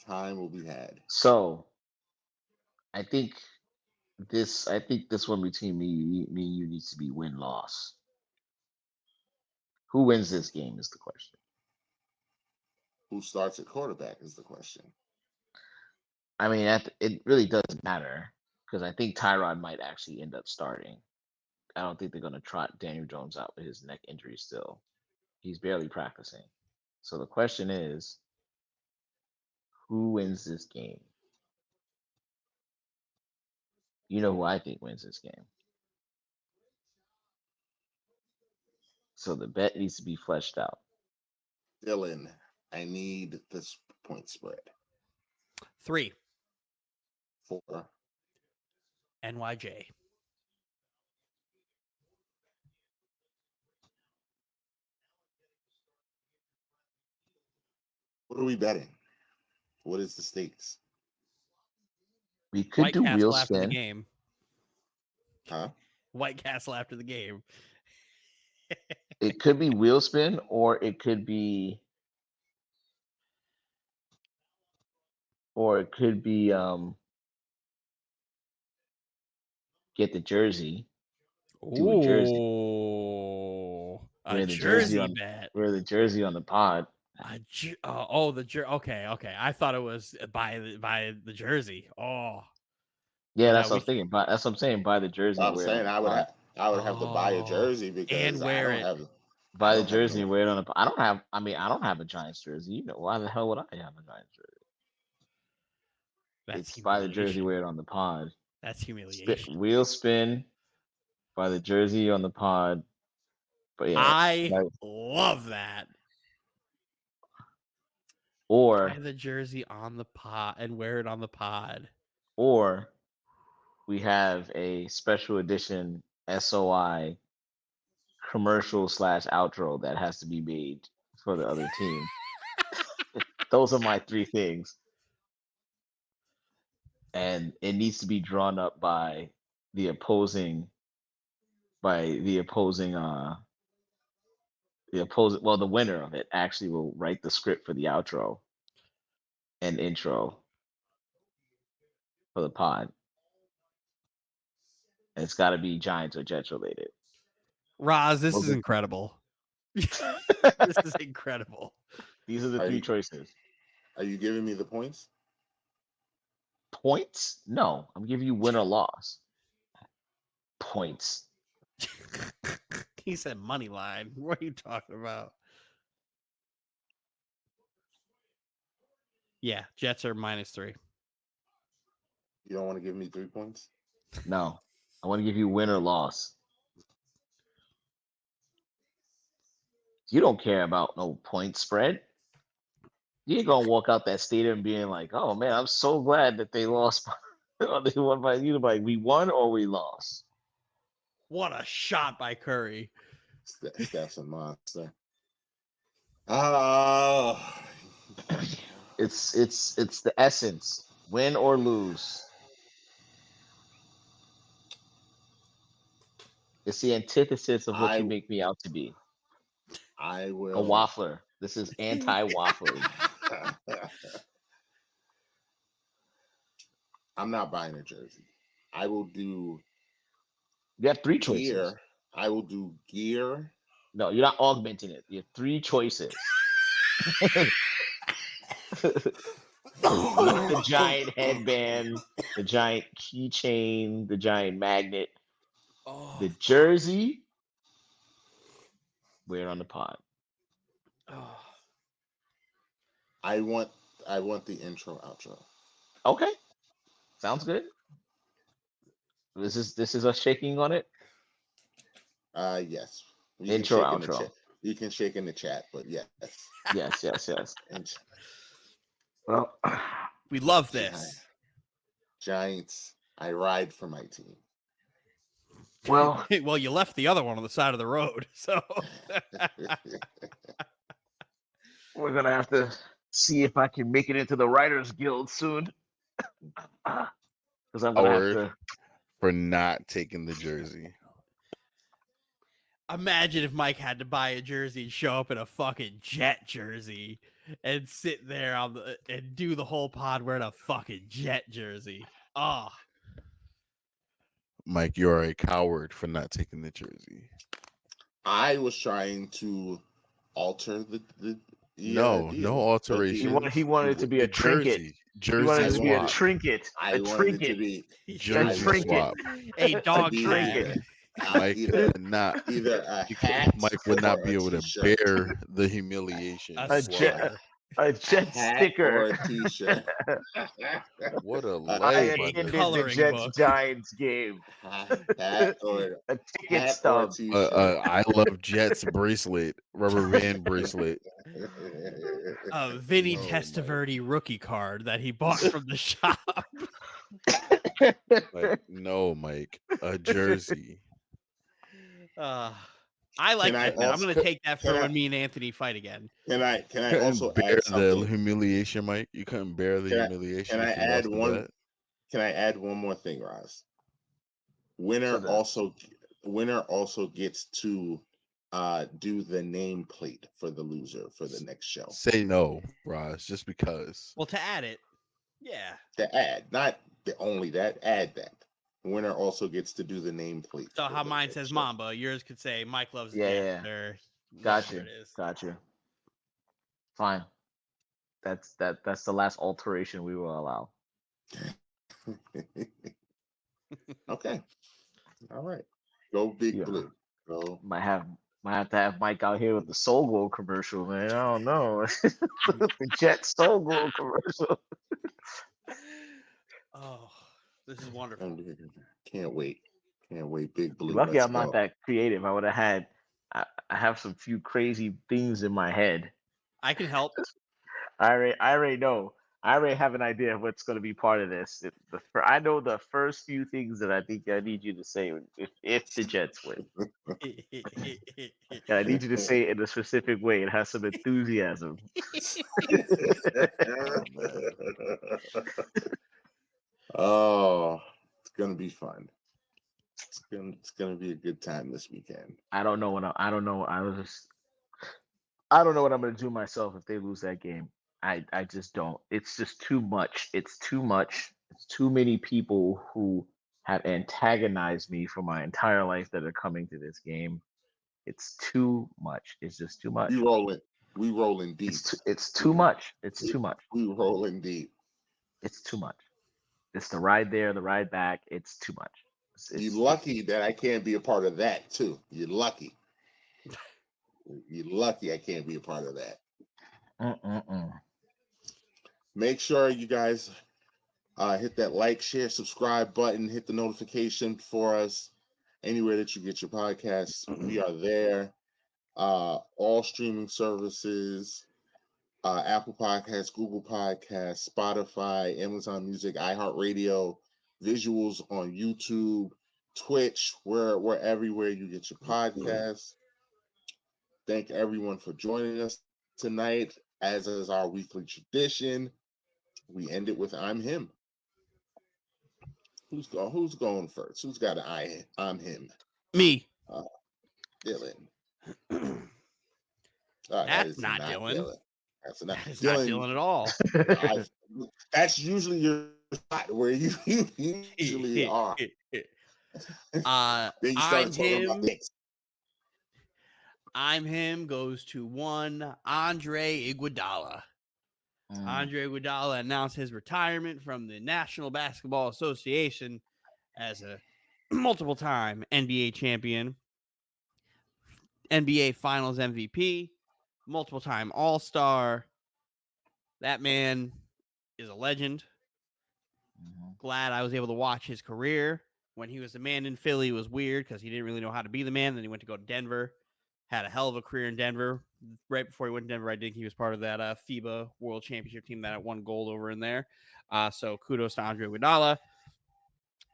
Time will be had. So I think this one between me and you needs to be win-loss. Who wins this game is the question. Who starts at quarterback is the question. I mean, it really doesn't matter because I think Tyrod might actually end up starting. I don't think they're going to trot Daniel Jones out with his neck injury still. He's barely practicing. So the question is, who wins this game? You know who I think wins this game. So the bet needs to be fleshed out. Dylan, I need this point spread. 3. 4. NYJ. What are we betting? What is the stakes? We could White do Castle wheel after the spin. game. Huh? White Castle after the game. It could be wheel spin, or it could be get the jersey. Do a jersey. Ooh, a Wear the jersey jersey on bet. wear the jersey on the pod. The jersey. Okay. I thought it was by the jersey. Oh, Yeah, that's what I'm thinking. That's what I'm saying. Buy the jersey and I'm wear it on saying the I would pod. have to buy a jersey because and wear it. Buy the jersey and wear it on the. I don't have a Giants jersey. You know, why the hell would I have a Giants jersey? That's buy the jersey, wear it on the pod. That's humiliation. Wheel spin, buy the jersey on the pod. But yeah, I love that. Or buy the jersey on the pod and wear it on the pod. Or we have a special edition SOI commercial / outro that has to be made for the other team. Those are my 3 things. And it needs to be drawn up by the opposing the winner of it actually will write the script for the outro and intro for the pod. And it's got to be Giants or Jets related. Roz, this is incredible. This is incredible. These are the 3 choices. Are you giving me the points? Points? No, I'm giving you win or loss. Points. He said money line. What are you talking about? Yeah, Jets are -3. You don't want to give me 3 points? No, I want to give you win or loss. You don't care about no point spread. You ain't gonna walk out that stadium being like, "Oh man, I'm so glad that they lost." They won by either we won or we lost. What a shot by Curry! Steph's a monster. Oh, it's the essence. Win or lose. It's the antithesis of what you make me out to be. I will. A waffler. This is anti-waffling. I'm not buying a jersey. I will do. You have 3 choices. I will do gear. No, you're not augmenting it. You have 3 choices. The giant headband, the giant keychain, the giant magnet, the jersey. Wear it on the pod. I want the intro outro. Okay, sounds good. This is us shaking on it. Yes. You intro can outro. You can shake in the chat, but yes. Yes. Well, we love this. Giants. I ride for my team. Well, you left the other one on the side of the road, so we're gonna have to see if I can make it into the Writers Guild soon. Because I'm gonna have to for not taking the jersey. Imagine if Mike had to buy a jersey and show up in a fucking Jet jersey and sit there and do the whole pod wearing a fucking Jet jersey. Oh, Mike, you are a coward for not taking the jersey. I was trying to alter the No deal. alterations. He wanted it to be The a trinket. jersey He wanted it to be a swap. trinket. I A wanted it to trinket. be Jersey trinket. swap. a A dog trinket. tag. Mike either could not. a hat Mike would not or be a able to t-shirt. bear the humiliation. A A of jet. swap. sticker. A A jet hat sticker. or a t-shirt. What a A I life! A attended the coloring Jets book. Giants game. hat or A ticket a stub. t-shirt. I love Jets bracelet, rubber band bracelet. A Vinny No, Testaverde rookie card that he bought from the shop. No, Mike, a jersey. I like Can I that bet. I'm also going to take that for can I when me and Anthony fight again. can I Couldn't also bear add the something? humiliation, Mike. You couldn't bear the Can I humiliation can I if you add lost the one? bet. Can I add one more thing, Roz? So Winner also gets to do the nameplate for the loser for the next show. Say no, Roz, just because. Well, to add it, yeah. The ad, not the only that, add that. Winner also gets to do the nameplate. So for how the mine next says show. Mamba, yours could say Mike loves Yeah, Jets or Gotcha. whatever it is. Gotcha. Fine. That's the last alteration we will allow. Okay. All right. Go Big Yeah. Blue. Go. Might have to have Mike out here with the Soul Glow commercial, man. I don't know. The Jet Soul Glow commercial. Oh, this is wonderful. Can't wait. Can't wait. Big Blue. Lucky Let's I'm not go. that creative. I would have had. I have some few crazy things in my head. I can help. I already know. I already have an idea of what's going to be part of this. I know the first few things that I think I need you to say if the Jets win. And I need you to say it in a specific way. It has some enthusiasm. Oh, it's gonna be fun. It's gonna be a good time this weekend. I don't know what I don't know. I don't know what I'm gonna do myself if they lose that game. I just don't. It's just too much. It's too much. It's too many people who have antagonized me for my entire life that are coming to this game. It's too much. It's just too much. We rolling deep. It's too much. It's too much. We rolling deep. It's too much. It's the ride there, the ride back. It's too much. You're lucky that I can't be a part of that too. You're lucky. You're lucky I can't be a part of that. Make sure you guys hit that like, share, subscribe button. Hit the notification for us anywhere that you get your podcasts. We are there. All streaming services, Apple Podcasts, Google Podcasts, Spotify, Amazon Music, iHeartRadio, visuals on YouTube, Twitch. We're everywhere you get your podcasts. Thank everyone for joining us tonight. As is our weekly tradition, we end it with "I'm him." Who's going first? Who's got an "I'm him"? Me. Dylan. That's not Dylan. That's not Dylan at all. That's usually your spot where you usually are. Then you start talking about things. I'm him goes to one Andre Iguodala. Andre Iguodala announced his retirement from the National Basketball Association as a multiple-time NBA champion, NBA Finals MVP, multiple-time All-Star. That man is a legend. Glad I was able to watch his career. When he was the man in Philly, it was weird because he didn't really know how to be the man. Then he went to go to Denver. Had a hell of a career in Denver. Right before he went to Denver, I think he was part of that FIBA World Championship team that won gold over in there. So kudos to Andre Iguodala.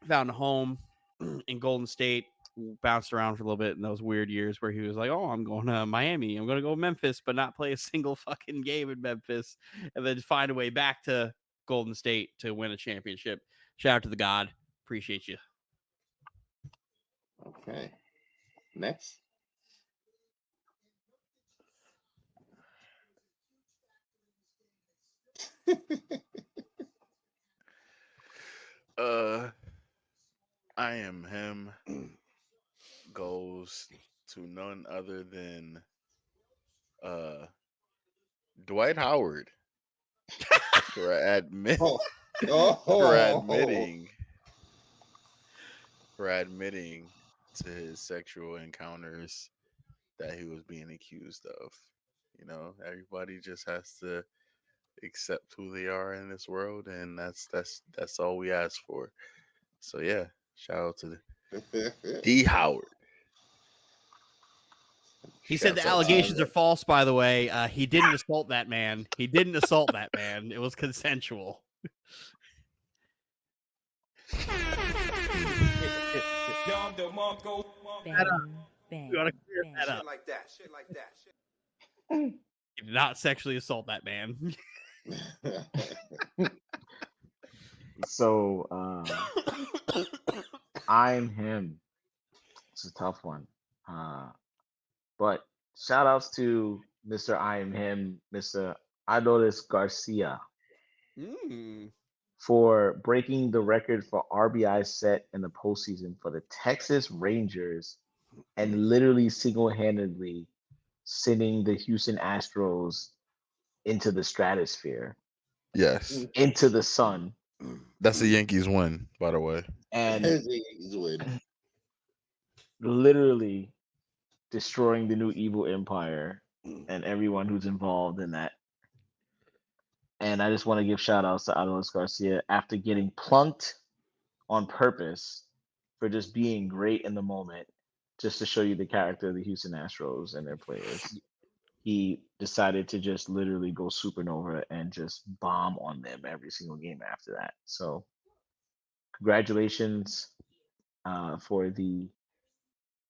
Found a home in Golden State. Bounced around for a little bit in those weird years where he was like, oh, I'm going to Miami. I'm going to go to Memphis, but not play a single fucking game in Memphis. And then find a way back to Golden State to win a championship. Shout out to the God. Appreciate you. Okay. Next. Uh, I am him goes to none other than uh Dwight Howard for admit oh, for oh, admitting for admitting to his sexual encounters that he was being accused of. You know, everybody just has to accept who they are in this world, and that's all we ask for. So yeah, shout out to D Howard. He said the Shouts out to allegations you. are false, by the way. He didn't assault that man. He didn't assault that man. It was consensual. Bang, We want to bang, clear bang. that up. He did not sexually assault that man. So I'm him. It's a tough one. But shout outs to Mr. I am him, Mr. Adolis Garcia, for breaking the record for RBI set in the postseason for the Texas Rangers and literally single handedly sending the Houston Astros into the stratosphere, Yes, into the sun, that's the Yankees win, by the way. and literally destroying the new evil empire and everyone who's involved in that. And I just want to give shout outs to Adolis Garcia after getting plunked on purpose for just being great in the moment, just to show you the character of the Houston Astros and their players. He decided to just literally go supernova and just bomb on them every single game after that. So, congratulations for the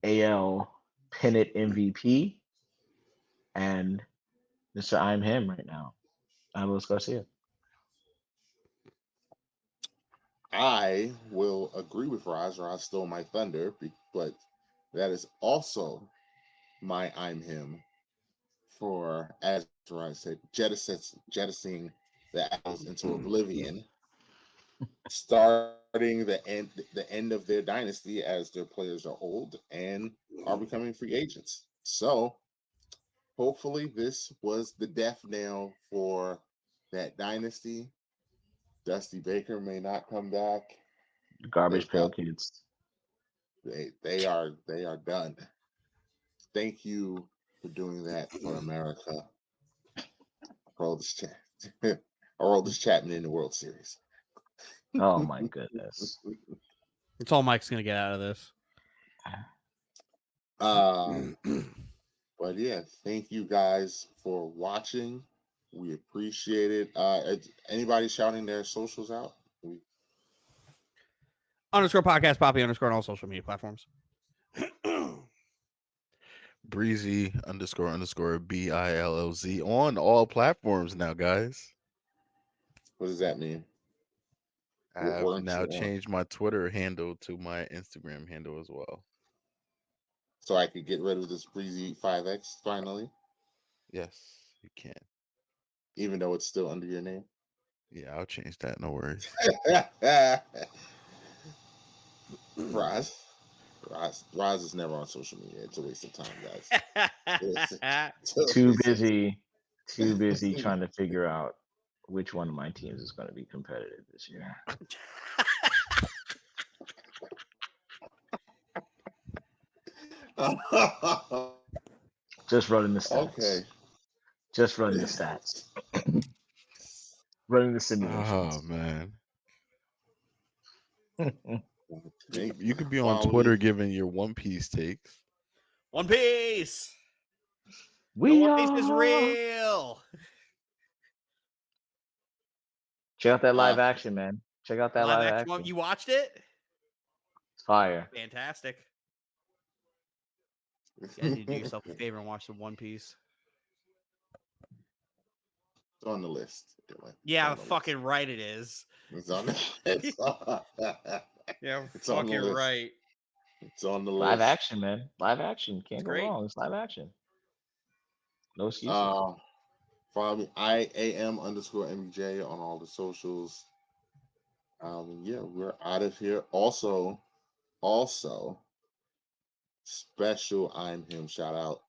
AL pennant MVP and Mr. I'm him right now, Adolis Garcia. I will agree with Roz. Roz stole my thunder, but that is also my I'm him for, as Roz said, jettisoning the Owls into oblivion, starting the end of their dynasty as their players are old and are becoming free agents. So hopefully this was the death knell for that dynasty. Dusty Baker may not come back. Garbage Pail Kids. They are done. Thank you for doing that for America. Aroldis Chapman in the World Series. Oh my goodness. That's all Mike's gonna get out of this. But yeah, thank you guys for watching. We appreciate it. Anybody shouting their socials out? _ podcast Poppy _ on all social media platforms. Breezy _ BILLZ on all platforms now, guys. What does that mean? I have now changed my Twitter handle to my Instagram handle as well. So I could get rid of this Breezy 5X finally? Yes, you can. Even though it's still under your name? Yeah, I'll change that. No worries. Roz is never on social media. It's a waste of time, guys. Too busy trying to figure out which one of my teams is going to be competitive this year. Just running the stats. Okay. Just running the stats. Running the simulations. Oh man. You could be Quality. on Twitter giving your One Piece takes. One Piece. The One Piece is real. Check out that live action, man. Check out that live action. You watched it? It's fire. Fantastic. You guys need to do yourself a favor and watch some One Piece. It's on the list. Yeah, fucking right it is. It's on the Yeah, it's fucking right. It's on the list. Live action, man. Live action. Can't go wrong. It's live action. No excuses. Follow me, IAM_MBJ on all the socials. Yeah, we're out of here. Also, special I'm him shout out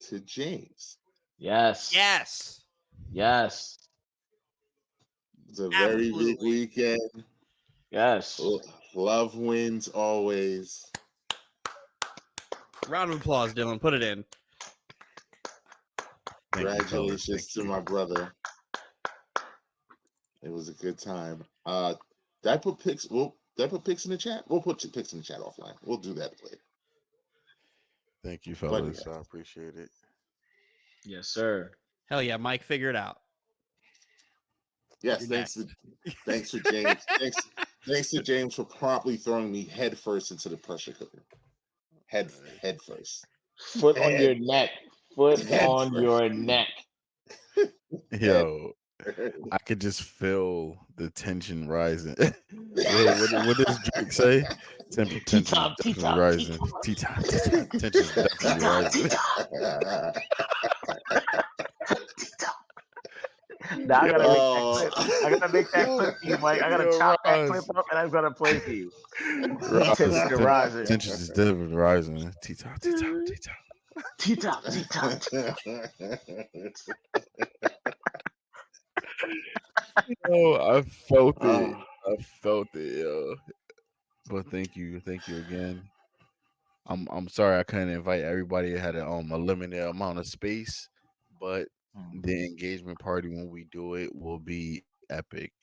to James. Yes. Yes. Yes. It's a very big Absolutely. weekend. Yes. Love wins always. Round of applause, Dylan. Put it in. Congratulations to my brother. It was a good time. Did I put pics? Did I put pics in the chat? We'll put pics in the chat offline. We'll do that later. Thank you, fellas. I appreciate it. Yes, sir. Hell yeah, Mike, figure it out. Yes, thanks to James. Thanks to James for promptly throwing me head first into the pressure cooker. Head first. Foot on your neck. Foot on your neck. Yo, I could just feel the tension rising. what does Drake say? Tension is definitely rising. T-top. Tension is definitely rising. Now I gotta make that clip. I gotta make that clip for you, Mike. I gotta chop that clip up and I'm gonna play for you. Tension rising. Tension is definitely rising. T-top. T-top. Oh, I felt it. Yo. But thank you again. I'm sorry I couldn't invite everybody. I had a limited amount of space, but the engagement party when we do it will be epic.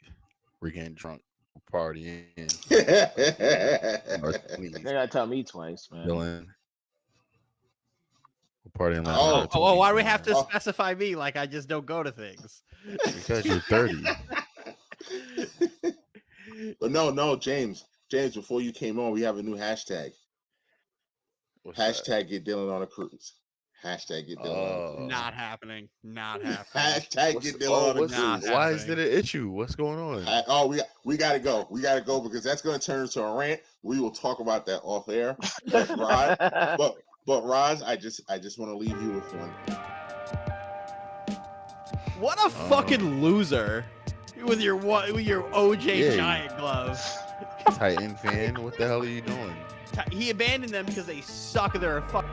We're getting drunk, partying. Please. They gotta tell me twice, man. Dylan. We're partying like why do we have to specify me like I just don't go to things? Because you're 30. But no, James, before you came on, we have a new hashtag. Hashtag get Dylan on a cruise. Hashtag get Dylan on a cruise. Not happening. Hashtag get Dylan on a cruise. Why is it an issue? What's going on? We gotta go. We gotta go because that's gonna turn into a rant. We will talk about that off air. But Roz, I just want to leave you with one. What a fucking loser with your OJ Giant glove. Titan fan, what the hell are you doing? He abandoned them because they suck. They're a fuck.